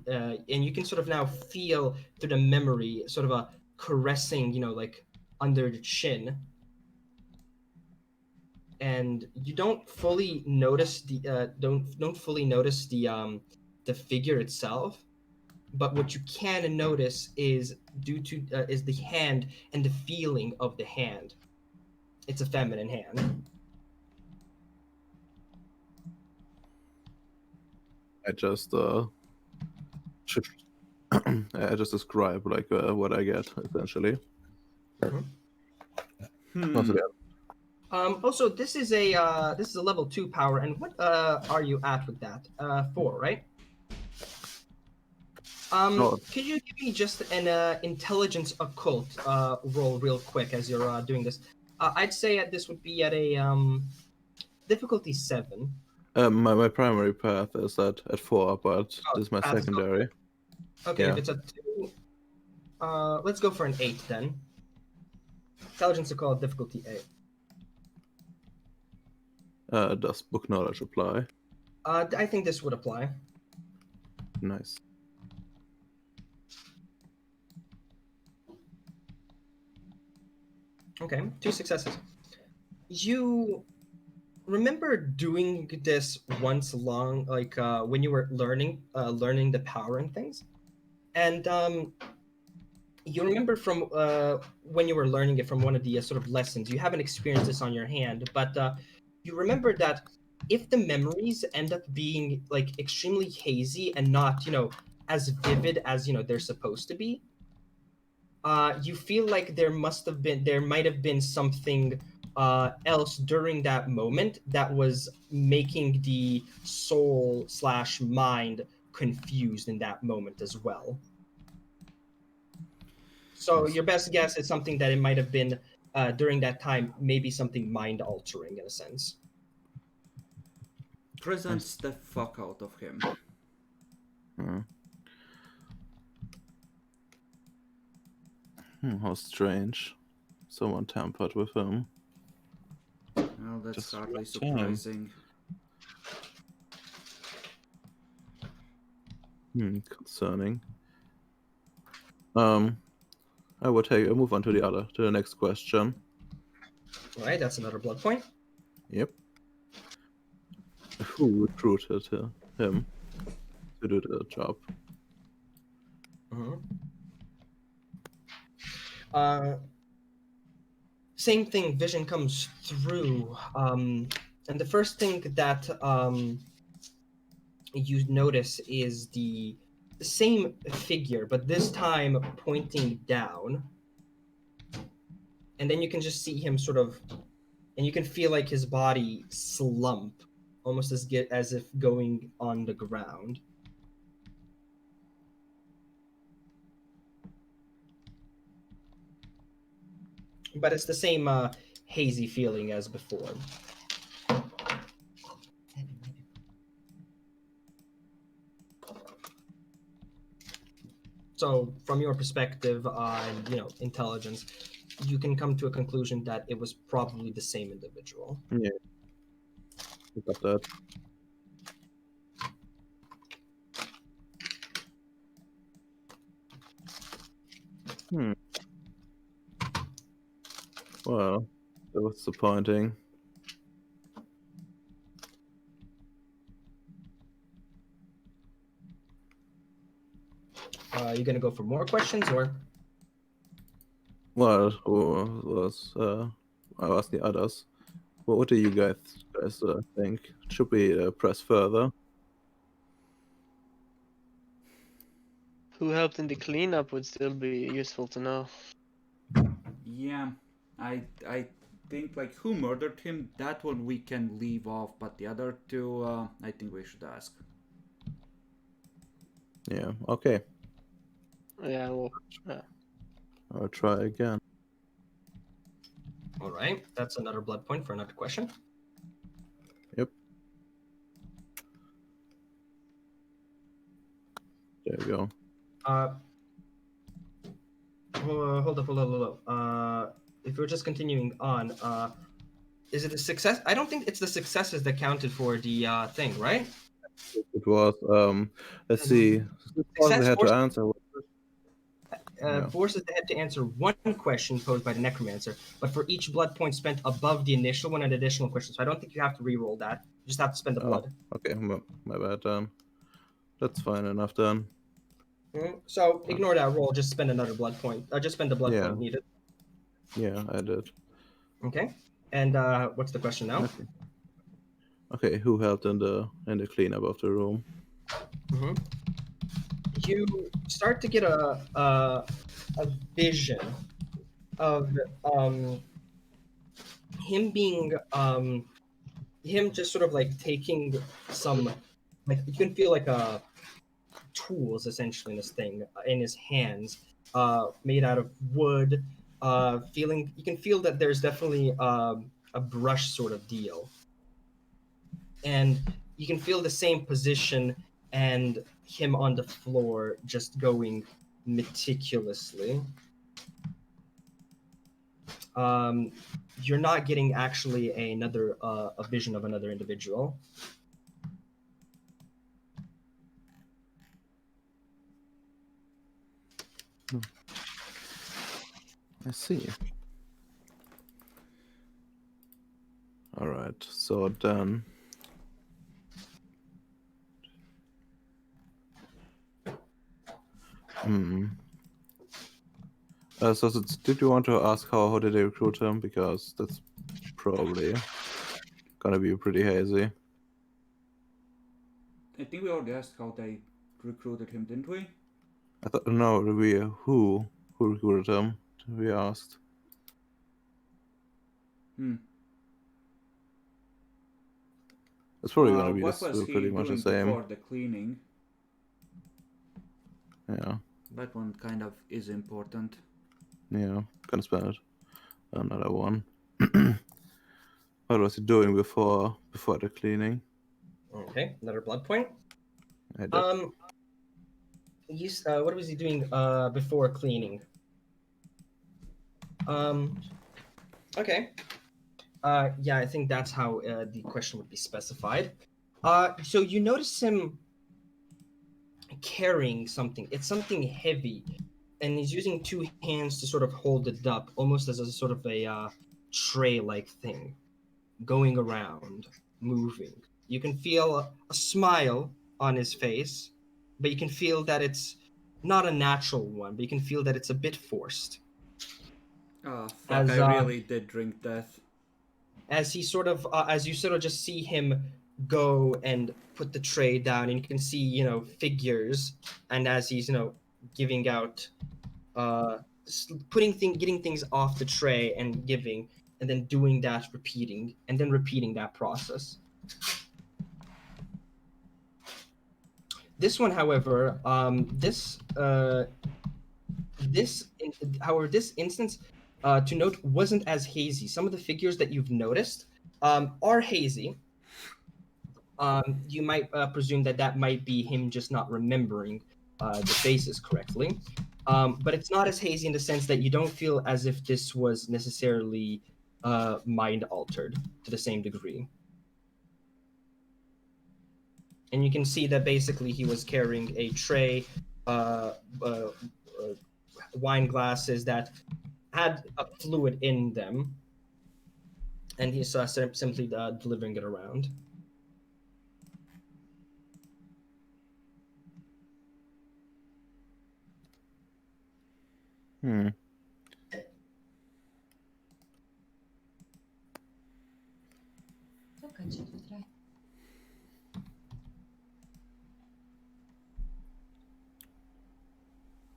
[SPEAKER 2] And you can sort of now feel through the memory sort of a caressing, like under the chin. And you don't fully notice don't fully notice the figure itself, but what you can notice is is the hand and the feeling of the hand. It's a feminine hand.
[SPEAKER 4] I just should I just describe like what I get essentially. Once again,
[SPEAKER 2] Also, this is a level 2 power, and what are you at with that? 4, right?
[SPEAKER 4] Oh.
[SPEAKER 2] Could you give me just an intelligence occult roll real quick as you're doing this? I'd say this would be at a difficulty 7.
[SPEAKER 4] my primary path is at 4, but this is my
[SPEAKER 2] path is
[SPEAKER 4] secondary.
[SPEAKER 2] Okay,
[SPEAKER 4] Yeah.
[SPEAKER 2] if it's a 2, let's go for an 8 then. Intelligence occult difficulty 8.
[SPEAKER 4] Does book knowledge apply?
[SPEAKER 2] I think this would apply.
[SPEAKER 4] Nice.
[SPEAKER 2] Okay, 2 successes. You remember doing this once long, like when you were learning the power and things, and you remember from when you were learning it from one of the sort of lessons. You haven't experienced this on your hand, but you remember that if the memories end up being like extremely hazy and not as vivid as they're supposed to be, you feel like there might have been something else during that moment that was making the soul / mind confused in that moment as well. So your best guess is something that it might have been during that time, maybe something mind altering in a sense.
[SPEAKER 1] Presents the fuck out of him.
[SPEAKER 4] How strange. Someone tampered with him.
[SPEAKER 1] Well, that's
[SPEAKER 4] Just
[SPEAKER 1] hardly
[SPEAKER 4] like him.
[SPEAKER 1] surprising.
[SPEAKER 4] Concerning. I will move on to the next question.
[SPEAKER 2] All right, that's another blood point.
[SPEAKER 4] Yep. Who recruited him to do the job?
[SPEAKER 2] Same thing, vision comes through. And the first thing that you notice is the same figure, but this time pointing down. And then you can just see him sort of, and you can feel like his body slump, almost as if going on the ground. But it's the same hazy feeling as before. So, from your perspective and intelligence, you can come to a conclusion that it was probably the same individual.
[SPEAKER 4] Yeah. I got that. Well, that was disappointing.
[SPEAKER 2] You gonna go for more questions or?
[SPEAKER 4] Well, I'll ask the others. What do you guys think? Should we press further?
[SPEAKER 3] Who helped in the cleanup would still be useful to know.
[SPEAKER 1] Yeah, I think like who murdered him. That one we can leave off, but the other two, I think we should ask.
[SPEAKER 4] Yeah. Okay.
[SPEAKER 3] Yeah, well, yeah.
[SPEAKER 4] I'll try again.
[SPEAKER 2] All right, that's another blood point for another question.
[SPEAKER 4] Yep. There we go.
[SPEAKER 2] Hold up. If we're just continuing on, is it a success? I don't think it's the successes that counted for the thing, right?
[SPEAKER 4] It was. Let's see.
[SPEAKER 2] Success
[SPEAKER 4] They had to answer. Yeah.
[SPEAKER 2] forces the head to answer one question posed by the necromancer, but for each blood point spent above the initial one, an additional question. So I don't think you have to re-roll that. You just have to spend the blood.
[SPEAKER 4] Okay. My bad. That's fine enough then.
[SPEAKER 2] So ignore that roll. Just spend another blood point. Just spend the blood point needed.
[SPEAKER 4] Yeah, I did.
[SPEAKER 2] Okay. And what's the question now?
[SPEAKER 4] Okay. Who helped in the cleanup of the room?
[SPEAKER 2] You start to get a vision of him being him just sort of like taking some, like you can feel like tools essentially in this thing in his hands, made out of wood. Feeling you can feel that there's definitely a brush sort of deal, and you can feel the same position and him on the floor just going meticulously. You're not getting actually another a vision of another individual.
[SPEAKER 4] I see. All right. So then. Did you want to ask how did they recruit him? Because that's probably gonna be pretty hazy.
[SPEAKER 1] I think we already asked how they recruited him, didn't we?
[SPEAKER 4] I thought no, who recruited him? We asked. It's probably gonna be
[SPEAKER 1] what was he
[SPEAKER 4] pretty much the
[SPEAKER 1] doing
[SPEAKER 4] same.
[SPEAKER 1] before the cleaning?
[SPEAKER 4] Yeah.
[SPEAKER 1] That one kind of is important.
[SPEAKER 4] Yeah, gonna spend another one. What was he doing before the cleaning?
[SPEAKER 2] Okay, another blood point.
[SPEAKER 4] I did.
[SPEAKER 2] What was he doing before cleaning? Okay. Yeah, I think that's how the question would be specified. So you notice him carrying something. It's something heavy, and he's using two hands to sort of hold it up, almost as a sort of a tray-like thing, going around, moving. You can feel a smile on his face, but you can feel that it's not a natural one, but you can feel that it's a bit forced.
[SPEAKER 1] Oh, fuck, I really did drink death.
[SPEAKER 2] As he sort of, as you sort of just see him go and put the tray down, and you can see, figures, and as he's, giving out, getting things off the tray and giving, and then doing that, repeating that process. This one, however, this instance, to note, wasn't as hazy. Some of the figures that you've noticed are hazy. You might presume that might be him just not remembering the faces correctly. But it's not as hazy in the sense that you don't feel as if this was necessarily mind altered to the same degree. And you can see that basically he was carrying a tray, wine glasses that had a fluid in them, and he's simply delivering it around.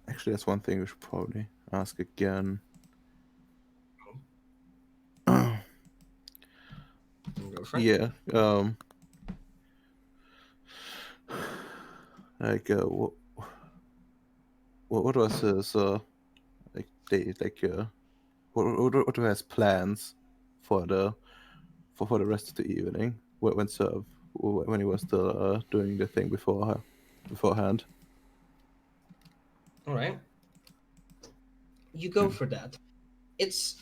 [SPEAKER 4] Actually, that's one thing we should probably ask again.
[SPEAKER 2] Go for it.
[SPEAKER 4] Yeah. Like, what was his like they like what were his plans for the for the rest of the evening when he was still doing the thing beforehand?
[SPEAKER 2] All right. You go for that. It's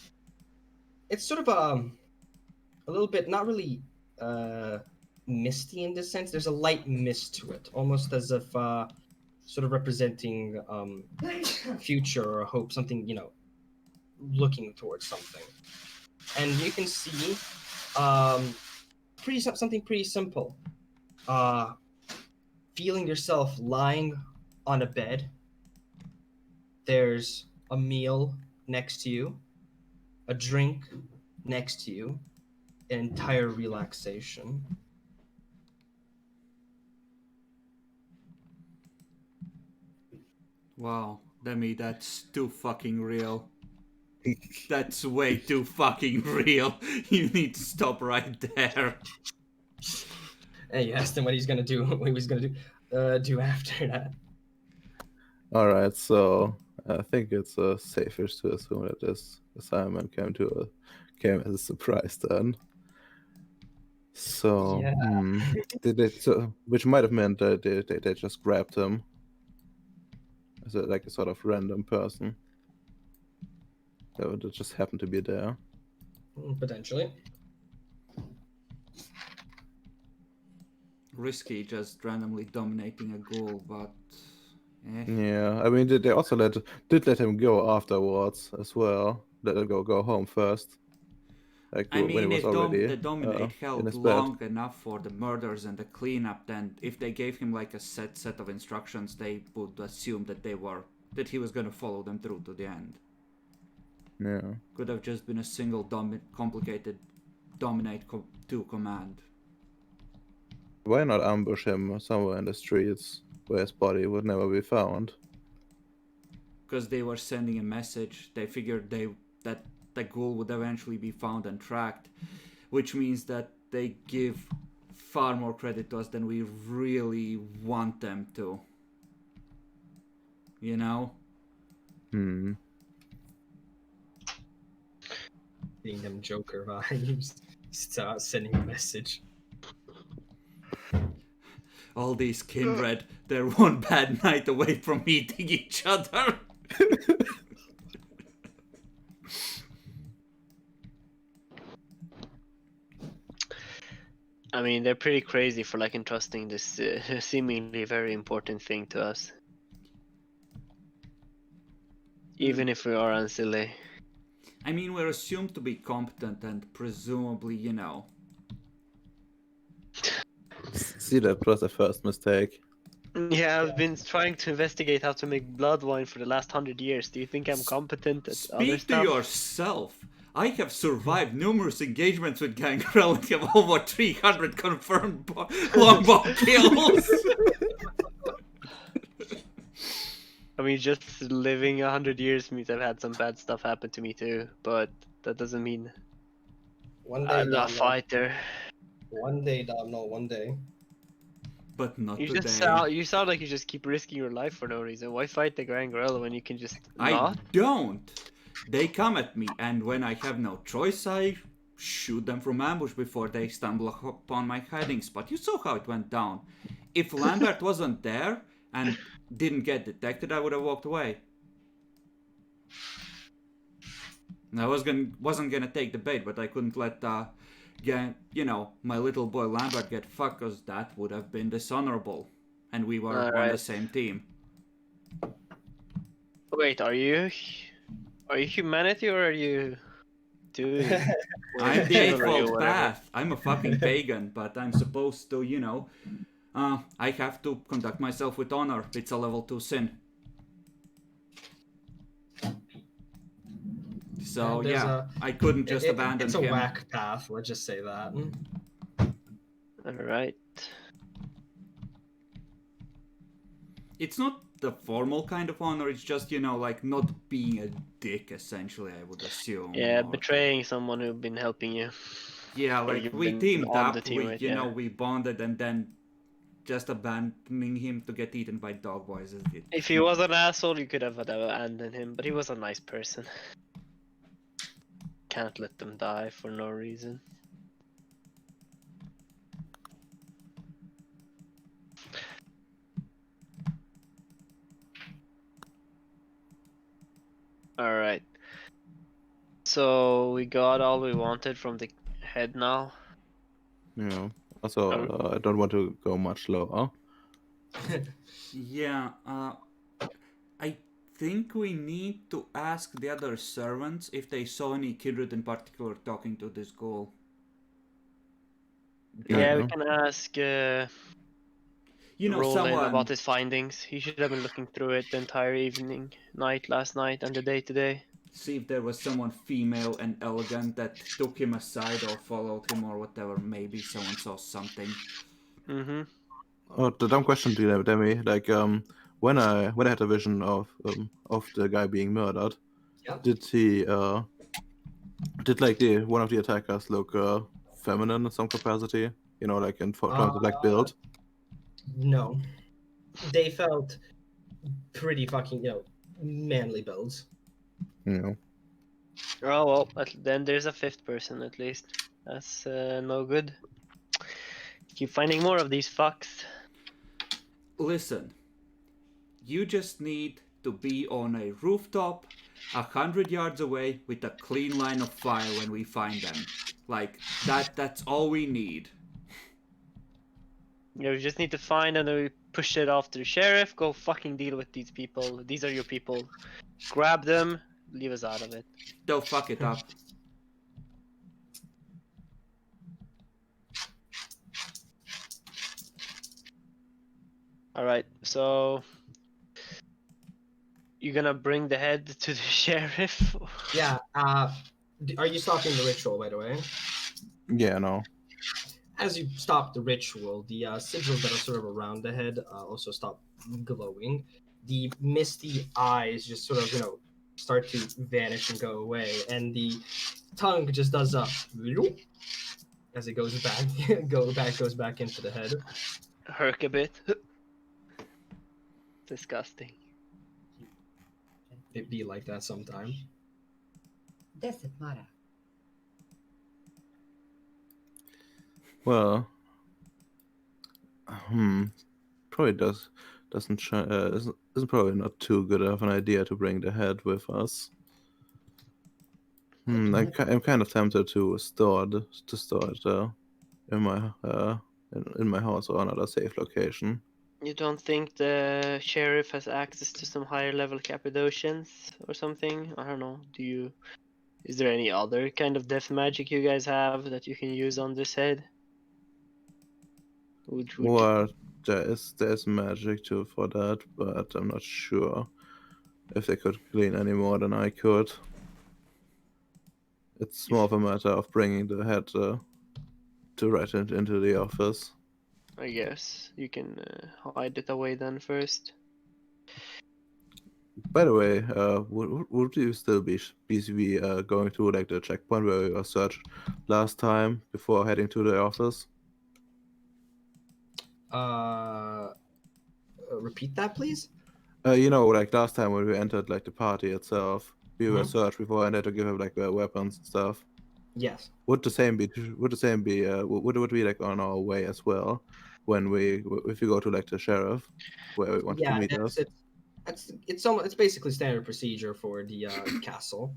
[SPEAKER 2] sort of a little bit not really misty in this sense. There's a light mist to it, almost as if sort of representing future or hope, something, looking towards something. And you can see something pretty simple. Feeling yourself lying on a bed. There's a meal next to you, a drink next to you, an entire relaxation.
[SPEAKER 1] Wow, Demi, that's too fucking real. That's way too fucking real. You need to stop right there.
[SPEAKER 2] And you asked him what he's gonna do. What he was gonna do after that.
[SPEAKER 4] All right, so I think it's safer to assume that this assignment came as a surprise then. So,
[SPEAKER 2] Yeah.
[SPEAKER 4] which might have meant that they just grabbed him as like a sort of random person that just happened to be there.
[SPEAKER 2] Potentially.
[SPEAKER 1] Risky just randomly dominating a goal, but
[SPEAKER 4] Yeah, I mean they also did let him go afterwards as well. Let him go home first. Like
[SPEAKER 1] I
[SPEAKER 4] when he
[SPEAKER 1] mean,
[SPEAKER 4] was
[SPEAKER 1] if
[SPEAKER 4] already
[SPEAKER 1] the dominate
[SPEAKER 4] in
[SPEAKER 1] held
[SPEAKER 4] his bed.
[SPEAKER 1] long enough for the murders and the cleanup, then if they gave him like a set of instructions, they would assume that he was gonna follow them through to the end.
[SPEAKER 4] Yeah.
[SPEAKER 1] Could have just been a single complicated dominate 2 command.
[SPEAKER 4] Why not ambush him somewhere in the streets where his body would never be found?
[SPEAKER 1] Because they were sending a message, they figured that the ghoul would eventually be found and tracked, which means that they give far more credit to us than we really want them to. You know?
[SPEAKER 2] Being them Joker vibes. Start sending a message.
[SPEAKER 1] All these kindred, they're one bad night away from meeting each other.
[SPEAKER 3] I mean, they're pretty crazy for like entrusting this seemingly very important thing to us. Even if we are unsilly.
[SPEAKER 1] I mean, we're assumed to be competent and presumably,
[SPEAKER 4] See, that was the first mistake.
[SPEAKER 3] Yeah, I've been trying to investigate how to make blood wine for the last 100 years. Do you think I'm competent at other
[SPEAKER 1] Speak to
[SPEAKER 3] stuff?
[SPEAKER 1] yourself. I have survived numerous engagements with Gangrel and have over 300 confirmed longbow kills.
[SPEAKER 3] I mean, just living 100 years means I've had some bad stuff happen to me too, but that doesn't mean
[SPEAKER 2] One day,
[SPEAKER 3] I'm not a
[SPEAKER 2] Domhnall.
[SPEAKER 3] fighter.
[SPEAKER 2] One day, Domhnall. One day.
[SPEAKER 1] But not
[SPEAKER 3] You
[SPEAKER 1] today.
[SPEAKER 3] just sound like you just keep risking your life for no reason. Why fight the Grand Gorilla when you can just
[SPEAKER 1] I
[SPEAKER 3] not?
[SPEAKER 1] don't. They come at me, and when I have no choice, I shoot them from ambush before they stumble upon my hiding spot. You saw how it went down. If Lambert wasn't there and didn't get detected, I would have walked away. I wasn't gonna take the bait, but I couldn't let my little boy Lambert get fucked, because that would have been dishonorable, and we were on the
[SPEAKER 3] Alright.
[SPEAKER 1] same team.
[SPEAKER 3] Wait, are you humanity or are you doing?
[SPEAKER 1] I'm the
[SPEAKER 3] Chivalry or
[SPEAKER 1] Eightfold
[SPEAKER 3] whatever?
[SPEAKER 1] Path. I'm a fucking pagan, but I'm supposed to, I have to conduct myself with honor. It's a level 2 sin. So
[SPEAKER 2] There's
[SPEAKER 1] yeah, I couldn't just abandon
[SPEAKER 2] It's a
[SPEAKER 1] him.
[SPEAKER 2] whack path. Let's just say that.
[SPEAKER 3] Alright.
[SPEAKER 1] It's not the formal kind of honor, it's just, like not being a dick, essentially, I would assume.
[SPEAKER 3] Yeah,
[SPEAKER 1] or-
[SPEAKER 3] betraying someone who's been helping you.
[SPEAKER 1] Yeah,
[SPEAKER 3] or
[SPEAKER 1] like
[SPEAKER 3] you've
[SPEAKER 1] we
[SPEAKER 3] been
[SPEAKER 1] teamed
[SPEAKER 3] on
[SPEAKER 1] up,
[SPEAKER 3] the team
[SPEAKER 1] we,
[SPEAKER 3] with, yeah.
[SPEAKER 1] we bonded, and then just abandoning him to get eaten by dog boys is it.
[SPEAKER 3] If he was an asshole, you could have abandoned him, but he was a nice person. Can't let them die for no reason. Alright. So we got all we wanted from the head now.
[SPEAKER 4] Yeah. Also, I don't want to go much lower.
[SPEAKER 1] Yeah, I think we need to ask the other servants if they saw any Kidrid in particular talking to this ghoul.
[SPEAKER 3] Yeah, we
[SPEAKER 4] Yeah.
[SPEAKER 3] can ask Roland
[SPEAKER 1] Someone.
[SPEAKER 3] about his findings. He should have been looking through it the entire night, last night, and the day today.
[SPEAKER 1] See if there was someone female and elegant that took him aside or followed him or whatever. Maybe someone saw something.
[SPEAKER 3] Mm-hmm.
[SPEAKER 4] Oh, the dumb question to you, Demi. Like, when I had a vision of the guy being murdered,
[SPEAKER 2] Yep.
[SPEAKER 4] did he did like one of the attackers look feminine in some capacity? Like in terms of like build.
[SPEAKER 2] No. They felt pretty fucking, manly builds.
[SPEAKER 3] Oh well, then there's a fifth person at least. That's no good. Keep finding more of these fucks.
[SPEAKER 1] Listen, you just need to be on a rooftop 100 yards away with a clean line of fire when we find them. Like, that's all we need.
[SPEAKER 3] We just need to find and then we push it off to the sheriff. Go fucking deal with these people. These are your people. Grab them. Leave us out of it.
[SPEAKER 1] They'll fuck it up.
[SPEAKER 3] Alright, so you're gonna bring the head to the sheriff?
[SPEAKER 2] Yeah, are you stopping the ritual, by the way?
[SPEAKER 4] Yeah, no.
[SPEAKER 2] As you stop the ritual, the sigils that are sort of around the head also stop glowing. The misty eyes just sort of, start to vanish and go away, and the tongue just does a as it goes back, goes back into the head.
[SPEAKER 3] Herk a bit. Disgusting.
[SPEAKER 2] It be like that sometime.
[SPEAKER 6] Doesn't matter.
[SPEAKER 4] Well, probably isn't probably not too good of an idea to bring the head with us. I'm kind of tempted to store it in my house or another safe location.
[SPEAKER 3] You don't think the sheriff has access to some higher level Cappadocians or something? I don't know. Is there any other kind of death magic you guys have that you can use on this head?
[SPEAKER 4] Well, there's magic for that, but I'm not sure if they could clean any more than I could. It's more of a matter of bringing the head to right into the office.
[SPEAKER 3] I guess you can hide it away then first.
[SPEAKER 4] By the way, would you still be going to like the checkpoint where we were searched last time before heading to the office?
[SPEAKER 2] Repeat that, please.
[SPEAKER 4] Like last time when we entered like the party itself, we were
[SPEAKER 2] Mhm.
[SPEAKER 4] searched before and had to give him like weapons and stuff.
[SPEAKER 2] Yes.
[SPEAKER 4] Would the same be would it be like on our way as well when if we go to like the sheriff where we want to meet us?
[SPEAKER 2] It's basically standard procedure for the castle.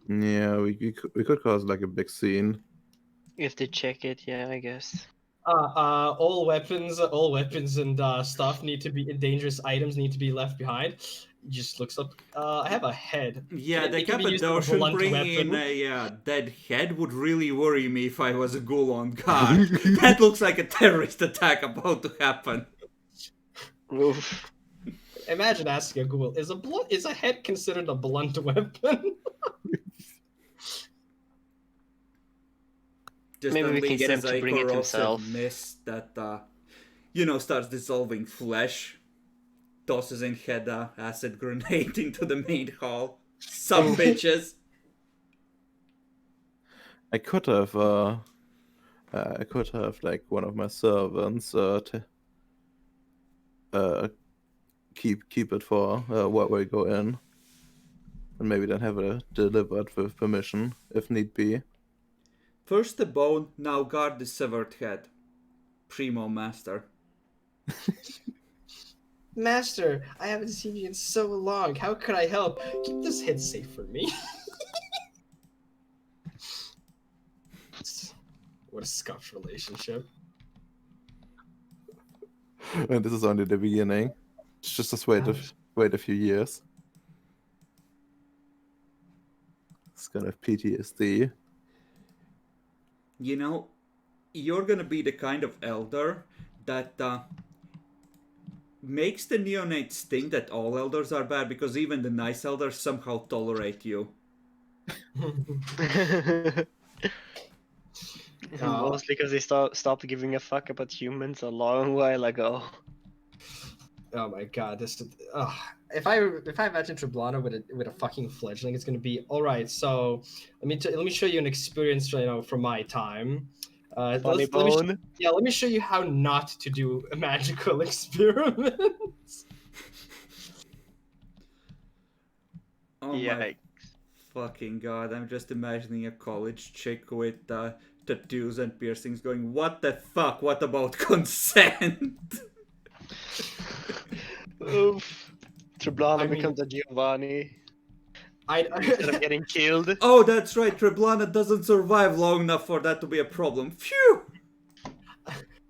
[SPEAKER 4] Yeah, we could cause like a big scene.
[SPEAKER 3] If they check it, yeah, I guess.
[SPEAKER 2] All weapons and stuff need to be dangerous items need to be left behind. Just looks up. I have a head.
[SPEAKER 1] Yeah, the
[SPEAKER 2] It can be used as a
[SPEAKER 1] Cappadocian
[SPEAKER 2] blunt
[SPEAKER 1] bringing in
[SPEAKER 2] weapon.
[SPEAKER 1] a dead head would really worry me if I was a ghoul on guard. That looks like a terrorist attack about to happen.
[SPEAKER 3] Oof.
[SPEAKER 2] Imagine asking a ghoul, is a head considered a blunt weapon?
[SPEAKER 1] Just
[SPEAKER 3] Maybe we can get him
[SPEAKER 1] unleashes
[SPEAKER 3] to
[SPEAKER 1] a
[SPEAKER 3] bring it
[SPEAKER 1] corrosive
[SPEAKER 3] himself.
[SPEAKER 1] mist that, starts dissolving flesh. Tosses in Hedda acid grenade into the main hall. Some bitches.
[SPEAKER 4] I could have like one of my servants keep it for where we go in, and maybe then have it delivered with permission if need be.
[SPEAKER 1] First the bone, now guard the severed head. Primo master.
[SPEAKER 2] Master, I haven't seen you in so long. How could I help? Keep this head safe for me. What a scuffed relationship.
[SPEAKER 4] And this is only the beginning. Just wait a few years. It's gonna have PTSD.
[SPEAKER 1] You know, you're gonna be the kind of elder that makes the neonates think that all elders are bad because even the nice elders somehow tolerate you.
[SPEAKER 3] Mostly because they stopped giving a fuck about humans a long while ago.
[SPEAKER 2] Oh my god, this. If I imagine Treblana with a fucking fledgling, it's gonna be all right. So let me show you an experience, from my time.
[SPEAKER 3] Funny
[SPEAKER 2] let me
[SPEAKER 3] bone.
[SPEAKER 2] let me show you how not to do a magical experiment.
[SPEAKER 1] Oh
[SPEAKER 3] Yeah.
[SPEAKER 1] my fucking god, I'm just imagining a college chick with tattoos and piercings going, what the fuck, what about consent?
[SPEAKER 3] Oof. Treblana
[SPEAKER 2] I mean-
[SPEAKER 3] becomes a Giovanni
[SPEAKER 2] I
[SPEAKER 3] instead of getting killed.
[SPEAKER 1] Oh, that's right, Treblana doesn't survive long enough for that to be a problem. Phew!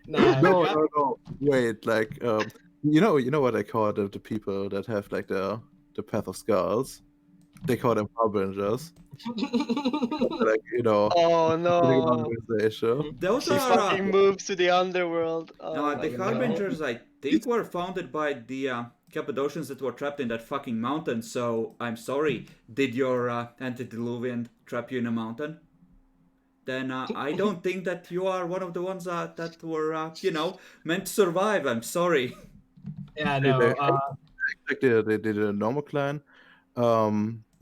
[SPEAKER 2] nah,
[SPEAKER 4] No. Wait, like you know what I call the people that have like the path of skulls? They call them harbingers. Like,
[SPEAKER 3] Oh no.
[SPEAKER 4] organization.
[SPEAKER 1] Those
[SPEAKER 3] She
[SPEAKER 1] are...
[SPEAKER 3] fucking moves to the underworld. Oh my
[SPEAKER 1] the
[SPEAKER 3] god.
[SPEAKER 1] Harbingers, I think, were founded by the Cappadocians that were trapped in that fucking mountain, so I'm sorry. Did your antediluvian trap you in a mountain? Then I don't think that you are one of the ones that were, meant to survive. I'm sorry.
[SPEAKER 2] Yeah, no.
[SPEAKER 4] Like they did a normal clan.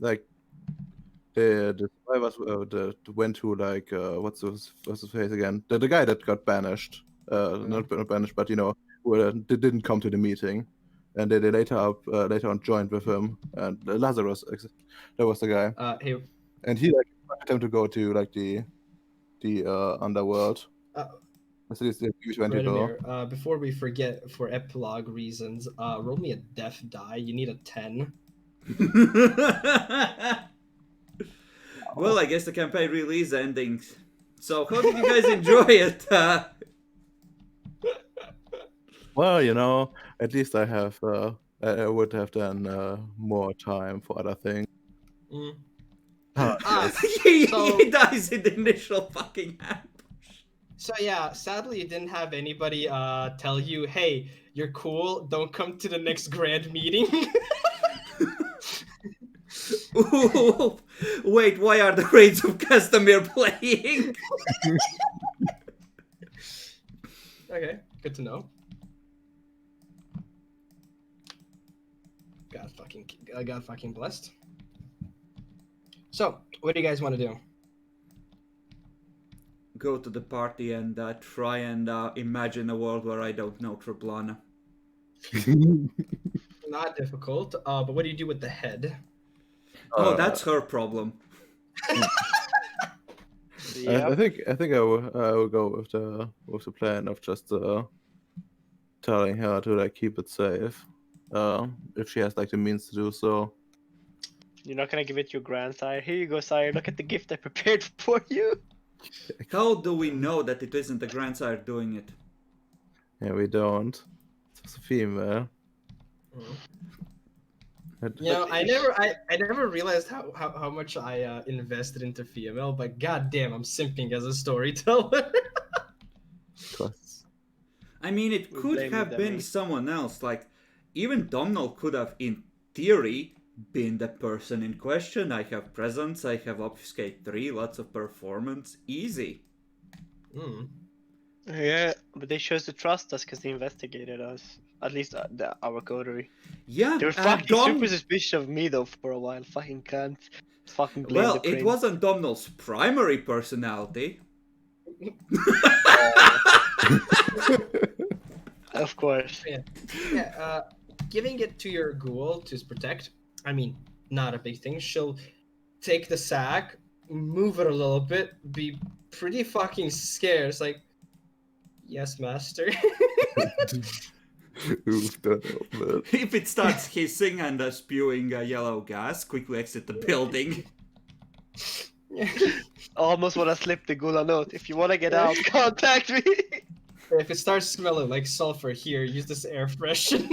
[SPEAKER 4] Like the survivors went to like what's his face again? The guy that got banished. Not banished, but they didn't come to the meeting, and they later on joined with him. And Lazarus, that was the guy,
[SPEAKER 2] Hey,
[SPEAKER 4] and he like wanted them to go to like the underworld. So this he went to go.
[SPEAKER 2] Vladimir, before we forget, for epilogue reasons, roll me a death die. You need a 10.
[SPEAKER 1] Well, I guess the campaign really is ending. So, how did you guys enjoy it?
[SPEAKER 4] Well, at least I have I would have done more time for other things.
[SPEAKER 1] He dies in the initial fucking ambush.
[SPEAKER 2] So yeah, sadly, you didn't have anybody tell you, "Hey, you're cool. Don't come to the next grand meeting."
[SPEAKER 1] Ooh, wait, why are the Raids of Castamere playing?
[SPEAKER 2] Okay, good to know. God fucking blessed. So, what do you guys want to do?
[SPEAKER 1] Go to the party and try and imagine a world where I don't know Treblana.
[SPEAKER 2] Not difficult. But what do you do with the head?
[SPEAKER 1] Oh, that's her problem.
[SPEAKER 4] I think I will go with the plan of just telling her to like keep it safe, if she has like the means to do so.
[SPEAKER 3] You're not gonna give it to your grandsire. Here you go, sire. Look at the gift I prepared for you.
[SPEAKER 1] How do we know that it isn't the grandsire doing it?
[SPEAKER 4] Yeah, we don't. It's a female.
[SPEAKER 2] I never realized how much I invested into female, but goddamn, I'm simping as a storyteller.
[SPEAKER 1] I mean, it
[SPEAKER 3] We
[SPEAKER 1] could
[SPEAKER 3] blame
[SPEAKER 1] have
[SPEAKER 3] the
[SPEAKER 1] been
[SPEAKER 3] dummy.
[SPEAKER 1] someone else. Like, even Domhnall could have, in theory, been the person in question. I have presence, I have obfuscate 3, lots of performance, easy.
[SPEAKER 2] Hmm.
[SPEAKER 3] Yeah, but they chose to trust us because they investigated us. At least our coterie.
[SPEAKER 1] Yeah,
[SPEAKER 3] They were fucking super
[SPEAKER 1] Dom.
[SPEAKER 3] suspicious of me though for a while. Fucking can't fucking blame
[SPEAKER 1] Well,
[SPEAKER 3] the
[SPEAKER 1] it
[SPEAKER 3] prince.
[SPEAKER 1] wasn't Domhnall's primary personality.
[SPEAKER 3] Of course.
[SPEAKER 2] Yeah. Giving it to your ghoul to protect. I mean, not a big thing. She'll take the sack, move it a little bit, be pretty fucking scared. It's like, yes, master.
[SPEAKER 4] Oof, don't open it.
[SPEAKER 1] If it starts hissing and spewing yellow gas, quickly exit the building.
[SPEAKER 3] Almost want to slip the ghoul a note. If you want to get out, contact me.
[SPEAKER 2] If it starts smelling like sulfur here, use this air freshen.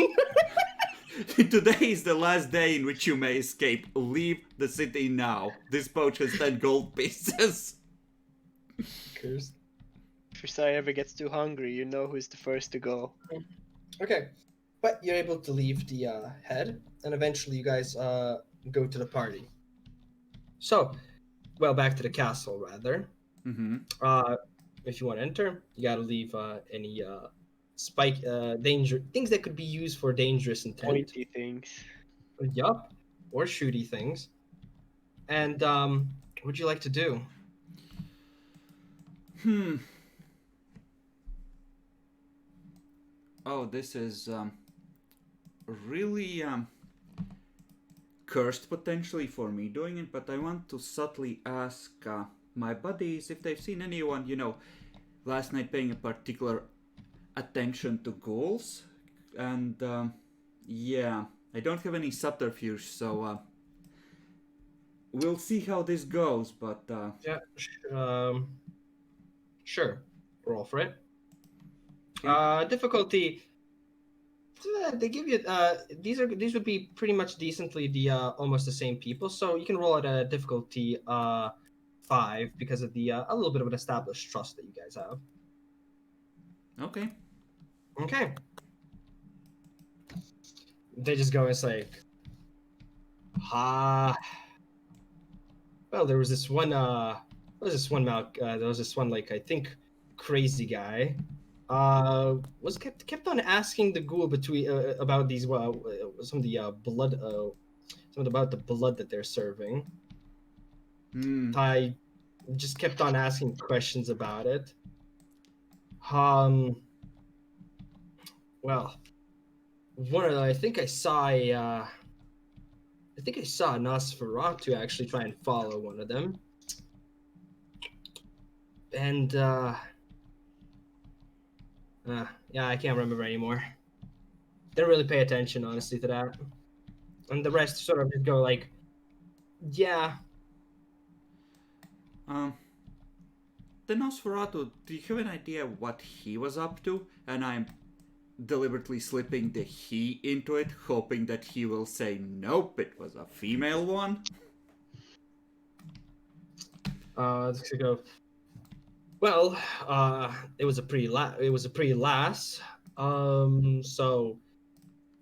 [SPEAKER 1] Today is the last day in which you may escape. Leave the city now. This pouch has 10 gold pieces.
[SPEAKER 2] Cursed.
[SPEAKER 3] If your sire ever gets too hungry, you know who's the first to go.
[SPEAKER 2] Okay, but you're able to leave the head, and eventually you guys go to the party. So, well, back to the castle rather.
[SPEAKER 1] Mm-hmm.
[SPEAKER 2] If you want to enter, you gotta leave any danger things that could be used for dangerous intent.
[SPEAKER 3] Pointy things.
[SPEAKER 2] Yup, or shooty things. And what would you like to do?
[SPEAKER 1] Oh, this is really cursed potentially for me doing it, but I want to subtly ask my buddies if they've seen anyone, last night paying a particular attention to ghouls. And yeah, I don't have any subterfuge, so we'll see how this goes, but
[SPEAKER 2] Yeah, sure. Roll for it. Difficulty. They give you these would be pretty much decently the almost the same people, so you can roll at a difficulty 5 because of the a little bit of an established trust that you guys have.
[SPEAKER 1] okay.
[SPEAKER 2] Okay. They just go, it's like, well, there was this one like, I think, crazy guy was kept on asking the ghoul between about these some of the blood something about the blood that they're serving. I just kept on asking questions about it. Well, I think I saw Nosferatu actually try and follow one of them. And yeah, I can't remember anymore. Didn't really pay attention, honestly, to that. And the rest sort of just go like, yeah.
[SPEAKER 1] The Nosferatu, do you have an idea what he was up to? And I'm deliberately slipping the he into it, hoping that he will say, nope, it was a female one.
[SPEAKER 2] Let's go. Well, it was a pretty lass. So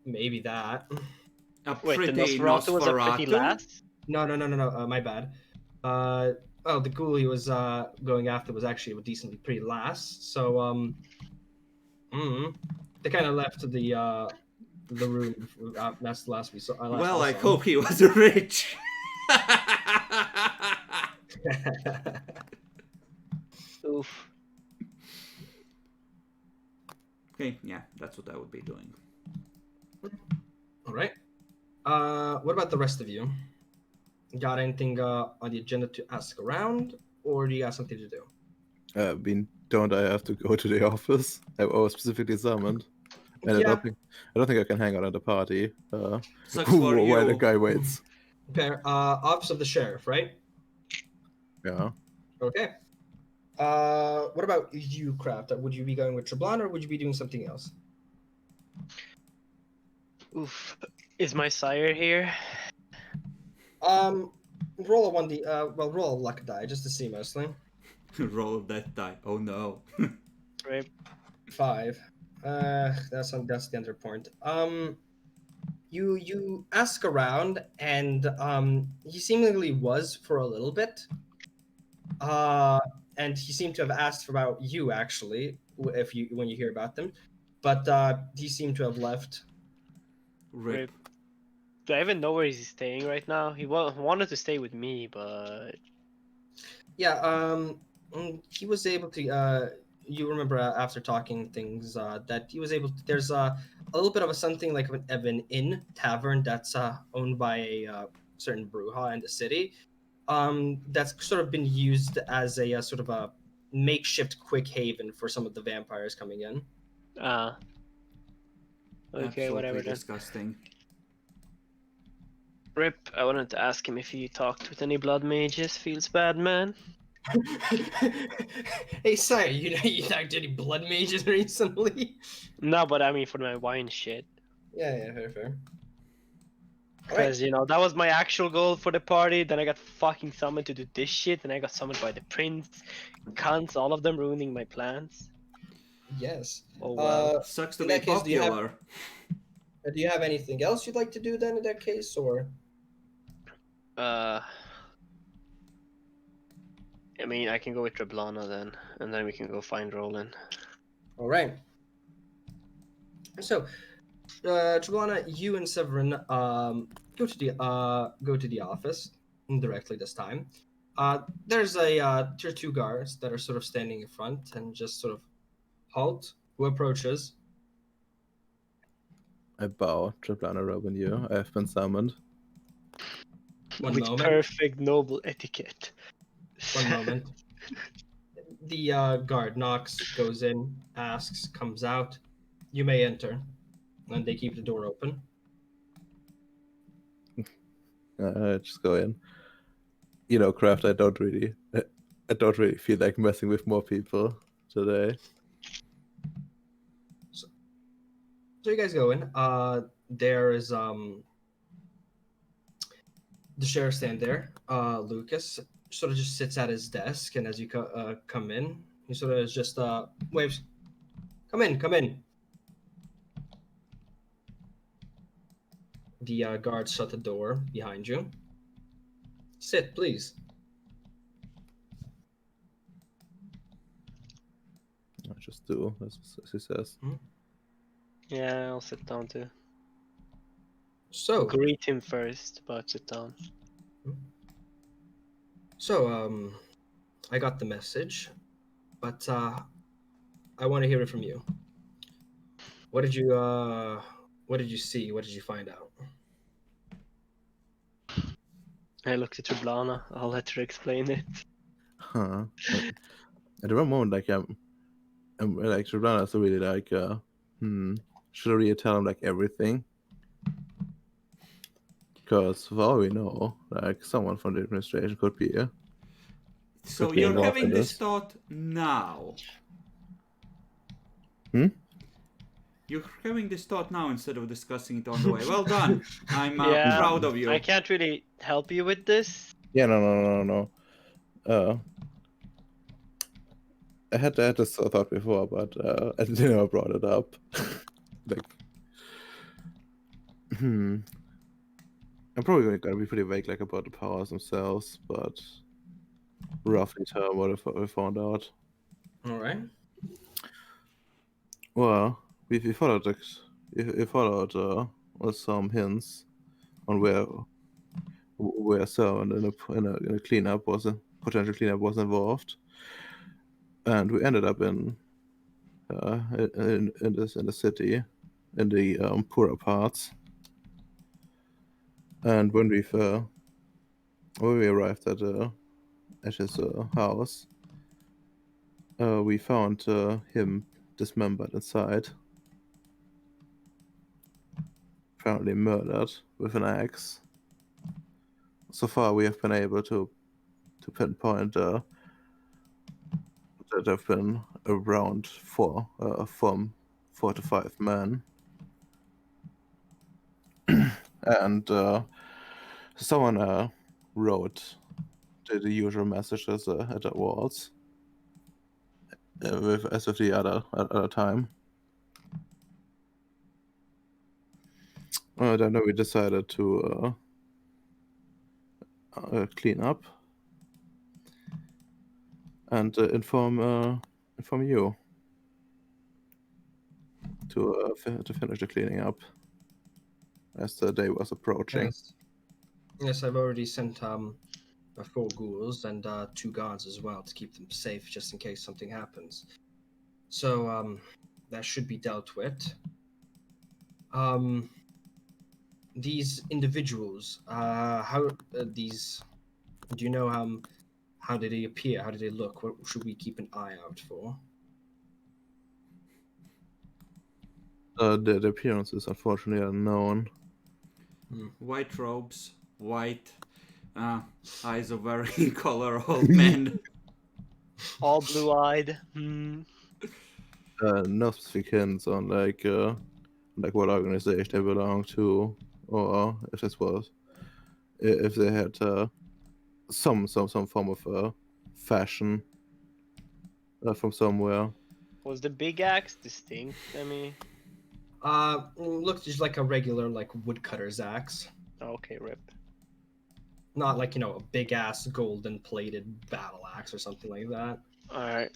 [SPEAKER 2] maybe that.
[SPEAKER 1] A
[SPEAKER 3] Wait, the
[SPEAKER 1] pretty
[SPEAKER 3] Nosferatu was a pretty
[SPEAKER 1] Nosferatu?
[SPEAKER 3] lass?
[SPEAKER 2] No. My bad. Well, the ghoul he was going after was actually a decently pretty lass. So they kind of left the room. That's the last we saw.
[SPEAKER 1] Well, I hope he was rich.
[SPEAKER 3] Oof.
[SPEAKER 1] Okay, yeah, that's what I would be doing.
[SPEAKER 2] All right. What about the rest of you? Got anything on the agenda to ask around, or do you got something to do?
[SPEAKER 4] I mean, don't I have to go to the office? I was specifically summoned. And
[SPEAKER 2] Yeah.
[SPEAKER 4] I don't think I can hang out at the party.
[SPEAKER 1] Sucks for you.
[SPEAKER 4] While the guy waits.
[SPEAKER 2] Office of the sheriff, right?
[SPEAKER 4] Yeah.
[SPEAKER 2] Okay. What about you, Kraft? Would you be going with Treblan, or would you be doing something else?
[SPEAKER 3] Oof. Is my sire here?
[SPEAKER 2] Roll a 1d. Roll a luck die just to see mostly.
[SPEAKER 1] Roll that die. Oh no.
[SPEAKER 3] Right.
[SPEAKER 2] 5. That's the under point. You ask around, and he seemingly was for a little bit. and he seemed to have asked about you actually, when you hear about them, but he seemed to have left.
[SPEAKER 1] Rip.
[SPEAKER 3] Do I even know where he's staying right now? He wanted to stay with me, but
[SPEAKER 2] Yeah, he was able to. You remember after talking things that he was able to. There's a little bit of a something like of an inn tavern that's owned by a certain bruja in the city. That's sort of been used as a sort of a makeshift quick haven for some of the vampires coming in.
[SPEAKER 3] okay,
[SPEAKER 1] Absolutely
[SPEAKER 3] whatever then.
[SPEAKER 1] disgusting.
[SPEAKER 3] Rip, I wanted to ask him if he talked with any blood mages. Feels bad, man.
[SPEAKER 2] Hey, sire, you talked to any blood mages recently?
[SPEAKER 3] No, but I mean for my wine shit.
[SPEAKER 2] Yeah, fair. All right.
[SPEAKER 3] Because, you know, that was my actual goal for the party. Then I got fucking summoned to do this shit. And I got summoned by the prince. Cunts, all of them ruining my plans.
[SPEAKER 2] Yes.
[SPEAKER 3] Oh, well.
[SPEAKER 1] Sucks to
[SPEAKER 2] In
[SPEAKER 1] be
[SPEAKER 2] that case,
[SPEAKER 1] popular.
[SPEAKER 2] do you have anything else you'd like to do then in that case, or?
[SPEAKER 3] I mean, I can go with Drablana then. And then we can go find Roland.
[SPEAKER 2] All right. So, Tribulana, you and Severin go to the office directly this time. There's two guards that are sort of standing in front and just sort of halt. Who approaches?
[SPEAKER 4] I bow, Triplana Robin you. I have been summoned.
[SPEAKER 2] One
[SPEAKER 3] with
[SPEAKER 2] moment.
[SPEAKER 3] perfect noble etiquette.
[SPEAKER 2] One moment. The guard knocks, goes in, asks, comes out. You may enter, and they keep the door open.
[SPEAKER 4] I just go in. You know, Craft, I don't really feel like messing with more people today.
[SPEAKER 2] So you guys go in. There is the sheriff stand there. Lucas sort of just sits at his desk, and as you come in, he sort of just waves, "Come in, come in." The guards shut the door behind you. Sit, please.
[SPEAKER 4] I just do, as he says.
[SPEAKER 3] Yeah, I'll sit down too.
[SPEAKER 2] So,
[SPEAKER 3] Greet him first, but sit down.
[SPEAKER 2] so I got the message, but I want to hear it from you. What did you see? What did you find out?
[SPEAKER 3] I looked at Rublana. I'll let her explain it.
[SPEAKER 4] Huh. At the moment, like I'm like Triplana is really like should I really tell him like everything? Because for all we know, like someone from the administration could be
[SPEAKER 1] So
[SPEAKER 4] Could be
[SPEAKER 1] you're
[SPEAKER 4] involved
[SPEAKER 1] having
[SPEAKER 4] in
[SPEAKER 1] this
[SPEAKER 4] this.
[SPEAKER 1] thought now. You're having this thought now instead of discussing it on the way. Well done. I'm
[SPEAKER 3] Yeah,
[SPEAKER 1] proud of you.
[SPEAKER 3] I can't really help you with this.
[SPEAKER 4] Yeah, no. I had this thought before, but I never brought it up. Like, I'm probably gonna be pretty vague, like about the powers themselves, but roughly tell what we found out.
[SPEAKER 2] All right.
[SPEAKER 4] Well, we followed with some hints on where someone in a cleanup potential cleanup was involved, and we ended up in the city, in the poorer parts. And when we arrived at his house, we found him dismembered inside, apparently murdered with an axe. So far, we have been able to pinpoint that there have been around from 4 to 5 men, and someone wrote the usual messages at the walls, as with the other time. Then we decided to clean up, and inform you to finish the cleaning up as the day was approaching.
[SPEAKER 2] Yes, I've already sent 4 ghouls and 2 guards as well to keep them safe, just in case something happens. So that should be dealt with. These individuals, how these? Do you know how did they appear? How did they look? What should we keep an eye out for?
[SPEAKER 4] The appearance is unfortunately unknown.
[SPEAKER 1] White robes, white eyes of very color old men.
[SPEAKER 3] All blue-eyed.
[SPEAKER 4] No specific hints on like what organization they belong to, or if they had some form of fashion from somewhere.
[SPEAKER 3] Was the big axe distinct? I mean,
[SPEAKER 2] Looks just like a regular woodcutter's axe.
[SPEAKER 3] okay, rip.
[SPEAKER 2] Not like, a big ass golden plated battle axe or something like that.
[SPEAKER 3] All right.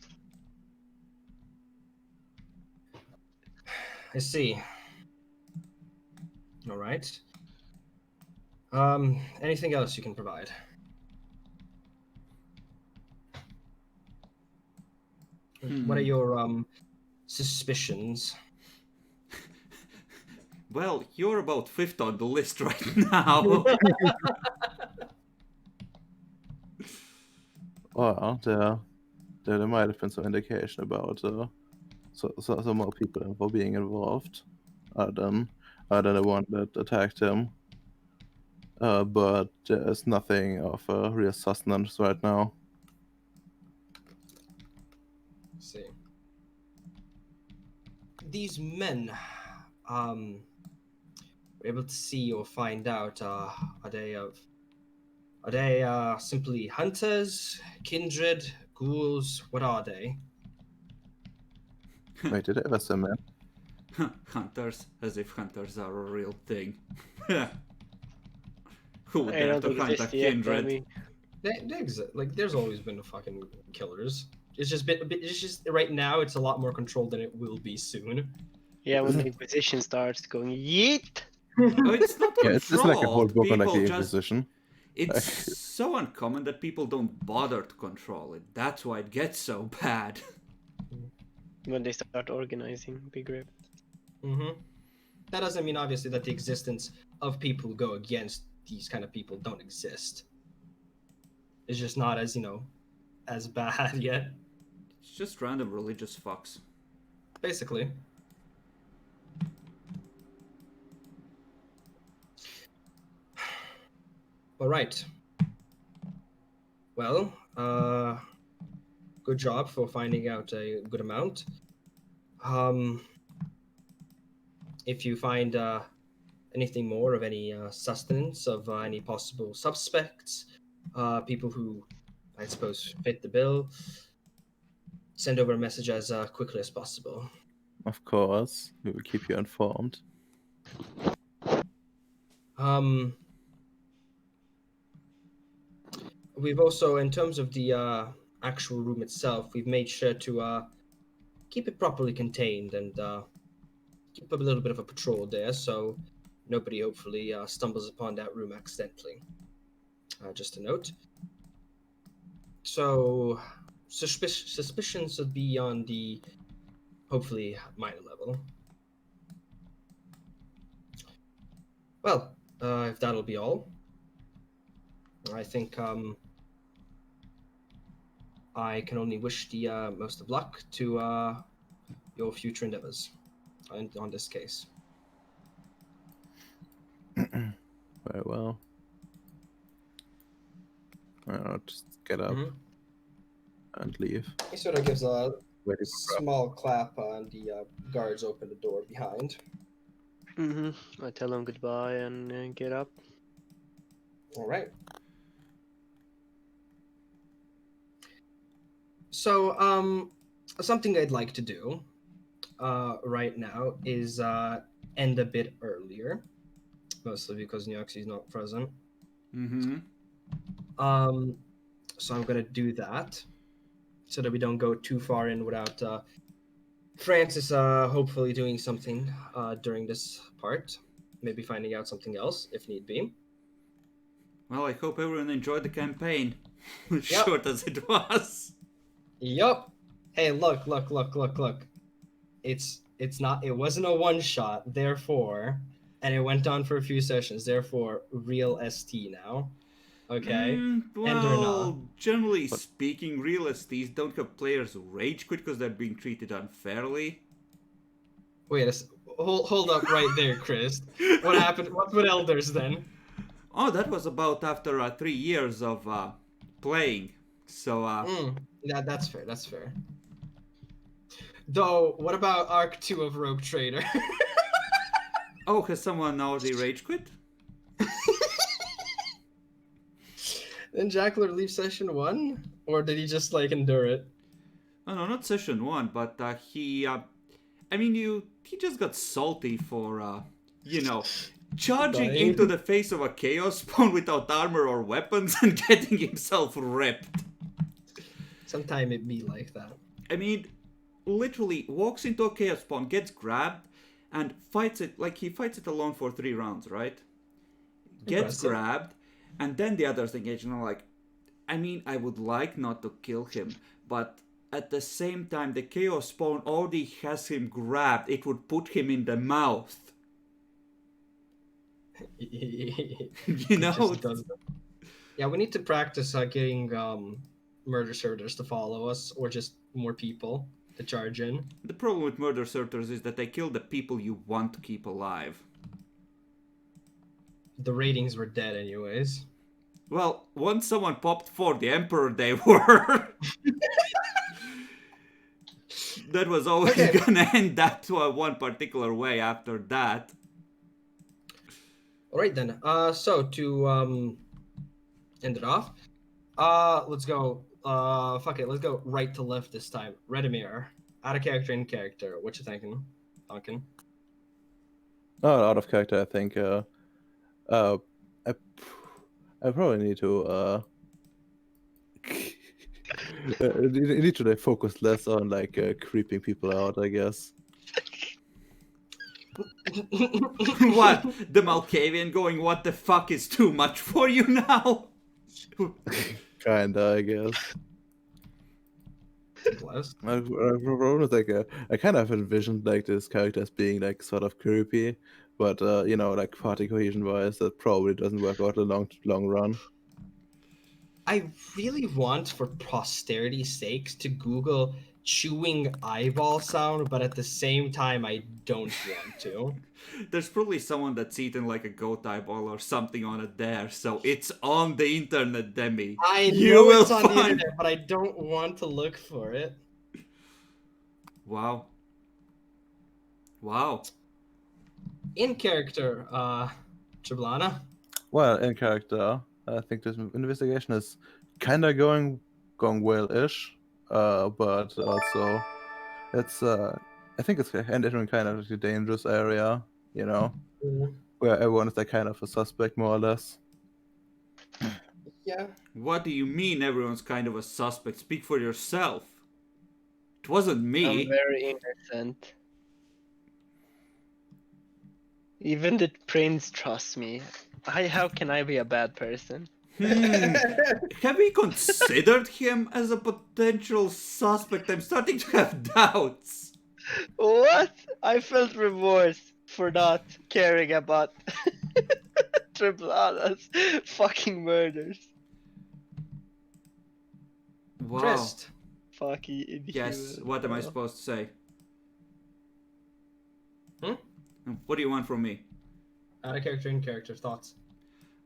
[SPEAKER 2] I see. All right. Anything else you can provide? What are your suspicions?
[SPEAKER 1] Well, you're about 5th on the list right now.
[SPEAKER 4] Well, there might have been some indication about some more people were being involved, other than the one that attacked him. But there's nothing of real sustenance right now.
[SPEAKER 2] Let's see. These men, were able to see or find out, are they simply hunters, kindred, ghouls? What are they?
[SPEAKER 4] Wait, did I ever say man?
[SPEAKER 1] Hunters, as if hunters are a real thing. Who would
[SPEAKER 3] I
[SPEAKER 1] dare
[SPEAKER 3] don't
[SPEAKER 1] to hunt a
[SPEAKER 3] exist yet,
[SPEAKER 1] kindred?
[SPEAKER 3] Remy.
[SPEAKER 2] They exist. Like, there's always been fucking killers. It's just it's just right now it's a lot more controlled than it will be soon.
[SPEAKER 3] Yeah, when the Inquisition starts going yeet.
[SPEAKER 1] Oh, it's not
[SPEAKER 4] Yeah, it's like a whole
[SPEAKER 1] controlled.
[SPEAKER 4] book on like the
[SPEAKER 1] People just
[SPEAKER 4] Inquisition.
[SPEAKER 1] It's so uncommon that people don't bother to control it. That's why it gets so bad.
[SPEAKER 3] When they start organizing big rip.
[SPEAKER 2] That doesn't mean obviously that the existence of people who go against these kind of people don't exist. It's just not as as bad yet.
[SPEAKER 1] It's just random religious fucks.
[SPEAKER 2] Basically. All right. Well, good job for finding out a good amount. If you find anything more of any sustenance of any possible suspects, people who I suppose fit the bill, send over a message as quickly as possible.
[SPEAKER 4] Of course, we will keep you informed.
[SPEAKER 2] We've also, in terms of the actual room itself, we've made sure to keep it properly contained and keep up a little bit of a patrol there, so nobody hopefully stumbles upon that room accidentally. Just a note. So, suspicions would be on the hopefully minor level. Well, if that'll be all, I think I can only wish the most of luck to your future endeavors on this case.
[SPEAKER 4] Very well. I'll just get up and leave.
[SPEAKER 2] He sort of gives a
[SPEAKER 4] Waiting for
[SPEAKER 2] small clap and the guards open the door behind.
[SPEAKER 3] I tell them goodbye and get up.
[SPEAKER 2] All right. So, something I'd like to do right now is end a bit earlier, mostly because Nyoxi's not present.
[SPEAKER 1] Mm-hmm.
[SPEAKER 2] So I'm gonna do that. so that we don't go too far in without Francis hopefully doing something during this part. Maybe finding out something else if need be.
[SPEAKER 1] Well, I hope everyone enjoyed the campaign,
[SPEAKER 2] Yep.
[SPEAKER 1] short as it was.
[SPEAKER 2] Yup. Hey, look. It's not. It wasn't a one shot. Therefore, and it went on for a few sessions. Therefore, real ST now. Okay. And or not.
[SPEAKER 1] Well, generally speaking, real STs don't have players rage quit because they're being treated unfairly.
[SPEAKER 2] Wait, hold up right there, Chris. What happened? What's with elders then?
[SPEAKER 1] Oh, that was about after 3 years of playing. So,
[SPEAKER 2] Yeah, that's fair. That's fair. Though, what about Arc 2 of Rogue Trader?
[SPEAKER 1] oh, has someone already rage quit?
[SPEAKER 2] Did Jackler leave session 1? Or did he just, like, endure it?
[SPEAKER 1] Oh, no, not session 1, but he just got salty for, charging
[SPEAKER 2] Dying.
[SPEAKER 1] into the face of a chaos spawn without armor or weapons and getting himself ripped.
[SPEAKER 2] Sometime it be like that.
[SPEAKER 1] I mean, literally walks into a chaos spawn, gets grabbed, and fights it like he fights it alone for 3 rounds, right? Gets
[SPEAKER 2] Impressive.
[SPEAKER 1] grabbed, and then the others engage, and I'm like, I would like not to kill him, but at the same time, the chaos spawn already has him grabbed. It would put him in the mouth. You know?
[SPEAKER 2] Just does that. Yeah, we need to practice getting murder sorters to follow us, or just more people to charge in.
[SPEAKER 1] The problem with murder sorters is that they kill the people you want to keep alive.
[SPEAKER 2] The ratings were dead anyways.
[SPEAKER 1] Well, once someone popped for the Emperor, they were. That was always gonna end that to one particular way after that.
[SPEAKER 2] Alright then. So to end it off, let's go. Fuck it. Let's go right to left this time. Redimir, out of character, in character. What you thinking, Duncan?
[SPEAKER 4] Out of character, I think. I probably need to you need to like, focus less on like creeping people out, I guess.
[SPEAKER 1] What? The Malkavian going, what the fuck is too much for you now?
[SPEAKER 4] Kinda, I guess.
[SPEAKER 2] Bless.
[SPEAKER 4] I kind of envisioned like this character as being like sort of creepy, but like party cohesion wise, that probably doesn't work out in the long run.
[SPEAKER 2] I really want, for posterity's sakes, to Google chewing eyeball sound, but at the same time, I don't want to.
[SPEAKER 1] There's probably someone that's eaten like a goat eyeball or something on it there, so it's on the internet, Demi.
[SPEAKER 2] I
[SPEAKER 1] You
[SPEAKER 2] know
[SPEAKER 1] will
[SPEAKER 2] it's on the
[SPEAKER 1] find-
[SPEAKER 2] internet, but I don't want to look for it.
[SPEAKER 1] Wow. Wow.
[SPEAKER 2] In character, Jablana.
[SPEAKER 4] Well, in character, I think this investigation is kind of going well-ish, but also it's I think it's entering kind of like a dangerous area, where everyone is like kind of a suspect more or less.
[SPEAKER 2] Yeah.
[SPEAKER 1] What do you mean everyone's kind of a suspect? Speak for yourself. It wasn't me.
[SPEAKER 3] I'm very innocent. Even the prince trusts me. How can I be a bad person?
[SPEAKER 1] Have we considered him as a potential suspect? I'm starting to have doubts.
[SPEAKER 3] What? I felt remorse for not caring about Triplana's fucking murders.
[SPEAKER 1] Wow.
[SPEAKER 2] Trist.
[SPEAKER 3] Fucking inhuman.
[SPEAKER 1] Yes, what am I supposed to say? What do you want from me?
[SPEAKER 2] Out of character, in character. Thoughts?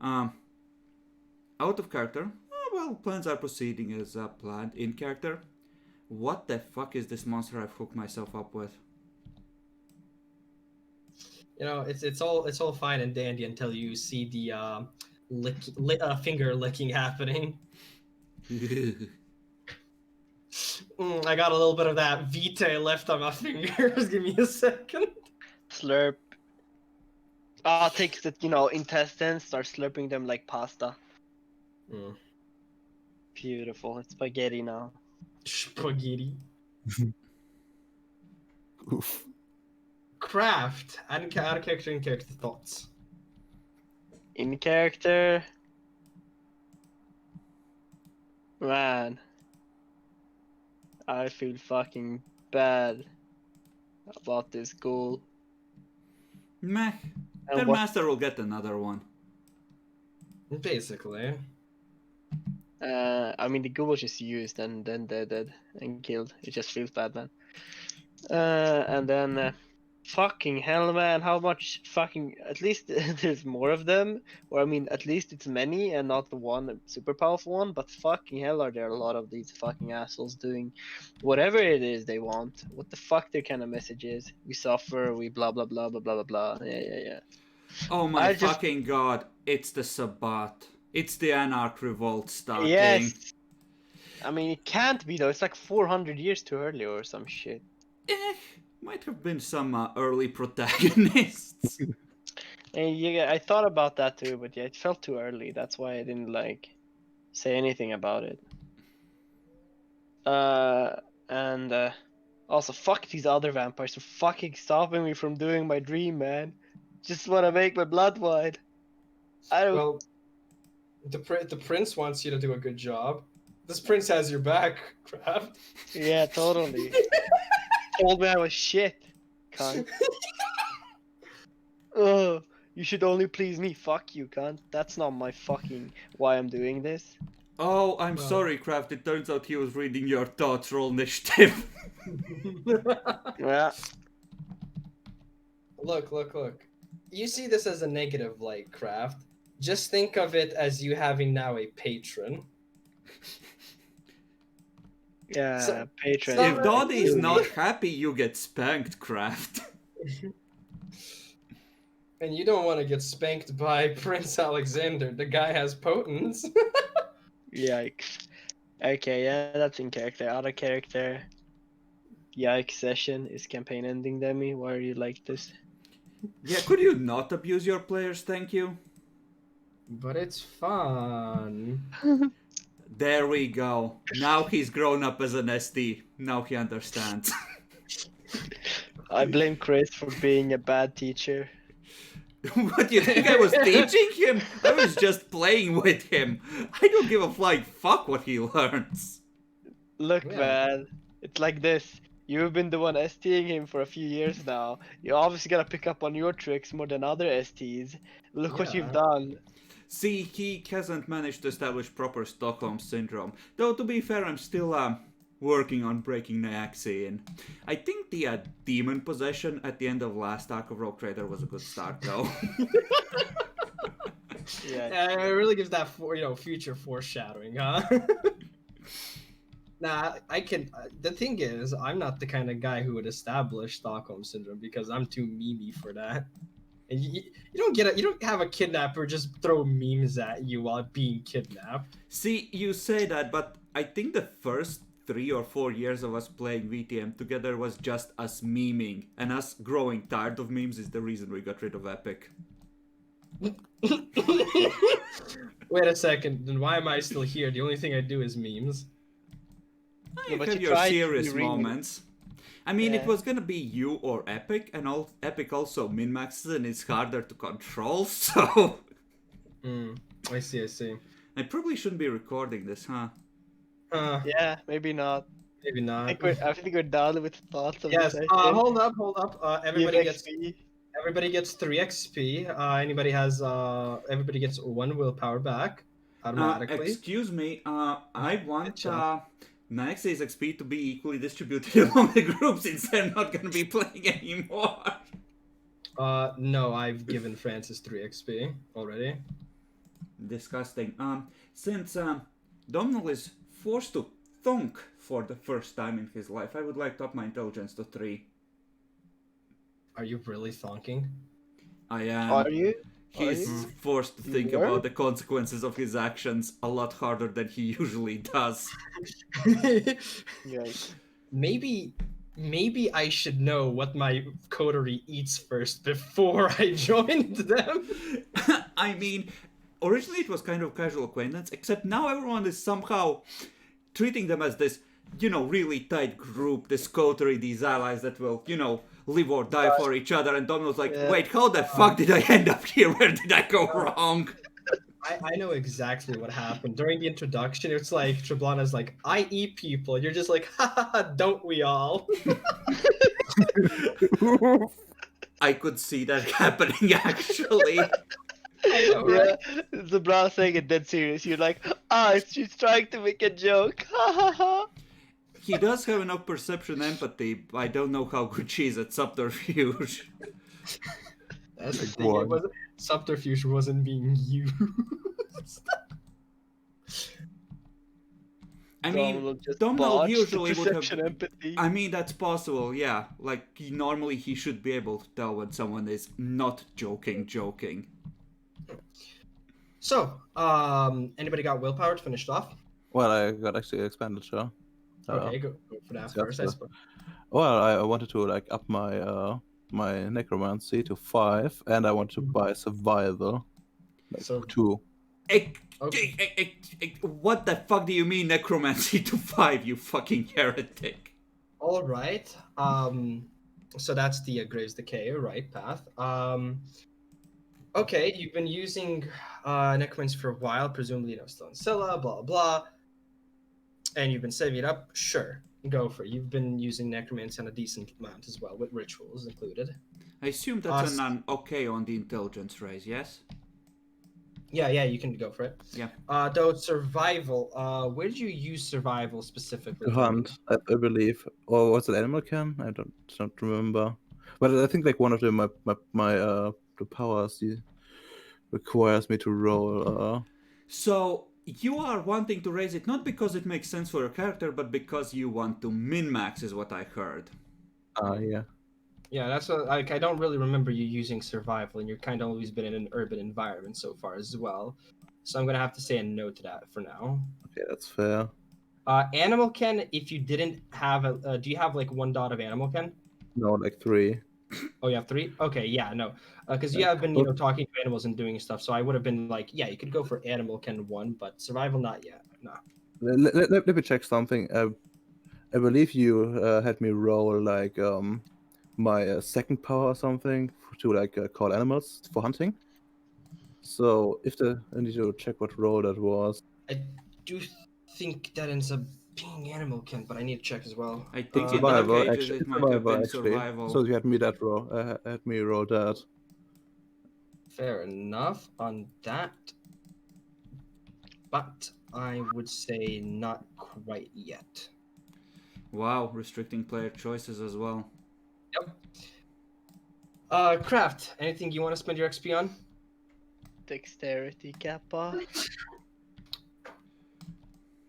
[SPEAKER 1] Out of character? Well, plans are proceeding as planned. In character? What the fuck is this monster I've hooked myself up with?
[SPEAKER 2] It's all fine and dandy until you see the finger licking happening. I got a little bit of that vitae left on my fingers. Give me a second.
[SPEAKER 3] Slurp. Takes the intestines, start slurping them like pasta. Beautiful. It's spaghetti now.
[SPEAKER 2] Spaghetti.
[SPEAKER 4] Oof.
[SPEAKER 2] Craft. Add a character in character thoughts.
[SPEAKER 3] In character. Man. I feel fucking bad about this goal.
[SPEAKER 1] Meh.
[SPEAKER 3] And
[SPEAKER 1] Their
[SPEAKER 3] what-
[SPEAKER 1] master will get another one.
[SPEAKER 2] Basically.
[SPEAKER 3] I mean, the ghoul was just used and then dead and killed. It just feels bad, man. And then, fucking hell, man, how much fucking. At least there's more of them. Or, I mean, at least it's many and not the one super powerful one. But fucking hell, are there a lot of these fucking assholes doing whatever it is they want. What the fuck their kind of message is. We suffer, we blah blah blah blah blah blah blah. Yeah.
[SPEAKER 1] Oh my
[SPEAKER 3] I just-
[SPEAKER 1] fucking god, it's the Sabbat. It's the Anarch Revolt starting.
[SPEAKER 3] Yes! I mean, it can't be though. It's like 400 years too early or some shit.
[SPEAKER 1] Might have been some early protagonists.
[SPEAKER 3] And yeah, I thought about that too, but yeah, it felt too early. That's why I didn't like say anything about it. And also fuck these other vampires for fucking stopping me from doing my dream, man. Just want to make my blood wine. I don't.
[SPEAKER 2] Well, the prince wants you to do a good job. This prince has your back, Craft.
[SPEAKER 3] Yeah, totally. Told me I was shit, cunt. Oh, you should only please me. Fuck you, cunt. That's not my fucking why I'm doing this.
[SPEAKER 1] Oh, I'm
[SPEAKER 2] Well.
[SPEAKER 1] sorry, Kraft. It turns out he was reading your thoughts. Roll initiative.
[SPEAKER 3] Yeah.
[SPEAKER 2] Look. You see this as a negative light, Craft. Just think of it as you having now a patron.
[SPEAKER 3] Yeah,
[SPEAKER 2] So-
[SPEAKER 3] patron.
[SPEAKER 2] so-
[SPEAKER 1] If Doddy is not happy, you get spanked, Kraft.
[SPEAKER 2] And you don't want to get spanked by Prince Alexander. The guy has potence.
[SPEAKER 3] Yikes. Okay, yeah, that's in character. Out of character. Yikes session. Is campaign ending, Demi? Why are you like this?
[SPEAKER 1] Yeah, could you not abuse your players, thank you?
[SPEAKER 2] But it's fun.
[SPEAKER 1] There we go. Now he's grown up as an SD. Now he understands.
[SPEAKER 3] I blame Chris for being a bad teacher.
[SPEAKER 1] What, you think I was teaching him? I was just playing with him. I don't give a flying fuck what he learns.
[SPEAKER 3] Look,
[SPEAKER 2] Yeah.
[SPEAKER 3] man, it's like this. You've been the one STing him for a few years now. You obviously gotta pick up on your tricks more than other STs. Look what you've
[SPEAKER 2] Yeah.
[SPEAKER 3] done.
[SPEAKER 1] See, he hasn't managed to establish proper Stockholm Syndrome. Though, to be fair, I'm still working on breaking Nyaxi in. I think the demon possession at the end of last arc of Rogue Trader was a good start, though.
[SPEAKER 3] Yeah.
[SPEAKER 2] It really gives that future foreshadowing, huh? Nah, I can. The thing is, I'm not the kind of guy who would establish Stockholm Syndrome because I'm too memey for that. And you don't have a kidnapper just throw memes at you while being kidnapped.
[SPEAKER 1] See, you say that, but I think the first 3 or 4 years of us playing VTM together was just us memeing, and us growing tired of memes is the reason we got rid of Epic.
[SPEAKER 2] Wait a second, then why am I still here? The only thing I do is memes.
[SPEAKER 1] You
[SPEAKER 3] but
[SPEAKER 1] have
[SPEAKER 3] you
[SPEAKER 1] your
[SPEAKER 3] tried to
[SPEAKER 1] serious
[SPEAKER 3] be real.
[SPEAKER 1] moments. I mean, it
[SPEAKER 3] Yeah.
[SPEAKER 1] was gonna be you or Epic, and Epic also min-maxes, and it's harder to control, so...
[SPEAKER 2] I see.
[SPEAKER 1] I probably shouldn't be recording this, huh?
[SPEAKER 3] Yeah, maybe not.
[SPEAKER 2] Maybe not.
[SPEAKER 3] I think we're done with thoughts of
[SPEAKER 2] Yes.
[SPEAKER 3] this.
[SPEAKER 2] Hold up. Everybody
[SPEAKER 3] Give
[SPEAKER 2] gets
[SPEAKER 3] XP.
[SPEAKER 2] Everybody gets 3 XP. Everybody gets 1 willpower back automatically.
[SPEAKER 1] Excuse me, I want Nyaxi's XP to be equally distributed among the groups since they're not gonna be playing anymore.
[SPEAKER 2] No, I've given Francis 3 XP already.
[SPEAKER 1] Disgusting. Since Domhnall is forced to thunk for the first time in his life, I would like to up my intelligence to 3.
[SPEAKER 2] Are you really thonking?
[SPEAKER 1] I am.
[SPEAKER 3] Are you?
[SPEAKER 1] He's
[SPEAKER 3] Are you?
[SPEAKER 1] forced to think
[SPEAKER 3] were?
[SPEAKER 1] about the consequences of his actions a lot harder than he usually does.
[SPEAKER 3] Yes.
[SPEAKER 2] Maybe I should know what my coterie eats first before I joined them.
[SPEAKER 1] I mean, originally it was kind of casual acquaintance, except now everyone is somehow treating them as this really tight group, this coterie, these allies that will, live or die for each other. And Domino's like,
[SPEAKER 3] Yeah.
[SPEAKER 1] wait, how the fuck did I end up here? Where did I go wrong?
[SPEAKER 2] I know exactly what happened. During the introduction, it's like Treblana's like, I eat people. You're just like, ha ha ha, don't we all?
[SPEAKER 1] I could see that happening, actually.
[SPEAKER 2] I know, right?
[SPEAKER 3] Yeah, the bra saying it dead serious. You're like, she's trying to make a joke. Ha ha ha.
[SPEAKER 1] He does have enough perception empathy. I don't know how good she is at subterfuge.
[SPEAKER 2] That's the
[SPEAKER 4] Like
[SPEAKER 2] thing. It
[SPEAKER 4] what?
[SPEAKER 2] wasn't, subterfuge wasn't being used.
[SPEAKER 1] I mean,
[SPEAKER 3] Domino just
[SPEAKER 1] Domino
[SPEAKER 3] botched the
[SPEAKER 1] usually would have.
[SPEAKER 3] perception empathy.
[SPEAKER 1] I mean, that's possible, yeah. Like, normally he should be able to tell when someone is not joking.
[SPEAKER 2] So, anybody got willpower to finish it off?
[SPEAKER 4] Well, I got actually expenditure.
[SPEAKER 2] Okay, go for that
[SPEAKER 4] that's
[SPEAKER 2] first. I
[SPEAKER 4] the-
[SPEAKER 2] suppose.
[SPEAKER 4] Well, I wanted to like up my my necromancy to 5, and I want to buy survival
[SPEAKER 2] So,
[SPEAKER 4] 2.
[SPEAKER 1] What the fuck do you mean necromancy to 5, you fucking heretic?
[SPEAKER 2] all right. So that's the Graves Decay, right path. Okay, you've been using necromancy for a while, presumably still in Scylla, blah blah, and you've been saving it up. Sure, go for it. You've been using necromancy on a decent amount as well, with rituals included.
[SPEAKER 1] I assume that's an okay on the intelligence raise, yes?
[SPEAKER 2] Yeah, you can go for it.
[SPEAKER 1] Yeah.
[SPEAKER 2] Though survival, where did you use survival specifically?
[SPEAKER 4] To hunt, I believe, or was it animal cam? I don't remember. But I think like one of them, my the powers requires me to roll.
[SPEAKER 1] So, you are wanting to raise it not because it makes sense for your character, but because you want to min-max, is what I heard.
[SPEAKER 4] Yeah.
[SPEAKER 2] Yeah, that's what, like, I don't really remember you using survival, and you're kind of always been in an urban environment so far as well. So I'm gonna have to say a no to that for now.
[SPEAKER 4] Okay, that's fair.
[SPEAKER 2] Animal Ken, if you didn't have a, do you have like 1 dot of Animal Ken?
[SPEAKER 4] No, like 3.
[SPEAKER 2] Oh, you have 3? Okay, yeah, no, because you have been, talking to animals and doing stuff. So I would have been like, yeah, you could go for Animal Ken 1, but survival not yet. No.
[SPEAKER 4] Let me check something. I believe you had me roll like my second power or something to like call animals for hunting. So I need to check what roll that was.
[SPEAKER 2] I do think that ends up being Animal Ken, but I need to check as well.
[SPEAKER 1] I think in that
[SPEAKER 4] Survival,
[SPEAKER 1] cases
[SPEAKER 4] actually.
[SPEAKER 1] it might have been
[SPEAKER 4] Actually.
[SPEAKER 1] survival.
[SPEAKER 4] So you had me that roll. Had me roll that.
[SPEAKER 2] Fair enough on that. But I would say not quite yet.
[SPEAKER 1] Wow, restricting player choices as well.
[SPEAKER 2] Yep. Craft, anything you want to spend your XP on?
[SPEAKER 3] Dexterity kappa.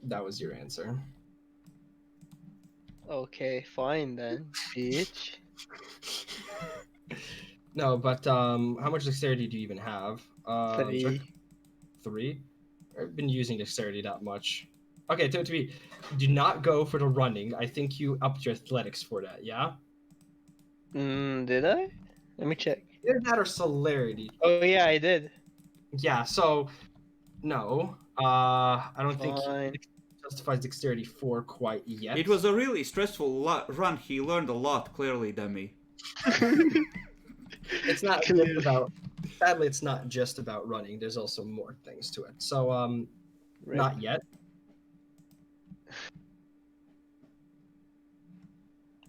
[SPEAKER 2] That was your answer.
[SPEAKER 3] Okay, fine then, bitch.
[SPEAKER 2] No, but how much dexterity do you even have?
[SPEAKER 3] 3.
[SPEAKER 2] Check. 3? I've been using dexterity that much. Okay, to be, do not go for the running. I think you upped your athletics for that, yeah?
[SPEAKER 3] Did I? Let me check.
[SPEAKER 2] Either that or celerity.
[SPEAKER 3] Oh yeah, I did.
[SPEAKER 2] Yeah, so no. I don't think
[SPEAKER 3] Fine.
[SPEAKER 2] it justifies dexterity 4 quite yet.
[SPEAKER 1] It was a really stressful run. He learned a lot, clearly, Demi.
[SPEAKER 2] It's not just about. Sadly, it's not just about running. There's also more things to it. So,
[SPEAKER 3] Right.
[SPEAKER 2] not yet.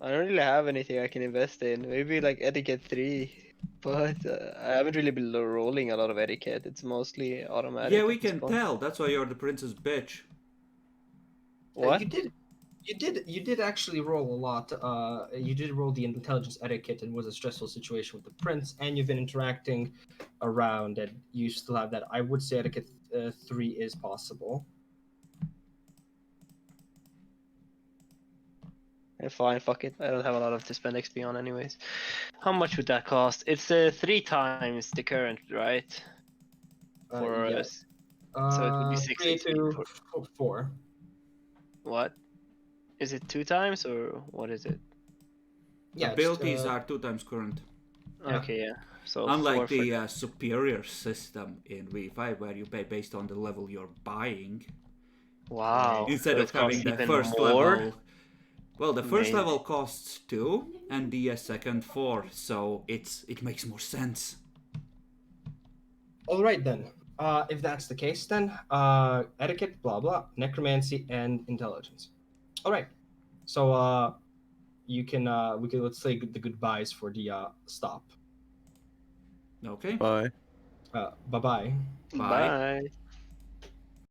[SPEAKER 3] I don't really have anything I can invest in. Maybe like etiquette 3, but I haven't really been rolling a lot of etiquette. It's mostly automatic.
[SPEAKER 1] Yeah, we
[SPEAKER 3] at this
[SPEAKER 1] can
[SPEAKER 3] point.
[SPEAKER 1] tell. That's why you're the princess bitch.
[SPEAKER 3] What?
[SPEAKER 2] You did actually roll a lot. You did roll the intelligence etiquette and was a stressful situation with the prince, and you've been interacting around, and you still have that. I would say etiquette 3 is possible.
[SPEAKER 3] Yeah, fine, fuck it. I don't have a lot of to spend XP on anyways. How much would that cost? It's 3 times the current, right? For
[SPEAKER 2] Yeah.
[SPEAKER 3] us. So it would be
[SPEAKER 2] 3
[SPEAKER 3] 60
[SPEAKER 2] to 4.
[SPEAKER 3] What? Is it 2 times or what is it?
[SPEAKER 2] Yeah,
[SPEAKER 1] Abilities are 2 times current.
[SPEAKER 2] Yeah.
[SPEAKER 3] Okay, yeah. So
[SPEAKER 1] Unlike
[SPEAKER 3] 4 for
[SPEAKER 1] the superior system in V5, where you pay based on the level you're buying,
[SPEAKER 3] Wow.
[SPEAKER 1] instead
[SPEAKER 3] so
[SPEAKER 1] of
[SPEAKER 3] it costs
[SPEAKER 1] having the
[SPEAKER 3] even
[SPEAKER 1] first
[SPEAKER 3] more?
[SPEAKER 1] level Well, the first
[SPEAKER 3] Maybe.
[SPEAKER 1] level costs 2, and the second 4, so it makes more sense.
[SPEAKER 2] All right then. If that's the case, then etiquette, blah blah, necromancy, and intelligence. All right. So we can let's say the goodbyes for the stop.
[SPEAKER 1] Okay.
[SPEAKER 4] Bye.
[SPEAKER 2] Bye bye.
[SPEAKER 1] Bye.
[SPEAKER 3] Bye.